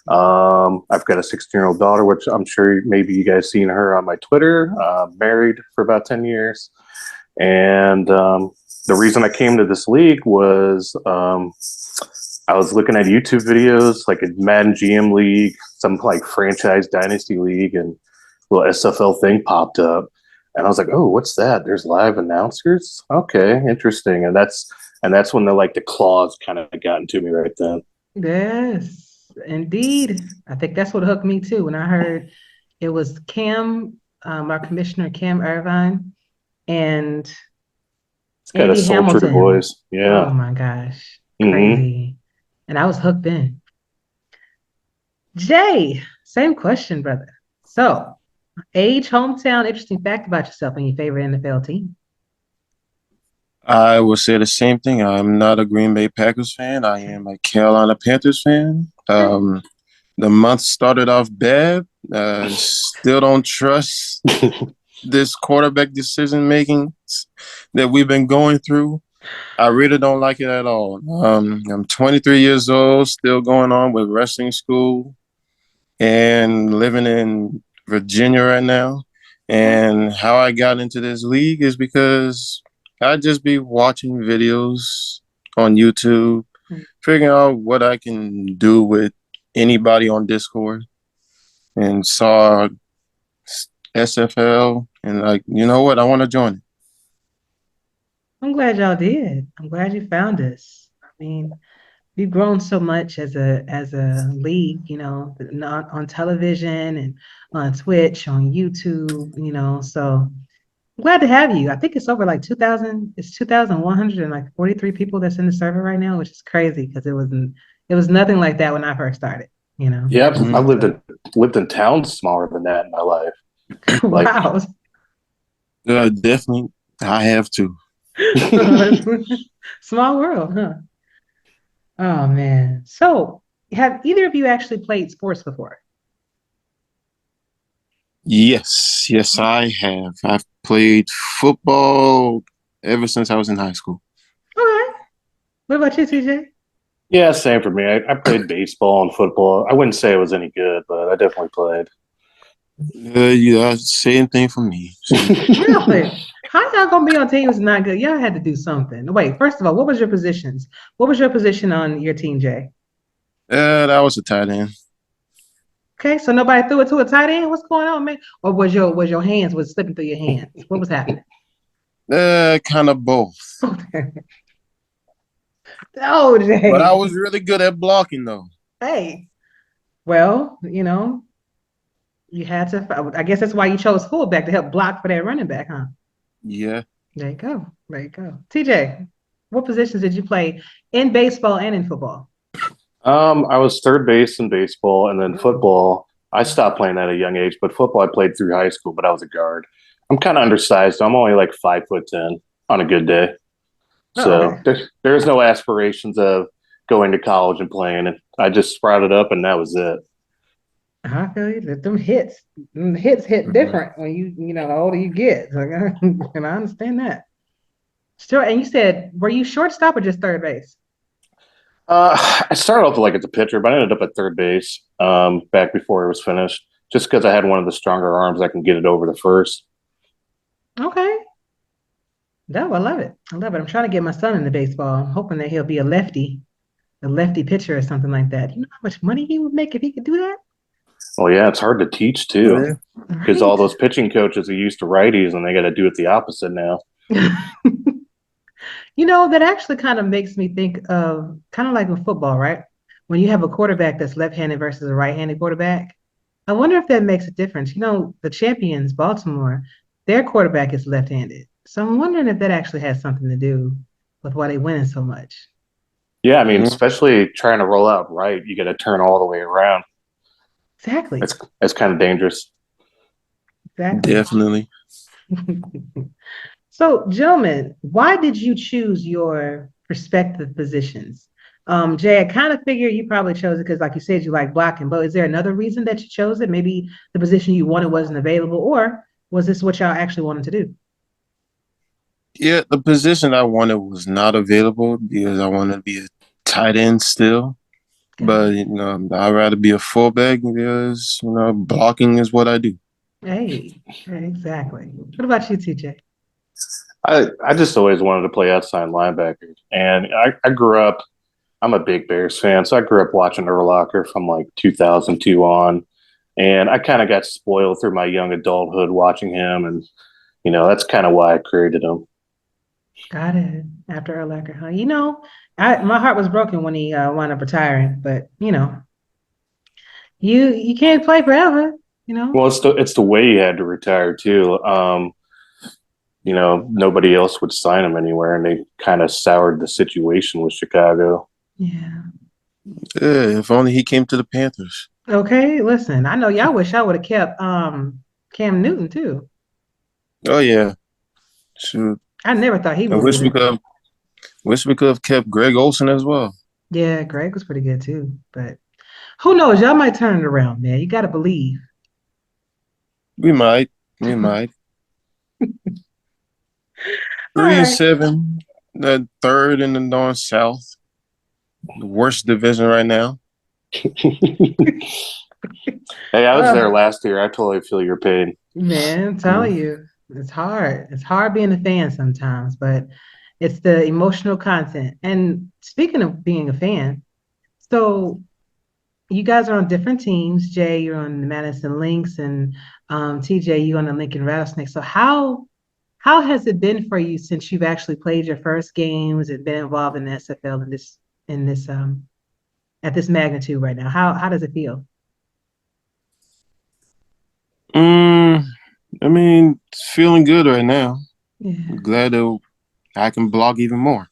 [SPEAKER 8] I've got a 16-year-old daughter, which I'm sure maybe you guys seen her on my Twitter. Married for about 10 years. And the reason I came to this league was I was looking at YouTube videos, like a Madden GM league, some like franchise dynasty league, and a little SFL thing popped up. And I was like, oh, what's that? There's live announcers? Okay, interesting. And that's when the claws kind of got into me right then.
[SPEAKER 3] Yes, indeed. I think that's what hooked me too. When I heard it was Cam, our commissioner, Cam Irvine, and
[SPEAKER 8] it's got
[SPEAKER 3] Andy
[SPEAKER 8] a sultry
[SPEAKER 3] Hamilton.
[SPEAKER 8] voice. Yeah.
[SPEAKER 3] Oh my gosh. Crazy. And I was hooked in. Jay, same question, brother. So, age, hometown, interesting fact about yourself and your favorite NFL team.
[SPEAKER 7] I will say the same thing. I'm not a Green Bay Packers fan. I am a Carolina Panthers fan. The month started off bad. Still don't trust this quarterback decision making that we've been going through. I really don't like it at all. I'm 23 years old, still going on with wrestling school and living in Virginia right now. And how I got into this league is because I just be watching videos on YouTube, figuring out what I can do with anybody on Discord, and saw SFL and like, you know what, I want to join it.
[SPEAKER 3] I'm glad y'all did. I'm glad you found us. I mean, we've grown so much as a league, not on television and on Twitch, on YouTube, so I'm glad to have you. I think it's over like 2,143 people that's in the server right now, which is crazy because it was nothing like that when I first started,
[SPEAKER 8] Yeah, I've lived in towns smaller than that in my life.
[SPEAKER 3] Wow.
[SPEAKER 7] Definitely, I have to.
[SPEAKER 3] Small world, huh? Oh man. So have either of you actually played sports before?
[SPEAKER 7] Yes, I have. I've played football ever since I was in high school.
[SPEAKER 3] Okay. What about you, TJ?
[SPEAKER 8] Yeah, same for me. I played baseball and football. I wouldn't say it was any good, but I definitely played.
[SPEAKER 7] Yeah, same thing for me.
[SPEAKER 3] Really? How y'all gonna be on teams not good? Y'all had to do something. Wait, first of all, what was your positions? What was your position on your team, Jay?
[SPEAKER 7] That was a tight end.
[SPEAKER 3] Okay, so nobody threw it to a tight end. What's going on, man? Or was your hands was slipping through your hands? What was happening?
[SPEAKER 7] Kind of both.
[SPEAKER 3] Oh,
[SPEAKER 7] But I
[SPEAKER 3] Jay.
[SPEAKER 7] was really good at blocking, though.
[SPEAKER 3] Hey. Well, you had to. I guess that's why you chose fullback to help block for that running back, huh?
[SPEAKER 7] Yeah.
[SPEAKER 3] There you go. There you go. TJ, what positions did you play in baseball and in football?
[SPEAKER 8] I was third base in baseball, and then football. I stopped playing at a young age, but football I played through high school, but I was a guard. I'm kind of undersized. So I'm only like 5'10" on a good day.
[SPEAKER 3] Oh,
[SPEAKER 8] So
[SPEAKER 3] okay.
[SPEAKER 8] there's no aspirations of going to college and playing. And I just sprouted up, and that was it.
[SPEAKER 3] I feel you. That them hits hit
[SPEAKER 7] Mhm.
[SPEAKER 3] different when the older you get. Like, and I understand that. Sure. And you said, were you shortstop or just third base?
[SPEAKER 8] I started off like at the pitcher, but I ended up at third base back before it was finished, just because I had one of the stronger arms. I can get it over the first.
[SPEAKER 3] Okay. No, I love it. I love it. I'm trying to get my son into baseball. I'm hoping that he'll be a lefty pitcher or something like that. You know how much money he would make if he could do that?
[SPEAKER 8] Well, yeah, it's hard to teach
[SPEAKER 7] Oh,
[SPEAKER 8] too,
[SPEAKER 7] yeah.
[SPEAKER 8] because all
[SPEAKER 3] Right.
[SPEAKER 8] those pitching coaches are used to righties, and they got to do it the opposite now.
[SPEAKER 3] That actually kind of makes me think of kind of like in football, right? When you have a quarterback that's left-handed versus a right-handed quarterback, I wonder if that makes a difference. The champions, Baltimore, their quarterback is left-handed. So I'm wondering if that actually has something to do with why they winning so much.
[SPEAKER 8] Yeah, I mean,
[SPEAKER 7] Mhm.
[SPEAKER 8] especially trying to roll out right, you got to turn all the way around.
[SPEAKER 3] Exactly.
[SPEAKER 8] It's kind of dangerous.
[SPEAKER 3] Exactly.
[SPEAKER 7] Definitely.
[SPEAKER 3] So, gentlemen, why did you choose your prospective positions? Jay, I kind of figured you probably chose it because, like you said, you like blocking, but is there another reason that you chose it? Maybe the position you wanted wasn't available, or was this what y'all actually wanted to do?
[SPEAKER 7] Yeah, the position I wanted was not available because I wanted to be a tight end still.
[SPEAKER 3] Got
[SPEAKER 7] But
[SPEAKER 3] it.
[SPEAKER 7] I'd rather be a fullback because blocking is what I do.
[SPEAKER 3] Hey, exactly. What about you, TJ?
[SPEAKER 8] I just always wanted to play outside linebacker, and I grew up. I'm a big Bears fan, so I grew up watching Urlacher from like 2002 on, and I kind of got spoiled through my young adulthood watching him, and that's kind of why I created him.
[SPEAKER 3] Got it. After Urlacher, huh? My heart was broken when he wound up retiring, but you can't play forever. You know.
[SPEAKER 8] Well, it's the way he had to retire too. Nobody else would sign him anywhere, and they kind of soured the situation with Chicago.
[SPEAKER 3] Yeah.
[SPEAKER 7] Yeah, if only he came to the Panthers.
[SPEAKER 3] Okay, listen, I know y'all wish I would have kept Cam Newton too.
[SPEAKER 7] Oh yeah, shoot.
[SPEAKER 3] I never thought he
[SPEAKER 7] I
[SPEAKER 3] would
[SPEAKER 7] wish we
[SPEAKER 3] leave.
[SPEAKER 7] could have. Wish we could have kept Greg Olson as well.
[SPEAKER 3] Yeah, Greg was pretty good too. But who knows? Y'all might turn it around, man. You gotta believe.
[SPEAKER 7] We might. We might.
[SPEAKER 3] All
[SPEAKER 7] Three and
[SPEAKER 3] right.
[SPEAKER 7] seven. The third in the North South. The worst division right now.
[SPEAKER 8] Hey, I was there
[SPEAKER 3] Uh,
[SPEAKER 8] last year. I totally feel your pain.
[SPEAKER 3] man, I'm
[SPEAKER 7] Mm.
[SPEAKER 3] telling you, it's hard. It's hard being a fan sometimes, but it's the emotional content. And speaking of being a fan, so you guys are on different teams. Jay, you're on the Madison Lynx, and TJ, you on the Lincoln Rattlesnakes. So how has it been for you since you've actually played your first games and been involved in the SFL in this at this magnitude right now? How does it feel?
[SPEAKER 7] Mm, I mean, it's feeling good right now.
[SPEAKER 3] Yeah.
[SPEAKER 7] Glad that I can block even more.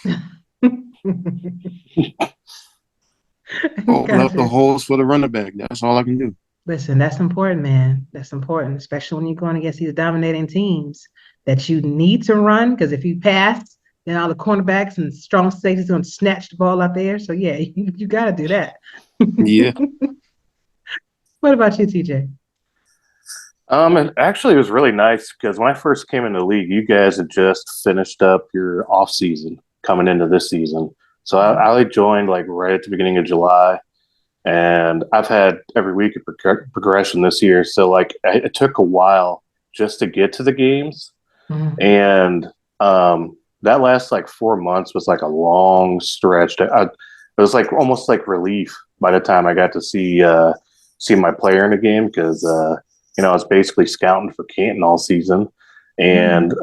[SPEAKER 7] Open up the
[SPEAKER 3] Gotcha.
[SPEAKER 7] holes for the running back. That's all I can do.
[SPEAKER 3] Listen, that's important, man. That's important, especially when you're going against these dominating teams that you need to run. Because if you pass, and all the cornerbacks and strong safeties going to snatch the ball out there. So yeah, you got to do that.
[SPEAKER 7] Yeah.
[SPEAKER 3] What about you, TJ?
[SPEAKER 8] Actually, it was really nice because when I first came into the league, you guys had just finished up your off season coming into this season. So I joined like right at the beginning of July, and I've had every week of progression this year. So like it took a while just to get to the games, and that last like 4 months was like a long stretch. It was like almost like relief by the time I got to see my player in the game because I was basically scouting for Canton all season and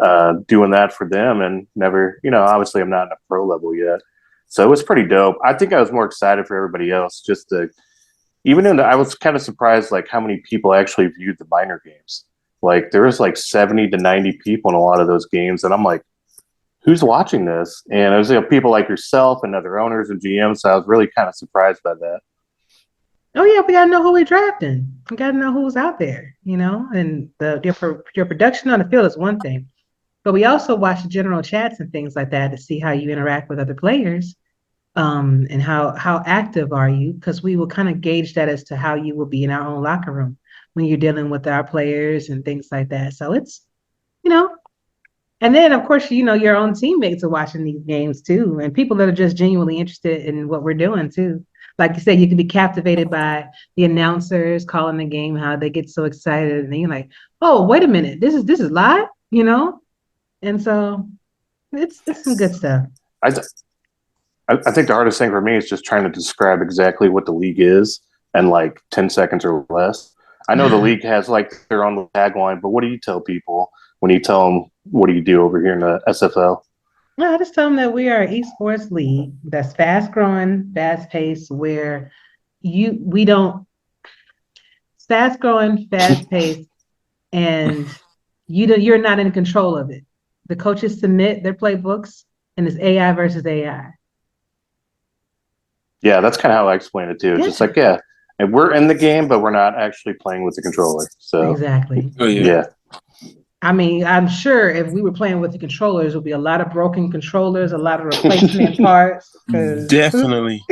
[SPEAKER 8] doing that for them, and never, obviously I'm not in a pro level yet, so it was pretty dope. I think I was more excited for everybody else just to I was kind of surprised like how many people actually viewed the minor games. Like there was like 70 to 90 people in a lot of those games, and I'm like, who's watching this? And it was people like yourself and other owners and GMs. So I was really kind of surprised by that.
[SPEAKER 3] Oh yeah, we gotta know who we're drafting. We gotta know who's out there, and your production on the field is one thing, but we also watch the general chats and things like that to see how you interact with other players, and how active are you? Because we will kind of gauge that as to how you will be in our own locker room when you're dealing with our players and things like that. So it's, and then of course, your own teammates are watching these games too, and people that are just genuinely interested in what we're doing too. Like you said, you can be captivated by the announcers calling the game, how they get so excited, and then you're like, "Oh, wait a minute, this is live," And so it's some good stuff.
[SPEAKER 8] I think the hardest thing for me is just trying to describe exactly what the league is in like 10 seconds or less. I know the league has like their own tagline, but what do you tell people when you tell them what do you do over here in the SFL?
[SPEAKER 3] No, I just tell them that we are an esports league that's fast growing, fast paced, where we don't fast growing, fast paced, and you're not in control of it. The coaches submit their playbooks, and it's AI versus AI.
[SPEAKER 8] Yeah, that's kind of how I explain it too. It's just like, yeah, and we're in the game, but we're not actually playing with the controller. So
[SPEAKER 3] exactly.
[SPEAKER 7] Oh, yeah.
[SPEAKER 3] I mean, I'm sure if we were playing with the controllers, there would be a lot of broken controllers, a lot of replacement parts.
[SPEAKER 7] Definitely.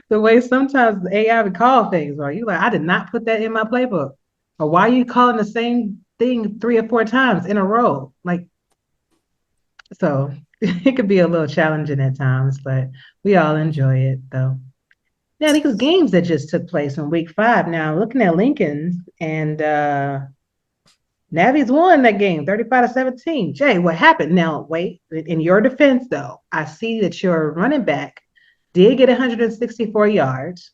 [SPEAKER 3] The way sometimes the AI would call things, or you like, I did not put that in my playbook. Or why are you calling the same thing 3 or 4 times in a row? Like, so it could be a little challenging at times, but we all enjoy it though. Now, these games that just took place in week 5. Now, looking at Lincoln and Navi's won that game 35-17. Jay, what happened? Now, wait, in your defense, though, I see that your running back did get 164 yards.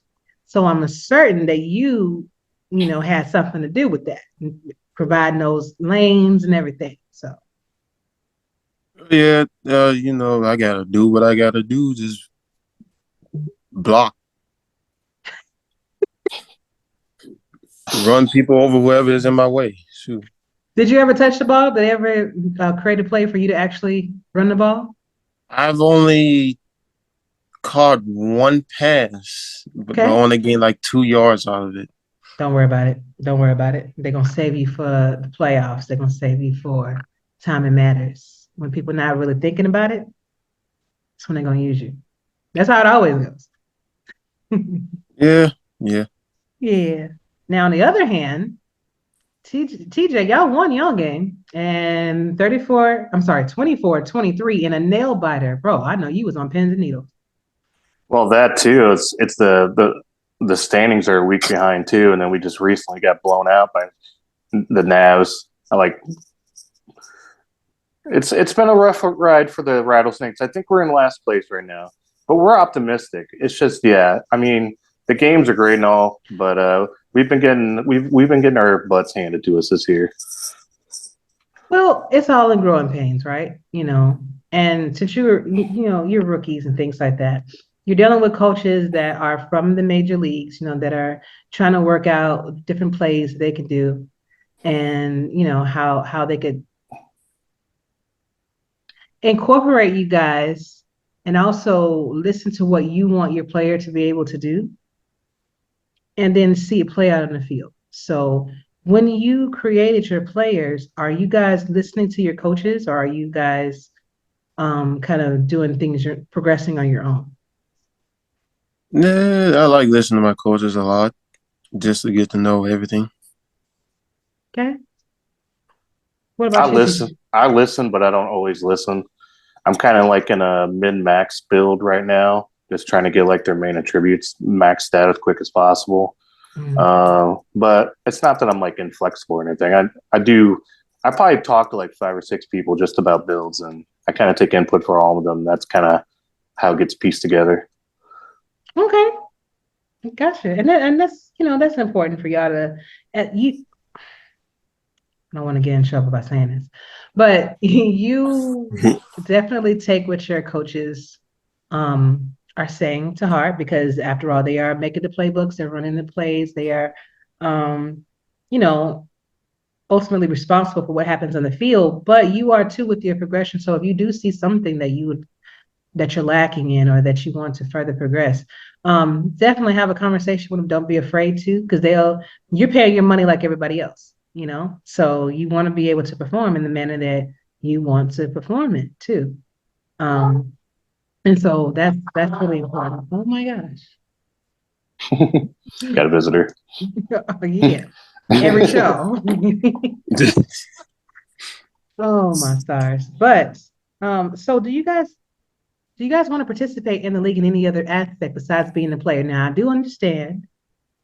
[SPEAKER 3] So I'm certain that you had something to do with that, providing those lanes and everything. So,
[SPEAKER 7] Yeah, I gotta do what I gotta do. Just block, run people over whoever is in my way. Shoot.
[SPEAKER 3] did you ever touch the ball? Did they ever create a play for you to actually run the ball?
[SPEAKER 7] I've only caught one pass, but I
[SPEAKER 3] Okay.
[SPEAKER 7] only gained like 2 yards out of it.
[SPEAKER 3] Don't worry about it. Don't worry about it. They're gonna save you for the playoffs. They're gonna save you for time it matters. When people not really thinking about it, that's when they're gonna use you. That's how it always goes.
[SPEAKER 7] Yeah, yeah.
[SPEAKER 3] Yeah. Now on the other hand, TJ, y'all won y'all game and 24-23 in a nail biter. Bro, I know you was on pins and needles.
[SPEAKER 8] Well, that too. It's the standings are a week behind too, and then we just recently got blown out by the Navs. It's been a rough ride for the Rattlesnakes. I think we're in last place right now, but we're optimistic. It's just, yeah, I mean, the games are great and all, but we've been getting our butts handed to us this year.
[SPEAKER 3] Well, it's all in growing pains, right? And since you're rookies and things like that, you're dealing with coaches that are from the major leagues, that are trying to work out different plays they can do, and how they could incorporate you guys, and also listen to what you want your player to be able to do, and then see it play out in the field. So when you created your players, are you guys listening to your coaches, or are you guys kind of doing things, you're progressing on your own?
[SPEAKER 7] Yeah, I like listening to my coaches a lot, just to get to know everything.
[SPEAKER 3] Okay. What about you, TJ?
[SPEAKER 8] I listen, but I don't always listen. I'm kind of like in a min-max build right now, just trying to get like their main attributes maxed out as quick as possible. But it's not that I'm like inflexible or anything. I probably talk to like 5 or 6 people just about builds, and I kind of take input for all of them. That's kind of how it gets pieced together.
[SPEAKER 3] Okay, gotcha. And that's that's important for y'all to you. I don't want to get in trouble by saying this, but you definitely take what your coaches are saying to heart, because after all, they are making the playbooks, they're running the plays, they are um, you know, ultimately responsible for what happens on the field, but you are too with your progression. So if you do see something that you're lacking in, or that you want to further progress, definitely have a conversation with them. Don't be afraid to, because you're paying your money like everybody else, so you want to be able to perform in the manner that you want to perform it too. And so that's really important. Oh my gosh.
[SPEAKER 8] Got a visitor.
[SPEAKER 3] Oh, yeah. Every show. Oh my stars. But so do you guys want to participate in the league in any other aspect besides being a player? Now I do understand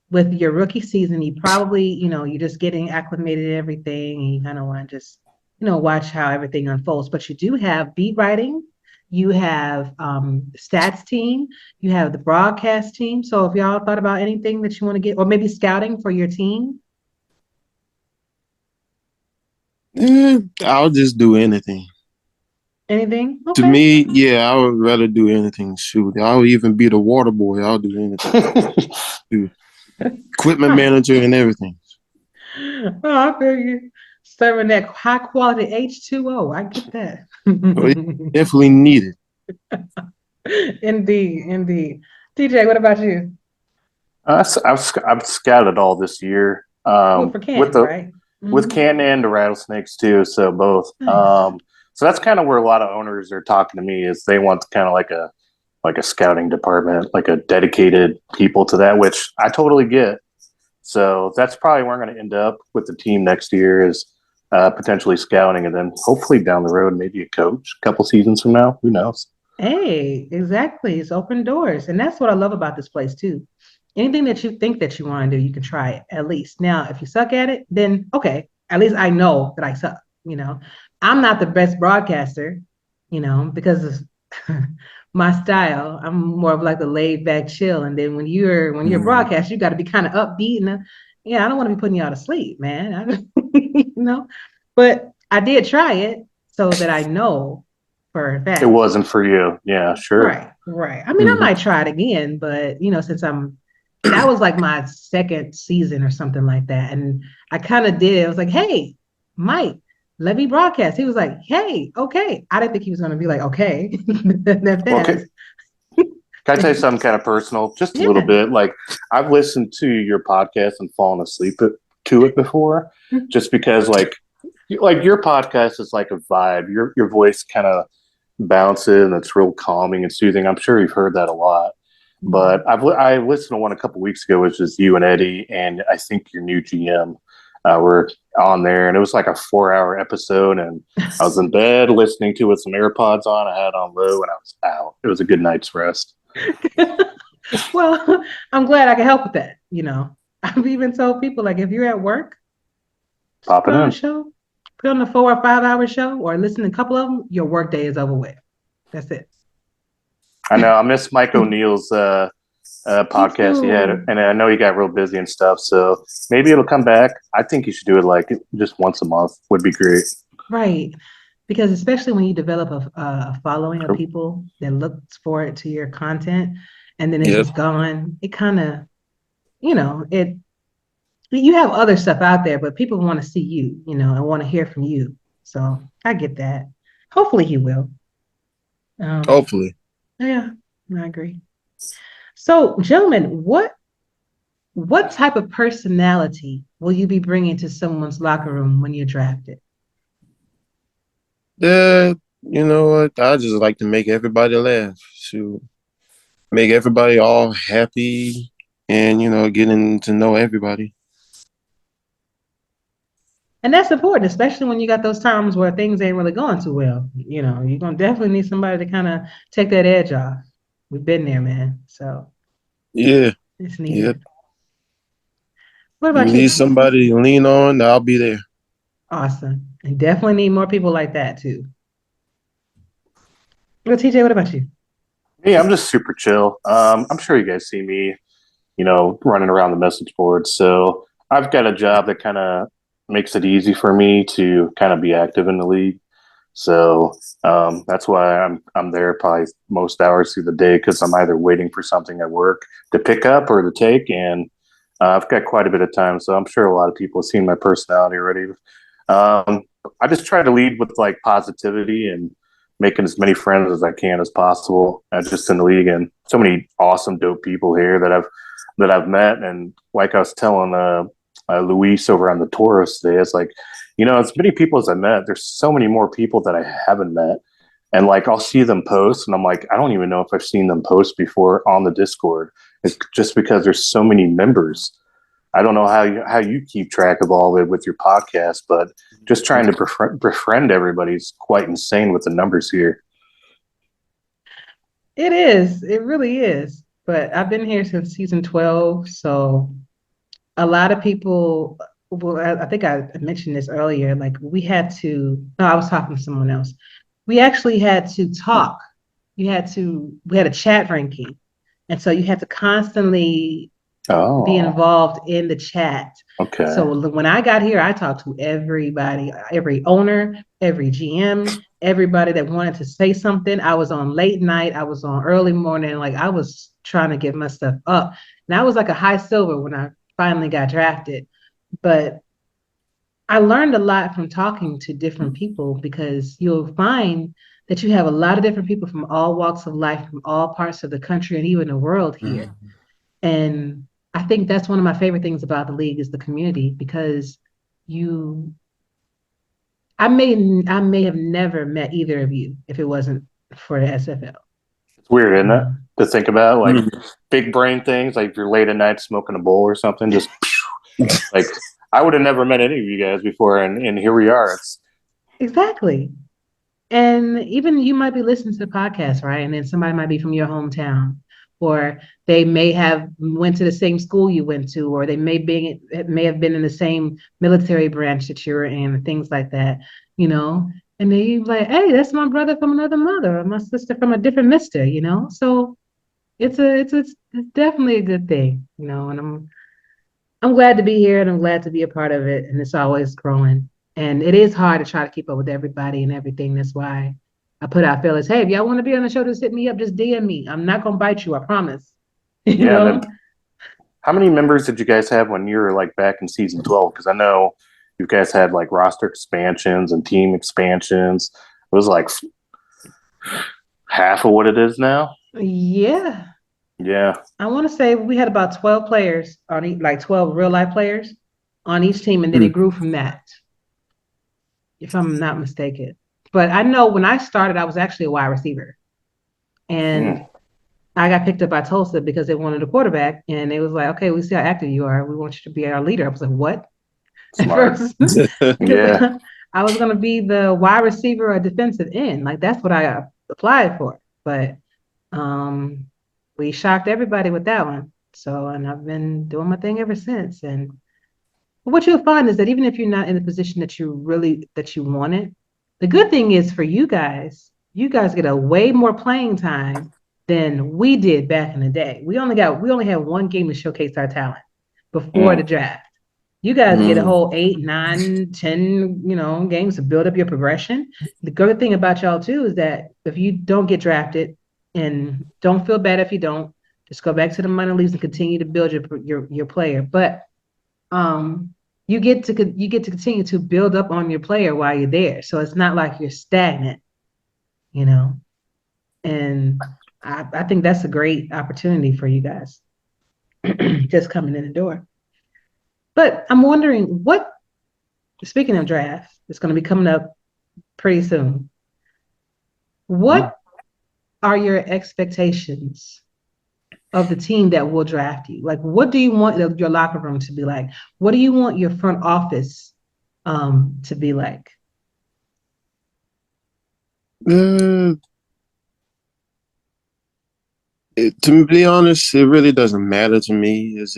[SPEAKER 3] with your rookie season, you probably, you're just getting acclimated to everything, and you kind of want to just, watch how everything unfolds. But you do have beat writing, you have stats team, you have the broadcast team. So if y'all thought about anything that you want to get, or maybe scouting for your team.
[SPEAKER 7] I'll just do anything.
[SPEAKER 3] Anything?
[SPEAKER 7] To
[SPEAKER 3] Okay.
[SPEAKER 7] me, yeah, I would rather do anything. Shoot, I'll even be the water boy. I'll do anything. Equipment manager and everything.
[SPEAKER 3] Oh, I feel you. Serving that high quality H2O. I get that.
[SPEAKER 7] Definitely needed.
[SPEAKER 3] Indeed, indeed. TJ, what about you?
[SPEAKER 8] I've scouted all this year.
[SPEAKER 3] Well, for Canton, right?
[SPEAKER 8] With Canton and the Rattlesnakes too, so both.
[SPEAKER 3] Nice.
[SPEAKER 8] So that's kind of where a lot of owners are talking to me, is they want kind of like a scouting department, like a dedicated people to that, which I totally get. So that's probably where I'm going to end up with the team next year, is potentially scouting, and then hopefully down the road, maybe a coach a couple seasons from now. Who knows?
[SPEAKER 3] Hey, exactly. It's open doors. And that's what I love about this place too. Anything that you think that you want to do, you can try it at least. Now, if you suck at it, then okay, at least I know that I suck. I'm not the best broadcaster, because of my style. I'm more of like the laid back chill. And then when you're broadcast, you got to be kind of upbeat. And yeah, I don't want to be putting you out of sleep, man. But I did try it so that I know for a fact.
[SPEAKER 8] It wasn't for you. Yeah, sure.
[SPEAKER 3] Right. I mean, I might try it again, but since that was like my second season or something like that. And I kind of did. I was like, hey, Mike, let me broadcast. He was like, hey, okay. I didn't think he was going to be like, okay. That fast.
[SPEAKER 8] Can I tell you something kind of personal? Just a little bit. Like, I've listened to your podcast and fallen asleep to it before, just because like your podcast is like a vibe. Your voice kind of bounces, and it's real calming and soothing. I'm sure you've heard that a lot. But I listened to one a couple weeks ago, which is you and Eddie, and I think your new GM were on there, and it was like a 4-hour episode, and I was in bed listening to it with some AirPods on. I had on low, and I was out. It was a good night's rest.
[SPEAKER 3] Well, I'm glad I can help with that. I've even told people, like, if you're at work,
[SPEAKER 8] pop it
[SPEAKER 3] on
[SPEAKER 8] in.
[SPEAKER 3] a show, put on a 4 or 5 hour show, or listen to a couple of them, your work day is over with. That's it.
[SPEAKER 8] I know. I miss Mike O'Neill's podcast he had, and I know he got real busy and stuff. So maybe it'll come back. I think you should do it like just once a month. Would be great.
[SPEAKER 3] Right, because especially when you develop a following of people that looks forward to your content, and then it's just gone. It kind of, it. You have other stuff out there, but people want to see you, and want to hear from you. So I get that. Hopefully he will.
[SPEAKER 7] Hopefully.
[SPEAKER 3] Yeah, I agree. So, gentlemen, what type of personality will you be bringing to someone's locker room when you're drafted?
[SPEAKER 7] You know what? I just like to make everybody laugh. Shoot. Make everybody all happy and, getting to know everybody.
[SPEAKER 3] And that's important, especially when you got those times where things ain't really going too well. You're gonna definitely need somebody to kind of take that edge off. We've been there, man. So
[SPEAKER 7] Yeah.
[SPEAKER 3] it's
[SPEAKER 7] Yeah.
[SPEAKER 3] needed. What
[SPEAKER 7] You
[SPEAKER 3] about you?
[SPEAKER 7] need somebody to lean on, I'll be there.
[SPEAKER 3] Awesome. And definitely need more people like that too. Well, TJ, what about you?
[SPEAKER 8] Me, I'm just super chill. I'm sure you guys see me, running around the message board. So I've got a job that kind of makes it easy for me to kind of be active in the league. So that's why I'm there probably most hours through the day because I'm either waiting for something at work to pick up or to take, and I've got quite a bit of time. So I'm sure a lot of people have seen my personality already. I just try to lead with like positivity and making as many friends as I can as possible, just in the league, and so many awesome, dope people here that I've met. And like I was telling Luis over on the Taurus today, it's like, as many people as I met, there's so many more people that I haven't met. And like I'll see them post, and I'm like, I don't even know if I've seen them post before on the Discord. It's just because there's so many members. I don't know how you keep track of all of it with your podcast, but just trying to befriend everybody is quite insane with the numbers here.
[SPEAKER 3] It is. It really is. But I've been here since season 12, so a lot of people. Well, I think I mentioned this earlier. Like we had to. No, I was talking to someone else. We actually had to talk. We had a chat ranking, and so you had to constantly be involved in the chat.
[SPEAKER 8] Okay.
[SPEAKER 3] So when I got here, I talked to everybody, every owner, every GM, everybody that wanted to say something. I was on late night, I was on early morning, like I was trying to get my stuff up. And I was like a high silver when I finally got drafted. But I learned a lot from talking to different people because you'll find that you have a lot of different people from all walks of life, from all parts of the country and even the world here. Mm-hmm. And I think that's one of my favorite things about the league is the community because I may have never met either of you if it wasn't for the SFL.
[SPEAKER 8] It's weird, isn't it? To think about like big brain things, like if you're late at night smoking a bowl or something, just like I would have never met any of you guys before, and here we are.
[SPEAKER 3] Exactly. And even you might be listening to the podcast, right? And then somebody might be from your hometown, or they may have went to the same school you went to, or they may have been in the same military branch that you're in, things like that, And then you're like, hey, that's my brother from another mother, or my sister from a different mister, So it's definitely a good thing, And I'm glad to be here, and I'm glad to be a part of it, and it's always growing. And it is hard to try to keep up with everybody and everything. That's why I put out feelers. Hey, if y'all want to be on the show, just hit me up. Just DM me. I'm not gonna bite you. I promise. You know?
[SPEAKER 8] How many members did you guys have when you were like back in season 12? Because I know you guys had like roster expansions and team expansions. It was like half of what it is now.
[SPEAKER 3] Yeah.
[SPEAKER 8] Yeah.
[SPEAKER 3] I want to say we had about 12 players on like 12 real life players on each team, and then it grew from that, if I'm not mistaken. But I know when I started, I was actually a wide receiver. And I got picked up by Tulsa because they wanted a quarterback. And it was like, okay, we see how active you are. We want you to be our leader. I was like, what?
[SPEAKER 8] Smart.
[SPEAKER 3] Yeah. I was going to be the wide receiver or defensive end. Like, that's what I applied for. But we shocked everybody with that one. So, and I've been doing my thing ever since. And what you'll find is that even if you're not in the position that you wanted, the good thing is for you guys get a way more playing time than we did back in the day. We only had one game to showcase our talent before the draft. You guys get a whole 8, 9, 10, games to build up your progression. The good thing about y'all too is that if you don't get drafted, and don't feel bad if you don't, just go back to the minor leagues and continue to build your player. But you get to continue to build up on your player while you're there. So it's not like you're stagnant, And I think that's a great opportunity for you guys just coming in the door. But I'm wondering speaking of draft, it's going to be coming up pretty soon. What are your expectations of the team that will draft you? Like, what do you want your locker room to be like? What do you want your front office to be like?
[SPEAKER 7] To be honest, it really doesn't matter to me. It's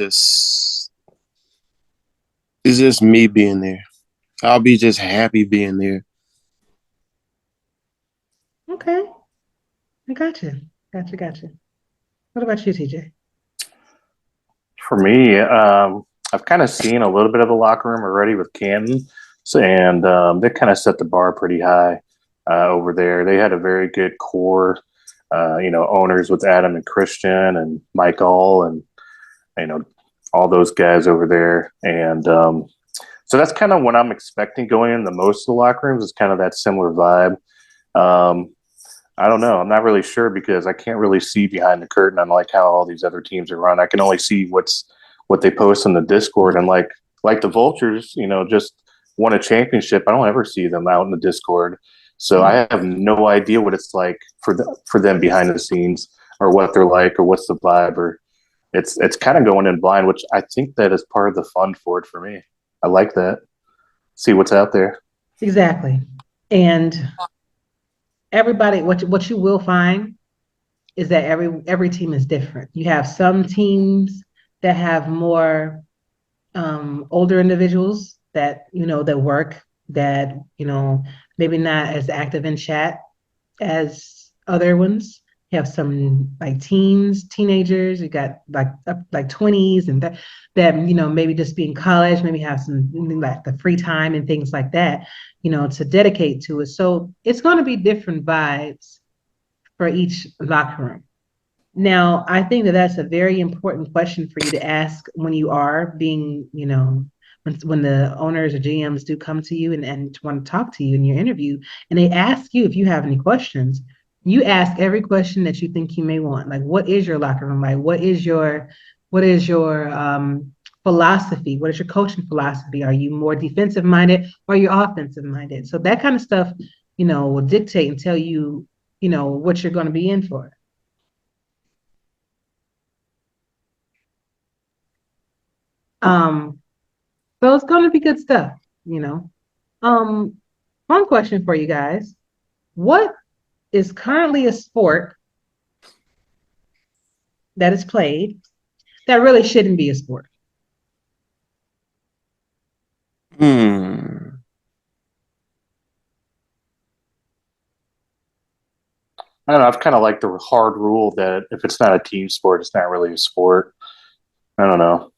[SPEAKER 7] just me being there. I'll be just happy being there.
[SPEAKER 3] Okay. I got you. Gotcha. What about you, TJ?
[SPEAKER 8] For me, I've kind of seen a little bit of the locker room already with Canton, and they kind of set the bar pretty high over there. They had a very good core, owners with Adam and Christian and Mike All and all those guys over there, and so that's kind of what I'm expecting going in the most of the locker rooms is kind of that similar vibe. I don't know. I'm not really sure because I can't really see behind the curtain on like how all these other teams are run. I can only see what they post in the Discord, and like the Vultures, just won a championship. I don't ever see them out in the Discord, so I have no idea what it's like for them behind the scenes or what they're like or what's the vibe or it's kind of going in blind, which I think that is part of the fun for it for me. I like that. See what's out there.
[SPEAKER 3] Exactly. And everybody, what you will find is that every team is different. You have some teams that have more older individuals that that work that maybe not as active in chat as other ones. You have some like teenagers. You got like 20s and that maybe just be in college, maybe have some like the free time and things like that, to dedicate to it. So it's going to be different vibes for each locker room. Now, I think that that's a very important question for you to ask when you are being, when the owners or GMs do come to you and want to talk to you in your interview, and they ask you if you have any questions. You ask every question that you think you may want. Like, what is your locker room like? What is your philosophy? What is your coaching philosophy? Are you more defensive minded or are you offensive minded? So that kind of stuff, will dictate and tell you, what you're going to be in for. So it's going to be good stuff, One question for you guys. What is currently a sport that is played that really shouldn't be a sport?
[SPEAKER 8] I don't know. I've kind of like the hard rule that if it's not a team sport, it's not really a sport. I don't know.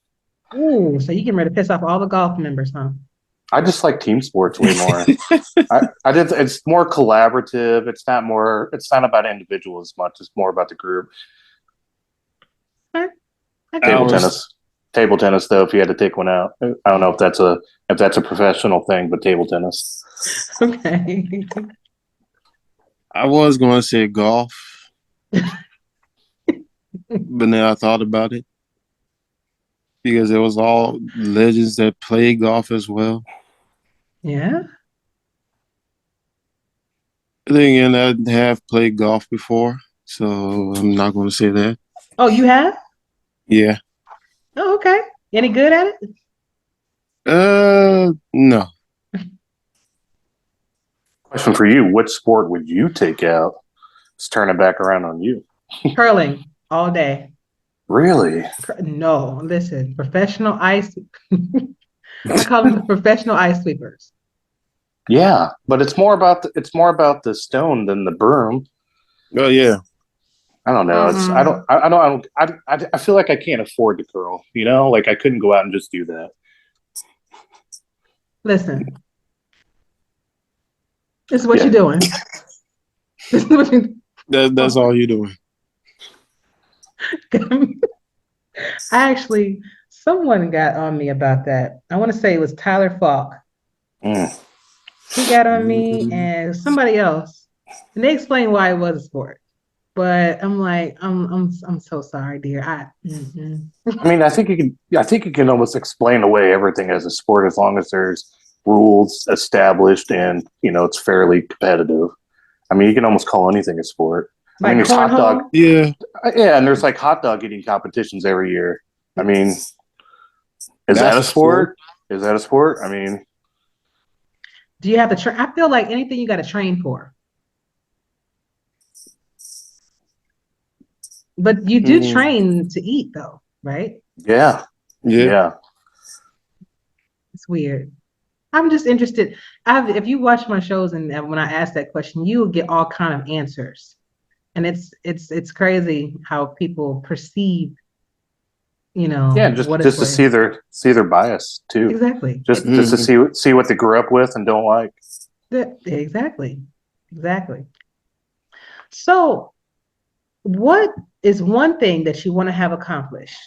[SPEAKER 3] Ooh, so you can ready to piss off all the golf members, huh?
[SPEAKER 8] I just like team sports way more. It's more collaborative. It's not about individual as much. It's more about the group.
[SPEAKER 3] Okay.
[SPEAKER 8] Table tennis, though, if you had to take one out. I don't know if that's a professional thing, but table tennis.
[SPEAKER 3] Okay.
[SPEAKER 7] I was going to say golf, but then I thought about it because it was all legends that played golf as well.
[SPEAKER 3] Yeah.
[SPEAKER 7] Then again, I have played golf before, so I'm not going to say that.
[SPEAKER 3] Oh, you have?
[SPEAKER 7] Yeah.
[SPEAKER 3] Oh, okay. Any good at it?
[SPEAKER 7] No.
[SPEAKER 8] Question for you: what sport would you take out? Let's turn it back around on you.
[SPEAKER 3] Curling all day.
[SPEAKER 8] Really?
[SPEAKER 3] No, listen, professional ice. I call them the professional ice sweepers.
[SPEAKER 8] Yeah, but it's more about the stone than the broom.
[SPEAKER 7] Oh yeah.
[SPEAKER 8] I don't know. I feel like I can't afford to curl. Like I couldn't go out and just do that.
[SPEAKER 3] Listen, this is what you're doing. This is what you.
[SPEAKER 7] That's all you're doing.
[SPEAKER 3] Someone got on me about that. I want to say it was Tyler Falk. He got on me and somebody else, and they explained why it was a sport. But I'm like, I'm so sorry, dear. I
[SPEAKER 8] mean, I think you can almost explain away everything as a sport as long as there's rules established and it's fairly competitive. I mean, you can almost call anything a sport. I mean,
[SPEAKER 3] Like
[SPEAKER 8] there's hot dog.
[SPEAKER 3] cornhole?
[SPEAKER 7] Yeah.
[SPEAKER 8] Yeah, and there's like hot dog eating competitions every year. I mean, is
[SPEAKER 7] That's
[SPEAKER 8] that a
[SPEAKER 7] a sport.
[SPEAKER 8] sport? Is that a sport? I mean,
[SPEAKER 3] Do you have to train? I feel like anything you got to train for. But you do train to eat, though, right?
[SPEAKER 8] yeah,
[SPEAKER 7] Yeah.
[SPEAKER 8] yeah.
[SPEAKER 3] It's weird. I'm just interested. If you watch my shows and when I ask that question, you will get all kind of answers, and it's crazy how people perceive,
[SPEAKER 8] Yeah, just
[SPEAKER 3] what
[SPEAKER 8] just to see their bias too.
[SPEAKER 3] exactly.
[SPEAKER 8] Just to see what they grew up with and don't like.
[SPEAKER 3] Exactly. So, what is one thing that you want to have accomplished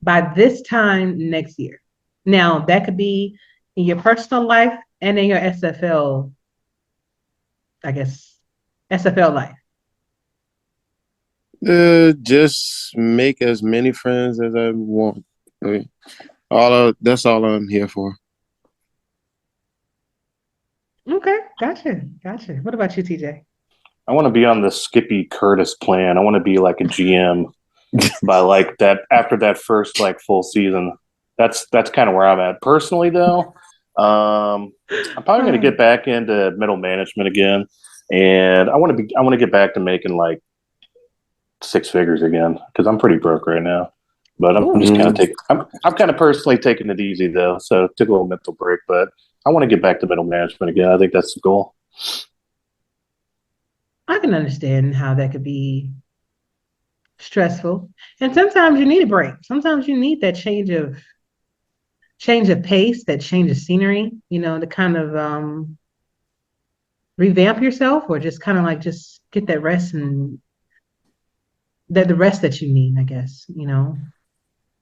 [SPEAKER 3] by this time next year? Now, that could be in your personal life and in your SFL, I guess, SFL life.
[SPEAKER 7] Just make as many friends as I want. I mean, that's all I'm here for.
[SPEAKER 3] Okay, gotcha. What about you, TJ?
[SPEAKER 8] I want to be on the Skippy Curtis plan. I want to be like a GM by like that after that first like full season. That's kind of where I'm at personally, though. I'm probably going to get back into middle management again, and I want to get back to making like six figures again because I'm pretty broke right now. But I'm just kind of I'm kind of personally taking it easy though, so took a little mental break. But I want to get back to middle management again. I think that's the goal.
[SPEAKER 3] I can understand how that could be stressful, and sometimes you need a break. Sometimes you need that change of pace, that change of scenery. To kind of revamp yourself, or just kind of like just get that rest and the rest that you need, I guess.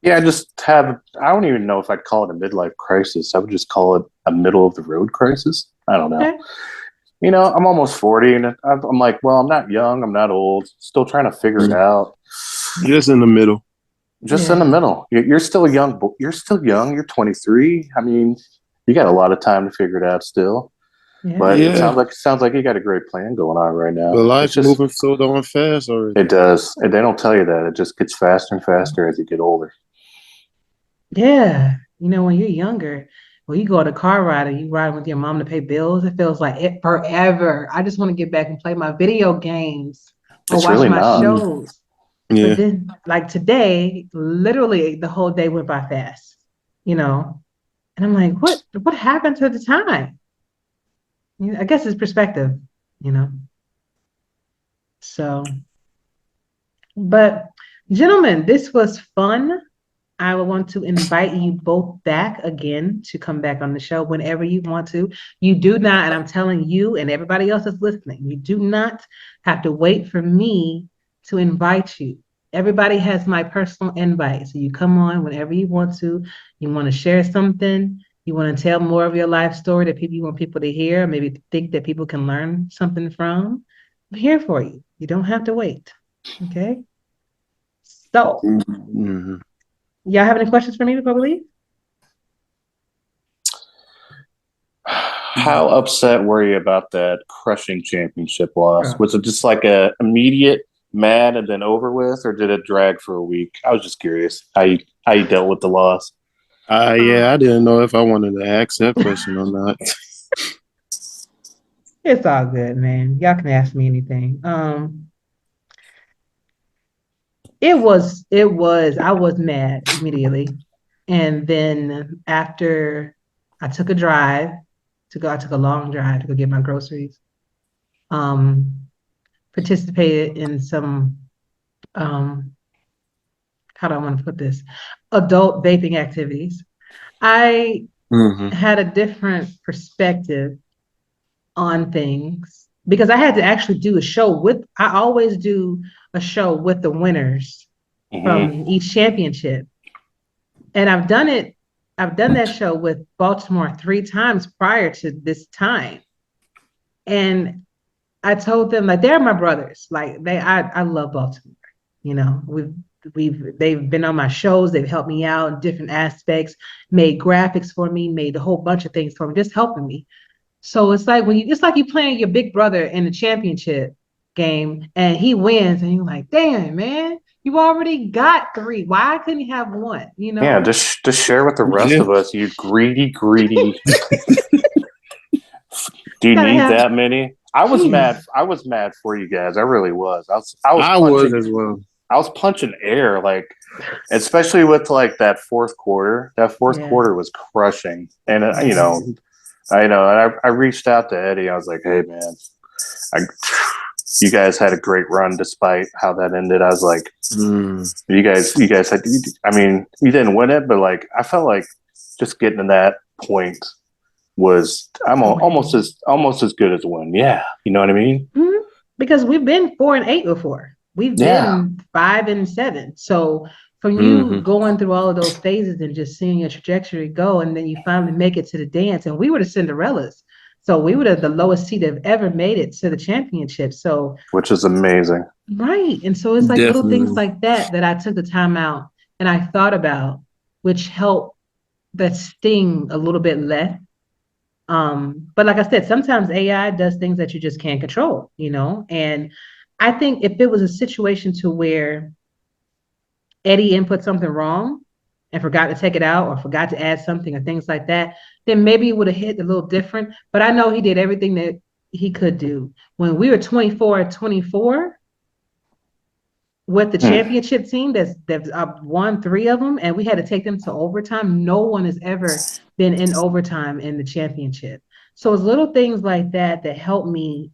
[SPEAKER 8] Yeah, I don't even know if I'd call it a midlife crisis. I would just call it a middle of the road crisis. I don't know.
[SPEAKER 3] Okay.
[SPEAKER 8] I'm almost 40 and I'm like, well, I'm not young. I'm not old. Still trying to figure it out.
[SPEAKER 7] Just in the middle.
[SPEAKER 8] Just in the middle. You're still young. You're still young. You're 23. I mean, you got a lot of time to figure it out still.
[SPEAKER 3] Yeah.
[SPEAKER 8] But it sounds like you got a great plan going on right now.
[SPEAKER 7] But life's moving so darn fast already.
[SPEAKER 8] It does. And they don't tell you that. It just gets faster and faster as you get older.
[SPEAKER 3] Yeah. When you're younger, when you go on a car ride and you ride with your mom to pay bills, it feels like it forever. I just want to get back and play my video games or
[SPEAKER 8] It's
[SPEAKER 3] watch
[SPEAKER 8] really
[SPEAKER 3] my
[SPEAKER 8] not.
[SPEAKER 3] shows.
[SPEAKER 7] Yeah.
[SPEAKER 3] But then, like today, literally the whole day went by fast, And I'm like, what happened to the time? I guess it's perspective, So, but gentlemen, this was fun. I would want to invite you both back again to come back on the show whenever you want to. You do not, and I'm telling you and everybody else that's listening, you do not have to wait for me to invite you. Everybody has my personal invite. So you come on whenever you want to. You want to share something. You want to tell more of your life story that you want people to hear, maybe think that people can learn something from. I'm here for you. You don't have to wait. Okay? So, y'all have any questions for me before we leave?
[SPEAKER 8] How upset were you about that crushing championship loss? Was it just like a immediate mad and then over with, or did it drag for a week? I was just curious how you dealt with the loss.
[SPEAKER 7] Yeah, I didn't know if I wanted to ask that question or not.
[SPEAKER 3] It's all good, man. Y'all can ask me anything. I was mad immediately. And then after I took a drive I took a long drive to go get my groceries. Participated in some, how do I want to put this? Adult vaping activities. I had a different perspective on things because I had to actually do a show I always do a show with the winners from each championship. And I've done that show with Baltimore 3 times prior to this time. And I told them, like, they're my brothers. Like I love Baltimore. They've been on my shows, they've helped me out in different aspects, made graphics for me, made a whole bunch of things for me, just helping me. So it's like it's like you playing your big brother in the championship game and he wins and you're like, damn, man, you already got 3. Why couldn't you have 1? You know?
[SPEAKER 8] Yeah, just share with the rest of us, you greedy. Do you need that many? I was mad. I was mad for you guys. I really was. I was
[SPEAKER 7] as well.
[SPEAKER 8] I was punching air, like, especially with like that fourth quarter. That fourth quarter was crushing, and you know, I know. And I reached out to Eddie. I was like, "Hey, man, you guys had a great run despite how that ended." I was like, "You guys had. I mean, you didn't win it, but like, I felt like just getting to that point was almost as good as a win. Yeah, you know what I mean?
[SPEAKER 3] Mm-hmm. Because we've been 4 and 8 before. We've been 5 and 7. So from you going through all of those phases and just seeing your trajectory go, and then you finally make it to the dance, and we were the Cinderellas. So we were the lowest seed that have ever made it to the championship. So
[SPEAKER 8] which is amazing.
[SPEAKER 3] Right. And so it's like little things like that I took the time out and I thought about, which helped that sting a little bit less. But like I said, sometimes AI does things that you just can't control, you know? And I think if it was a situation to where Eddie input something wrong and forgot to take it out or forgot to add something or things like that, then maybe it would have hit a little different. But I know he did everything that he could do. When we were 24-24 with the championship team that's won 3 of them, and we had to take them to overtime, no one has ever been in overtime in the championship. So it's little things like that that help me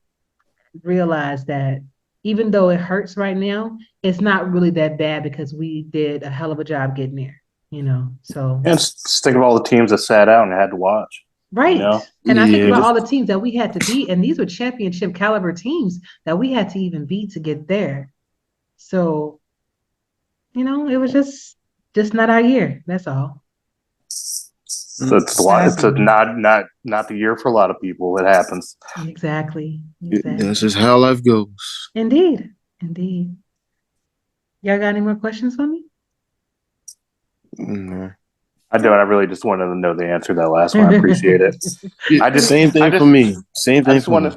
[SPEAKER 3] realize that even though it hurts right now, it's not really that bad because we did a hell of a job getting there, you know? So
[SPEAKER 8] and just think of all the teams that sat out and had to watch.
[SPEAKER 3] Right.
[SPEAKER 8] You know?
[SPEAKER 3] And I think about all the teams that we had to beat, and these were championship caliber teams that we had to even beat to get there. So, you know, it was just not our year. That's all.
[SPEAKER 8] So it's a lot. It's not the year for a lot of people. It happens.
[SPEAKER 3] Exactly.
[SPEAKER 7] That's just how life goes.
[SPEAKER 3] Indeed. Y'all got any more questions for me?
[SPEAKER 7] No.
[SPEAKER 8] I don't. I really just wanted to know the answer to that last one. I appreciate it.
[SPEAKER 7] Same thing for me. Same thing for me.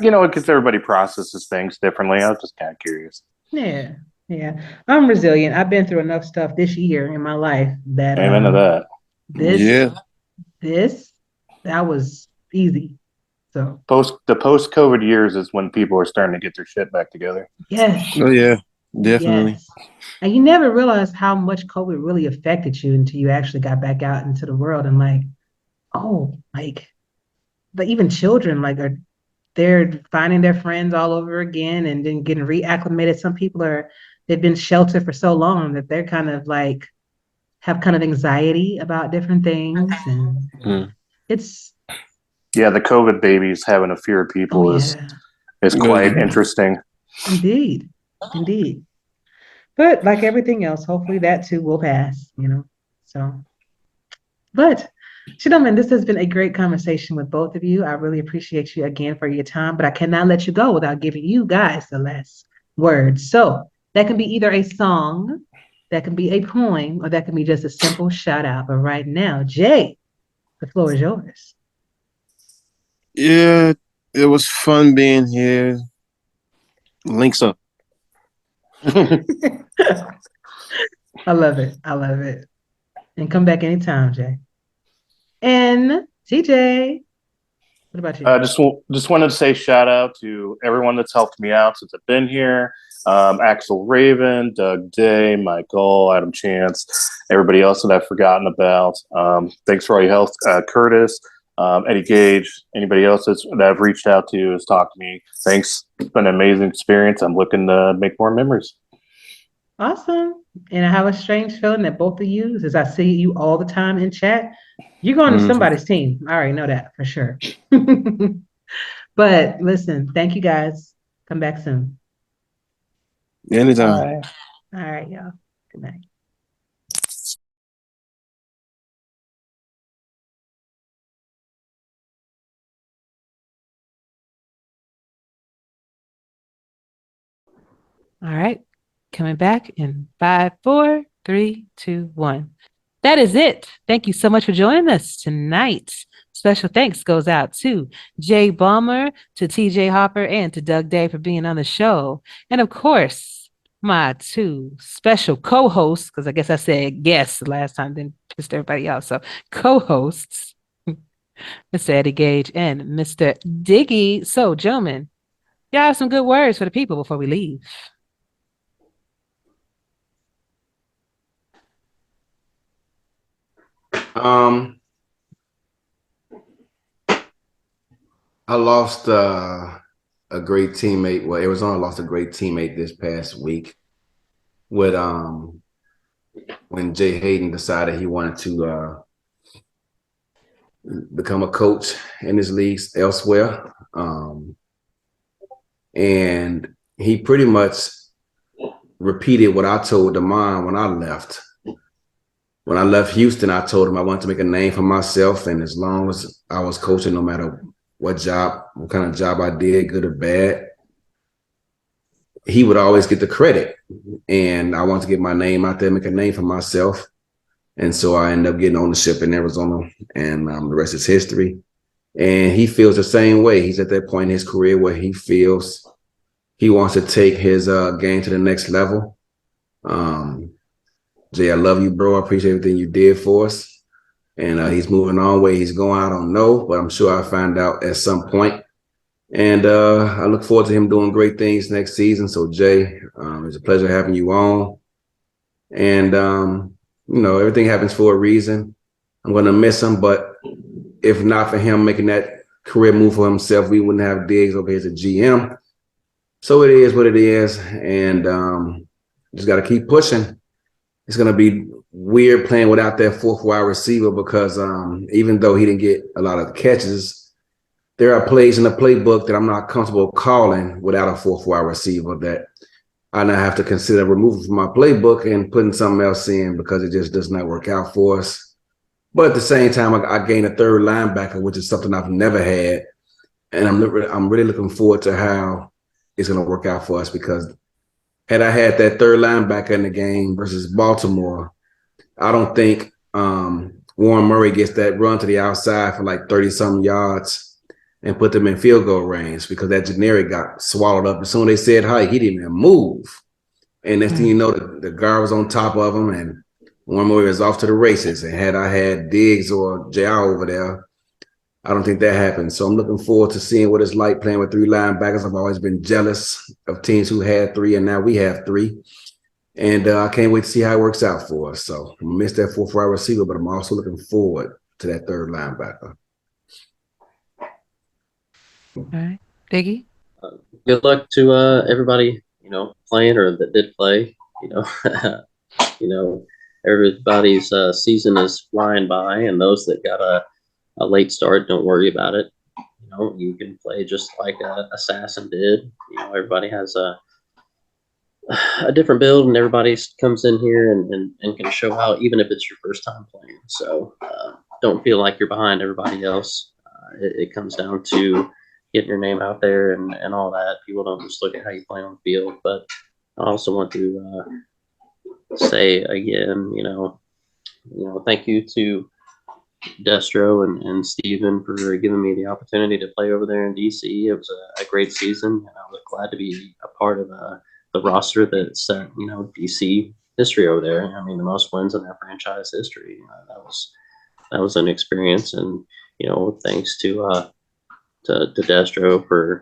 [SPEAKER 8] You know, because everybody processes things differently. I was just kind of curious.
[SPEAKER 3] Yeah. I'm resilient. I've been through enough stuff this year in my life that
[SPEAKER 8] amen to that.
[SPEAKER 3] That was easy. So
[SPEAKER 8] the post-COVID years is when people are starting to get their shit back together.
[SPEAKER 3] Yes.
[SPEAKER 7] Oh yeah, definitely.
[SPEAKER 3] Yes. And you never realize how much COVID really affected you until you actually got back out into the world and but even children they're finding their friends all over again and then getting reacclimated. Some people they've been sheltered for so long that they're kind of have kind of anxiety about different things, and it's
[SPEAKER 8] the COVID babies having a fear of people is quite interesting.
[SPEAKER 3] Indeed. But like everything else, hopefully that too will pass, you know. So, but gentlemen, this has been a great conversation with both of you. I really appreciate you again for your time, but I cannot let you go without giving you guys the last word. So that can be either a song, that can be a poem, or that can be just a simple shout out. But right now, Jay, the floor is yours.
[SPEAKER 7] Yeah, it was fun being here. Links up.
[SPEAKER 3] I love it. And come back anytime, Jay. And TJ, what about you?
[SPEAKER 8] Just wanted to say shout out to everyone that's helped me out since I've been here. Axel Raven, Doug Day, Michael, Adam Chance, everybody else that I've forgotten about. Thanks for all your help, Curtis, Eddie Gage, anybody else that I've reached out to has talked to me. Thanks. It's been an amazing experience. I'm looking to make more memories.
[SPEAKER 3] Awesome. And I have a strange feeling that both of you, as I see you all the time in chat, you're going to somebody's team. I already know that for sure. But listen, thank you guys. Come back soon.
[SPEAKER 7] Anytime.
[SPEAKER 3] All right, y'all. Good night. All right. Coming back in 5, 4, 3, 2, 1. That is it. Thank you so much for joining us tonight. Special thanks goes out to Jay Balmer, to TJ Harper, and to Doug Day for being on the show. And of course, my two special co-hosts, because I guess I said guests the last time, then pissed everybody off. So co-hosts, Mr. Eddie Gage and Mr. Diggy. So, gentlemen, y'all have some good words for the people before we leave.
[SPEAKER 4] I lost a great teammate. Well, Arizona lost a great teammate this past week with when Jay Hayden decided he wanted to become a coach in his leagues elsewhere. And he pretty much repeated what I told Damon when I left. When I left Houston, I told him I wanted to make a name for myself. And as long as I was coaching, no matter what kind of job I did, good or bad, he would always get the credit. And I wanted to get my name out there, make a name for myself. And so I ended up getting ownership in Arizona, and the rest is history. And he feels the same way. He's at that point in his career where he feels he wants to take his game to the next level. Jay, I love you, bro. I appreciate everything you did for us. And he's moving on. Where he's going, I don't know, but I'm sure I'll find out at some point. And I look forward to him doing great things next season. So, Jay, it's a pleasure having you on. And, everything happens for a reason. I'm going to miss him, but if not for him making that career move for himself, we wouldn't have Diggs over here as a GM. So it is what it is. And just got to keep pushing. It's going to be weird playing without that fourth wide receiver because even though he didn't get a lot of catches, there are plays in the playbook that I'm not comfortable calling without a fourth wide receiver that I now have to consider removing from my playbook and putting something else in because it just does not work out for us. But at the same time, I gained a third linebacker, which is something I've never had. And I'm really looking forward to how it's going to work out for us because had I had that third linebacker in the game versus Baltimore, I don't think Warren Murray gets that run to the outside for like 30-something yards and put them in field goal range because that generic got swallowed up. As soon as they said hi, he didn't even move. And next thing you know, the guard was on top of him and Warren Murray was off to the races. And had I had Diggs or JR over there, I don't think that happened. So I'm looking forward to seeing what it's like playing with three linebackers. I've always been jealous of teams who had three, and now we have three. And I can't wait to see how it works out for us. So I'm going to miss that fourth wide receiver, but I'm also looking forward to that third linebacker.
[SPEAKER 3] All right. Diggy?
[SPEAKER 5] Good luck to everybody, playing or that did play. Everybody's season is flying by, and those that got a late start, don't worry about it. You can play just like Assassin did. Everybody has a different build, and everybody comes in here and can show out, even if it's your first time playing. So don't feel like you're behind everybody else. It comes down to getting your name out there and all that. People don't just look at how you play on the field. But I also want to say again, thank you to Destro and Steven for giving me the opportunity to play over there in DC. It was a great season, and I was glad to be a part of the roster that set DC history over there. I mean, the most wins in that franchise history. That was an experience, and thanks to Destro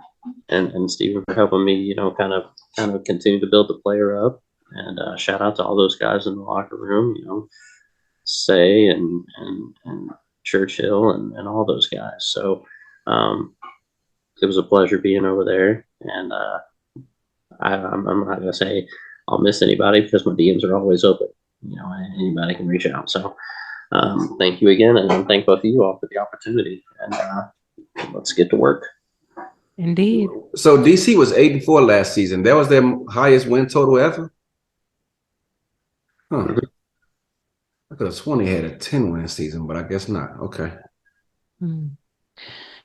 [SPEAKER 5] and Steven for helping me, kind of continue to build the player up. And shout out to all those guys in the locker room, Say and Churchill and all those guys. So it was a pleasure being over there. And I'm not going to say I'll miss anybody because my DMs are always open. Anybody can reach out. So thank you again. And thank both of you all for the opportunity. And let's get to work.
[SPEAKER 3] Indeed.
[SPEAKER 4] So DC was 8-4 last season. That was their highest win total ever? Huh. I could have sworn he had a 10-win season, but I guess not. Okay.
[SPEAKER 3] When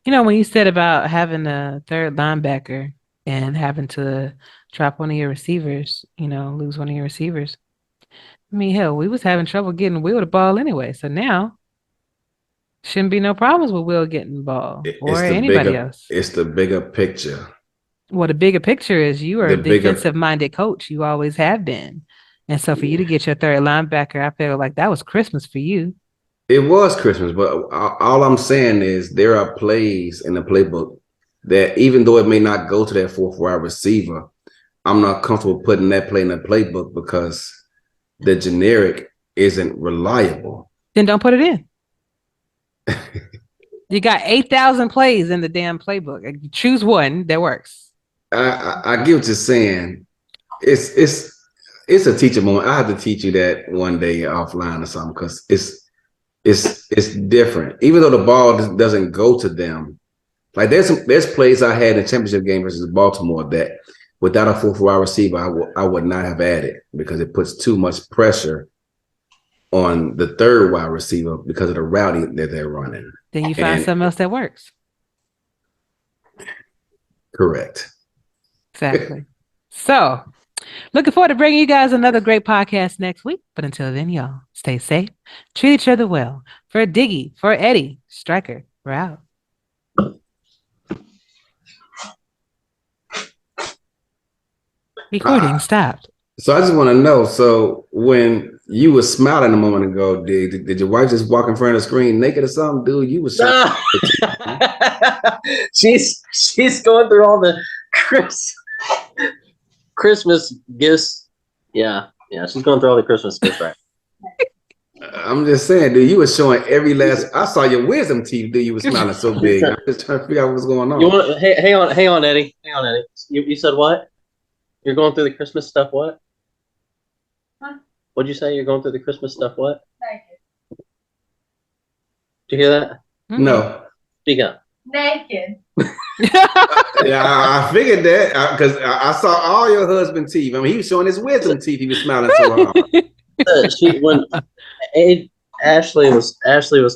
[SPEAKER 3] you said about having a third linebacker and having to drop one of your receivers, lose one of your receivers. I mean, hell, we was having trouble getting Will the ball anyway. So now Shouldn't be no problems with Will getting the ball
[SPEAKER 4] It's
[SPEAKER 3] or
[SPEAKER 4] the
[SPEAKER 3] anybody
[SPEAKER 4] bigger,
[SPEAKER 3] else.
[SPEAKER 4] it's the bigger picture.
[SPEAKER 3] Well, the bigger picture is you are
[SPEAKER 4] The
[SPEAKER 3] a
[SPEAKER 4] bigger,
[SPEAKER 3] defensive-minded coach. You always have been. And so for you to get your third linebacker, I feel like that was Christmas for you.
[SPEAKER 4] it was Christmas, but all I'm saying is there are plays in the playbook that even though it may not go to that fourth wide receiver, I'm not comfortable putting that play in the playbook because the generic isn't reliable.
[SPEAKER 3] Then don't put it in. You got 8,000 plays in the damn playbook. You choose one that works.
[SPEAKER 4] I get what you're saying. It's a teaching moment. I have to teach you that one day offline or something because it's different. Even though the ball doesn't go to them, like there's plays I had in championship game versus Baltimore that without a fourth wide receiver I would not have added because it puts too much pressure on the third wide receiver because of the routing that they're running.
[SPEAKER 3] Then you find something else that works.
[SPEAKER 4] Correct.
[SPEAKER 3] Exactly. So, looking forward to bringing you guys another great podcast next week. But until then, y'all, stay safe, treat each other well. For Diggy, for Eddie, Striker, we're out. Recording stopped.
[SPEAKER 4] So I just want to know. So when you were smiling a moment ago, did your wife just walk in front of the screen naked or something, dude? You was
[SPEAKER 5] she's going through all the Christmas gifts. Yeah, she's going through all the Christmas gifts right.
[SPEAKER 4] I'm just saying, dude, you were showing every last. I saw your wisdom teeth, dude. You were smiling so big. I'm just trying to figure out what's going on.
[SPEAKER 5] You want? Hey, hang on, Eddie. Hang on, Eddie. You said what? You're going through the Christmas stuff. What? Huh? What'd you say? You're going through the Christmas stuff. What? Naked. Did you hear that?
[SPEAKER 4] No.
[SPEAKER 5] Speak up.
[SPEAKER 9] Naked.
[SPEAKER 4] Yeah, I figured that because I saw all your husband's teeth. I mean, he was showing his wisdom teeth. He was smiling so hard.
[SPEAKER 5] When Ashley was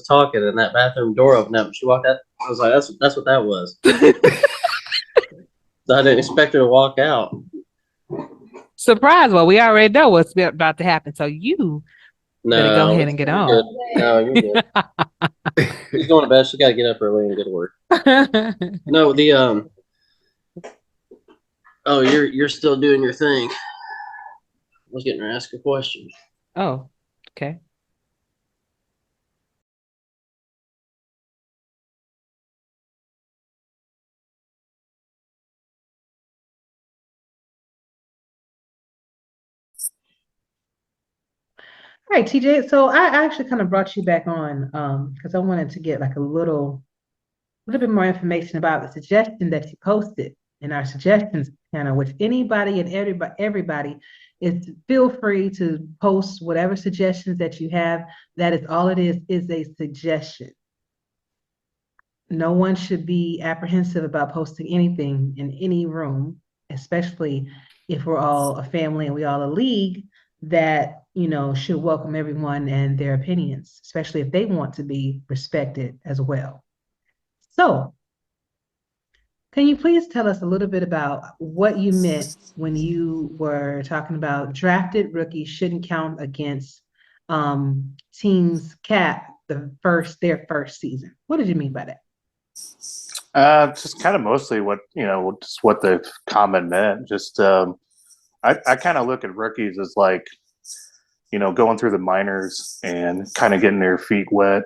[SPEAKER 5] talking and that bathroom door opened up, she walked out. I was like, that's what that was. So I didn't expect her to walk out.
[SPEAKER 3] Surprise! Well, we already know what's about to happen. So you better go ahead and get on.
[SPEAKER 5] Good. No, you're good. She's going to bed. She got to get up early and get to work. No, the Oh, you're still doing your thing. I was getting her to ask a question.
[SPEAKER 3] Oh, okay. All right, TJ. So I actually kind of brought you back on because I wanted to get like a little bit more information about the suggestion that you posted in our suggestions channel, which anybody and everybody is feel free to post whatever suggestions that you have. That is all it is a suggestion. No one should be apprehensive about posting anything in any room, especially if we're all a family and we all a league that, should welcome everyone and their opinions, especially if they want to be respected as well. So, can you please tell us a little bit about what you meant when you were talking about drafted rookies shouldn't count against teams' cap their first season? What did you mean by that?
[SPEAKER 8] Just kind of mostly what just what the comment meant. Just I kind of look at rookies as like, going through the minors and kind of getting their feet wet,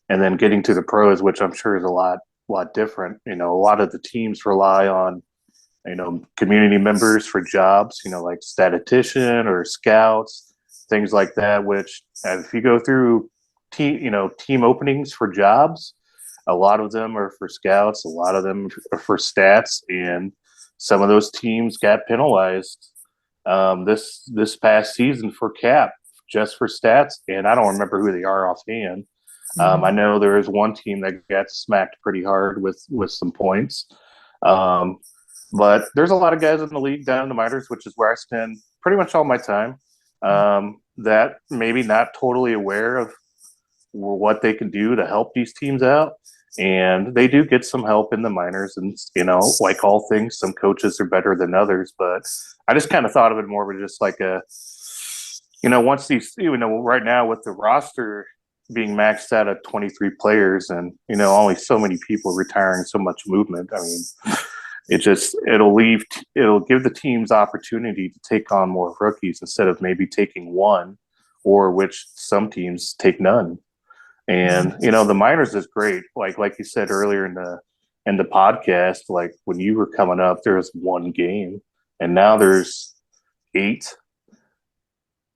[SPEAKER 8] and then getting to the pros, which I'm sure is a lot different. A lot of the teams rely on community members for jobs, like statistician or scouts, things like that. Which if you go through team openings for jobs, a lot of them are for scouts, a lot of them are for stats, and some of those teams got penalized this past season for cap just for stats, and I don't remember who they are offhand. I know there is one team that got smacked pretty hard with some points, but there's a lot of guys in the league down in the minors, which is where I spend pretty much all my time. That maybe not totally aware of what they can do to help these teams out. And they do get some help in the minors, and like all things, some coaches are better than others. But I just kind of thought of it more of just like once these, right now with the roster being maxed out at 23 players and, only so many people retiring, so much movement. I mean, it'll give the teams opportunity to take on more rookies instead of maybe taking one, or which some teams take none. And, the minors is great. Like you said earlier in the podcast, like when you were coming up, there was one game and now there's 8.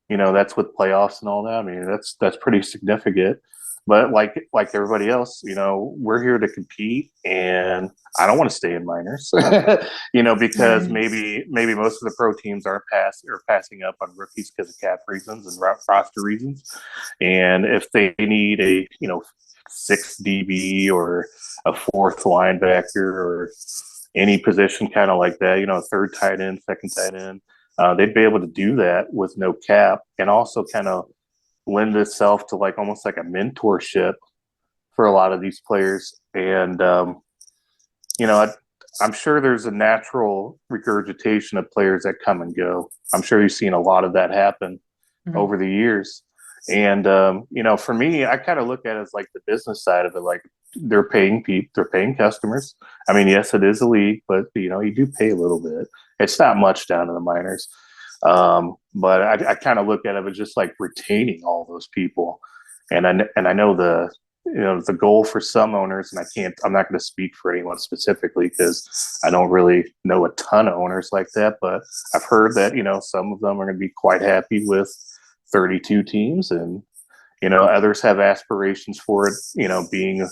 [SPEAKER 8] That's with playoffs and all that. I mean, that's pretty significant. But like everybody else, we're here to compete, and I don't want to stay in minors, because maybe most of the pro teams aren't passing up on rookies because of cap reasons and roster reasons. And if they need a 6th DB or a 4th linebacker or any position kind of like that, 3rd tight end, 2nd tight end, they'd be able to do that with no cap, and also kind of lend itself to like almost like a mentorship for a lot of these players. And I'm sure there's a natural regurgitation of players that come and go. I'm sure you've seen a lot of that happen over the years. And for me, I kind of look at it as like the business side of it. Like they're paying customers. I mean, yes, it is a league, but you do pay a little bit. It's not much down in the minors. But I kind of look at it as just like retaining all those people. And I know the goal for some owners, and I'm not going to speak for anyone specifically because I don't really know a ton of owners like that, but I've heard that, some of them are going to be quite happy with 32 teams, and, others have aspirations for it, being,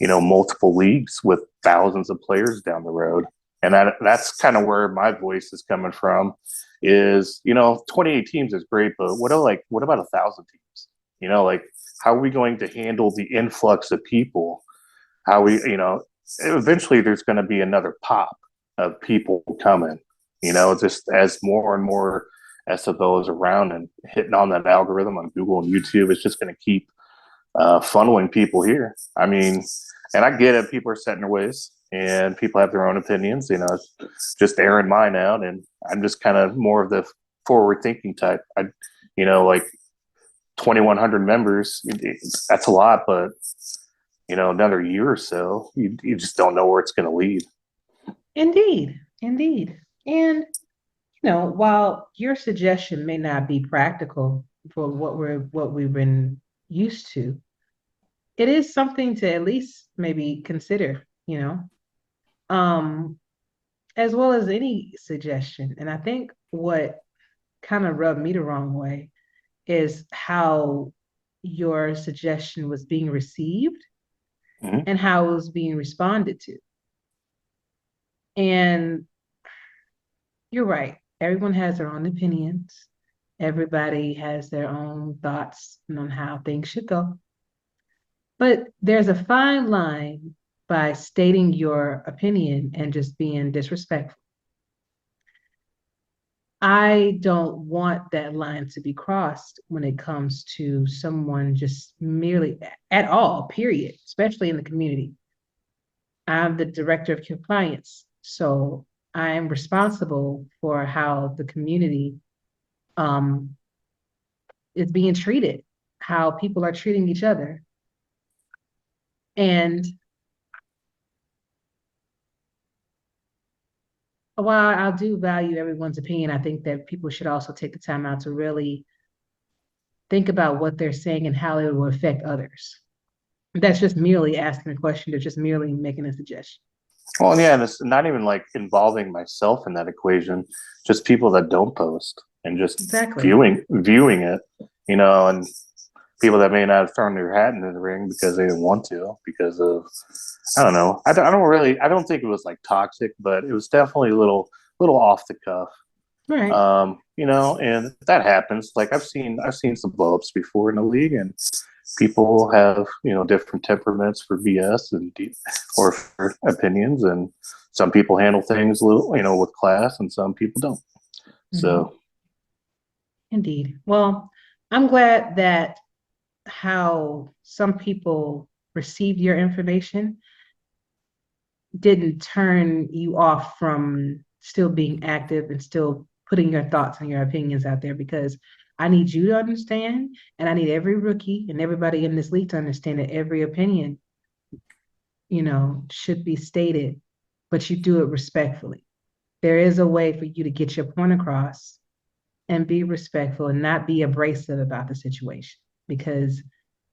[SPEAKER 8] multiple leagues with thousands of players down the road. And that's kind of where my voice is coming from is, 28 teams is great, but what about 1,000 teams? Like, how are we going to handle the influx of people? Eventually there's going to be another pop of people coming, just as more and more SFL is around and hitting on that algorithm on Google and YouTube. It's just going to keep funneling people here. I mean, and I get it. People are set in their ways and people have their own opinions, just airing mine out. And I'm just kind of more of the forward thinking type. Like 2,100 members, that's a lot, but another year or so, you just don't know where it's going to lead.
[SPEAKER 3] Indeed. And while your suggestion may not be practical for what we've been used to, it is something to at least maybe consider, as well as any suggestion. And I think what kind of rubbed me the wrong way is how your suggestion was being received and how it was being responded to. And you're right. Everyone has their own opinions. Everybody has their own thoughts on how things should go. But there's a fine line by stating your opinion and just being disrespectful. I don't want that line to be crossed when it comes to someone just merely at all, period, especially in the community. I'm the director of compliance, so I'm responsible for how the community is being treated, how people are treating each other. And while I do value everyone's opinion, I think that people should also take the time out to really think about what they're saying and how it will affect others. That's just merely asking a question. They're just merely making a suggestion.
[SPEAKER 8] Well, yeah, and it's not even like involving myself in that equation, just people that don't post and just viewing it, and people that may not have thrown their hat into the ring because they didn't want to, because of, I don't know. I don't think it was like toxic, but it was definitely a little off the cuff.
[SPEAKER 3] Right.
[SPEAKER 8] And that happens. Like I've seen some blow-ups before in the league, and people have, different temperaments for BS or for opinions, and some people handle things a little, with class, and some people don't. So,
[SPEAKER 3] indeed. Well, I'm glad that how some people received your information didn't turn you off from still being active and still putting your thoughts and your opinions out there, because I need you to understand, and I need every rookie and everybody in this league to understand that every opinion, should be stated, but you do it respectfully. There is a way for you to get your point across and be respectful and not be abrasive about the situation, because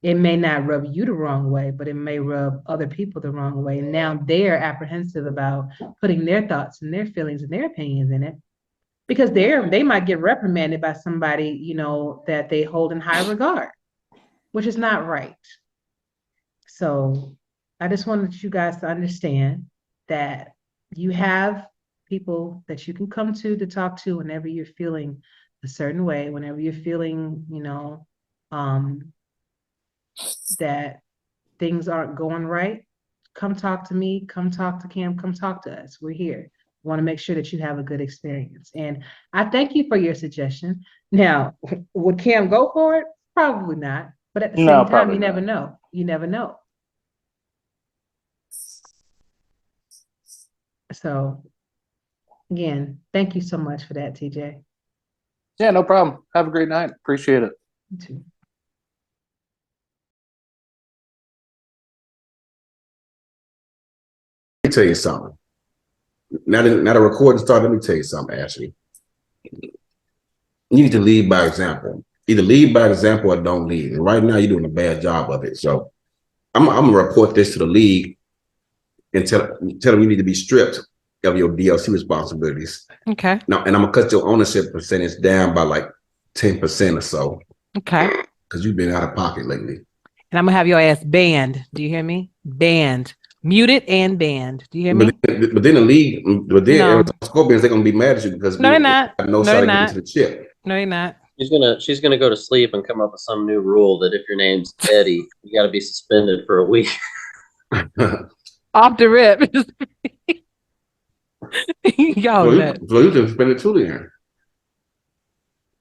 [SPEAKER 3] it may not rub you the wrong way, but it may rub other people the wrong way. And now they're apprehensive about putting their thoughts and their feelings and their opinions in it, because they might get reprimanded by somebody, that they hold in high regard, which is not right. So I just wanted you guys to understand that you have people that you can come to talk to whenever you're feeling a certain way, whenever you're feeling, that things aren't going right. Come talk to me, come talk to Cam, come talk to us. We're here. We want to make sure that you have a good experience. And I thank you for your suggestion. Now, would Cam go for it? Probably not. But at the same time,
[SPEAKER 8] probably
[SPEAKER 3] you never
[SPEAKER 8] not.
[SPEAKER 3] know. You never know. So again, thank you so much for that, TJ.
[SPEAKER 8] Yeah, no problem. Have a great night. Appreciate it.
[SPEAKER 3] You too.
[SPEAKER 4] Let me tell you something. Now the recording started, let me tell you something, Ashley. You need to lead by example. Either lead by example or don't lead. And right now, you're doing a bad job of it. So I'm going to report this to the league and tell them you need to be stripped of your DLC responsibilities.
[SPEAKER 3] Okay.
[SPEAKER 4] Now, and I'm going to cut your ownership percentage down by like 10% or so.
[SPEAKER 3] Okay.
[SPEAKER 4] Because you've been out of pocket lately.
[SPEAKER 3] And I'm going to have your ass banned. Do you hear me? Banned. Muted and banned. Do you hear me?
[SPEAKER 4] But then the league, Arizona Scorpions, they're going to be mad at you because
[SPEAKER 3] no, they're not.
[SPEAKER 4] No shot to get into the chip.
[SPEAKER 3] No, you're not.
[SPEAKER 5] She's gonna go to sleep and come up with some new rule that if your name's Eddie, you got to be suspended for a week.
[SPEAKER 3] Off the rip. Y'all nuts.
[SPEAKER 4] So you can suspended too then.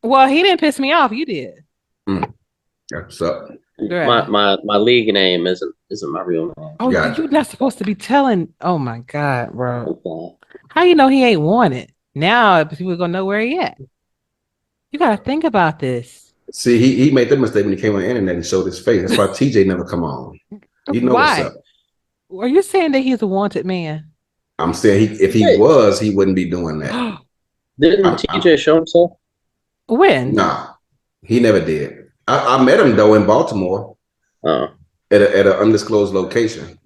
[SPEAKER 3] Well, he didn't piss me off. You did.
[SPEAKER 4] That's up.
[SPEAKER 3] Right.
[SPEAKER 5] My league name isn't my real name.
[SPEAKER 3] Oh,
[SPEAKER 4] Gotcha.
[SPEAKER 3] you're not supposed to be telling. Oh my God, bro.
[SPEAKER 5] Okay.
[SPEAKER 3] How you know he ain't wanted? Now people gonna know where he at. You gotta think about this.
[SPEAKER 4] See, he made that mistake when he came on the internet and showed his face. That's why TJ never come on. You know
[SPEAKER 3] Why?
[SPEAKER 4] what's up.
[SPEAKER 3] Are you saying that he's a wanted man?
[SPEAKER 4] I'm saying if he was, he wouldn't be doing that.
[SPEAKER 5] Didn't TJ show himself?
[SPEAKER 3] When?
[SPEAKER 4] Nah, he never did. I met him though in Baltimore.
[SPEAKER 5] Oh.
[SPEAKER 4] At an undisclosed location.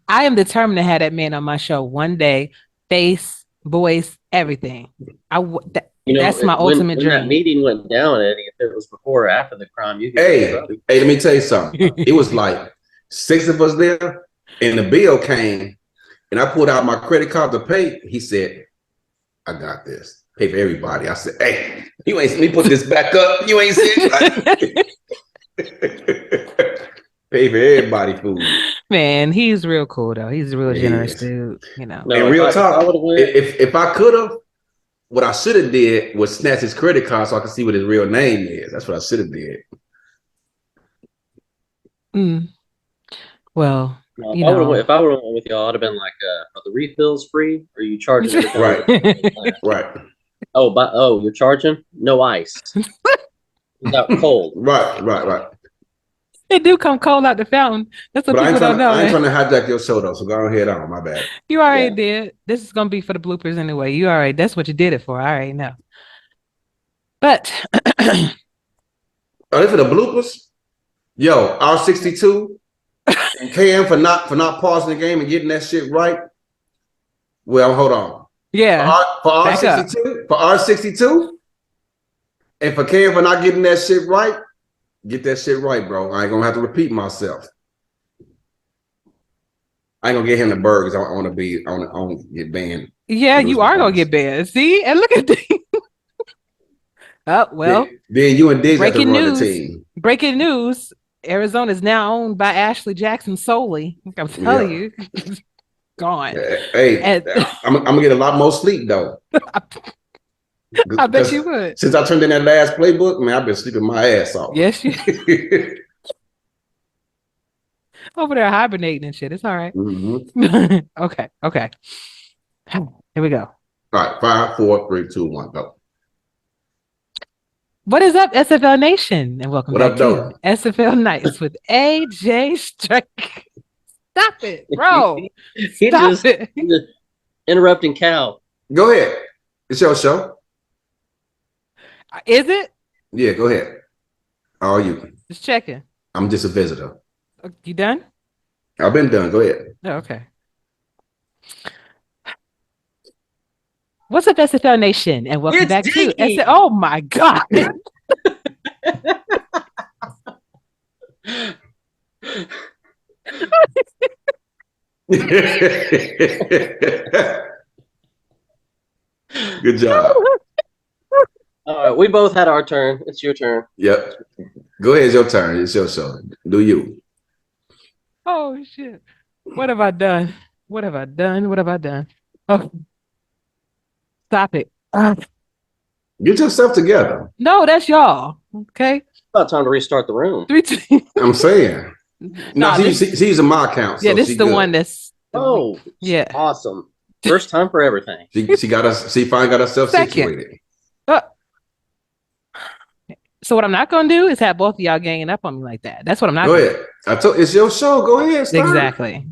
[SPEAKER 3] I am determined to have that man on my show one day. Face, voice, everything. That's my ultimate dream.
[SPEAKER 5] When that meeting went down, Eddie, if it was before or after the crime, you could
[SPEAKER 4] Hey, let me tell you something. It was like 6 of us there, and the bill came, and I pulled out my credit card to pay. He said, I got this. Pay for everybody. I said, hey, you ain't let me put this back up. You ain't seen Pay for everybody food.
[SPEAKER 3] Man, he's real cool though. He's a real generous dude, you know.
[SPEAKER 4] No, and real talk, if I could have, what I should have did was snatch his credit card so I could see what his real name is. That's what I should have did.
[SPEAKER 3] Well,
[SPEAKER 5] if I would have went with y'all, I'd have been like, are the refills free? Or are you charging everything?
[SPEAKER 4] Right.
[SPEAKER 5] Oh, you're charging? No ice. It's out cold.
[SPEAKER 4] Right.
[SPEAKER 3] It do come cold out the fountain. That's what people don't know.
[SPEAKER 4] I ain't trying to hijack your show though, so go ahead on. My bad.
[SPEAKER 3] You already did. This is gonna be for the bloopers anyway. You already. That's what you did it for. I already know. But
[SPEAKER 4] are they for the bloopers? Yo, R62 and KM for not pausing the game and getting that shit right. Well, hold on.
[SPEAKER 3] Yeah.
[SPEAKER 4] For R62, and for KM for not getting that shit right. Get that shit right, bro. I ain't gonna have to repeat myself. I ain't gonna get him the burgers. I want to get banned.
[SPEAKER 3] Yeah, you are gonna get banned. See, and look at this. Oh well.
[SPEAKER 4] Then you and Diggs have to run the team.
[SPEAKER 3] Breaking news: Arizona is now owned by Ashley Jackson solely. I'm telling you, gone.
[SPEAKER 4] Hey, I'm gonna get a lot more sleep though.
[SPEAKER 3] I bet you would.
[SPEAKER 4] Since I turned in that last playbook, man, I've been sleeping my ass off.
[SPEAKER 3] Yes, you. Over there hibernating and shit. It's all right.
[SPEAKER 4] Mm-hmm.
[SPEAKER 3] Okay. Here we go.
[SPEAKER 4] All right, 5, 4, 3, 2, 1, go.
[SPEAKER 3] What is up, SFL Nation? And welcome
[SPEAKER 4] What
[SPEAKER 3] back
[SPEAKER 4] up,
[SPEAKER 3] to
[SPEAKER 4] though?
[SPEAKER 3] SFL Nights with A.J.Striker. Stop it, bro.
[SPEAKER 5] He
[SPEAKER 3] Stop
[SPEAKER 5] just
[SPEAKER 3] it.
[SPEAKER 5] interrupting Cal.
[SPEAKER 4] Go ahead. It's your show.
[SPEAKER 3] Is it?
[SPEAKER 4] Yeah, go ahead. How are you?
[SPEAKER 3] Just checking.
[SPEAKER 4] I'm just a visitor.
[SPEAKER 3] You done?
[SPEAKER 4] I've been done. Go ahead.
[SPEAKER 3] Oh, okay. What's up, SFL Nation? And welcome
[SPEAKER 5] It's
[SPEAKER 3] back to
[SPEAKER 5] Diggy.
[SPEAKER 3] Oh my God.
[SPEAKER 4] Good job.
[SPEAKER 5] All right, we both had our turn. It's your turn.
[SPEAKER 4] Yep. Go ahead. It's your turn. It's your show. Do you?
[SPEAKER 3] Oh shit. What have I done? What have I done? What have I done? Oh, stop it.
[SPEAKER 4] Get yourself together.
[SPEAKER 3] No, that's y'all. Okay.
[SPEAKER 5] About time to restart the room.
[SPEAKER 3] 3, 2.
[SPEAKER 4] I'm saying. No, she's using my account.
[SPEAKER 3] Yeah,
[SPEAKER 4] so
[SPEAKER 3] this
[SPEAKER 4] she
[SPEAKER 3] is the
[SPEAKER 4] good.
[SPEAKER 3] one that's.
[SPEAKER 5] Oh,
[SPEAKER 3] yeah.
[SPEAKER 5] Awesome. First time for everything.
[SPEAKER 4] She got us. She finally got herself situated.
[SPEAKER 3] So what I'm not gonna do is have both of y'all ganging up on me like that. That's what I'm not.
[SPEAKER 4] Go ahead. I told it's your show. Go ahead. Start.
[SPEAKER 3] Exactly.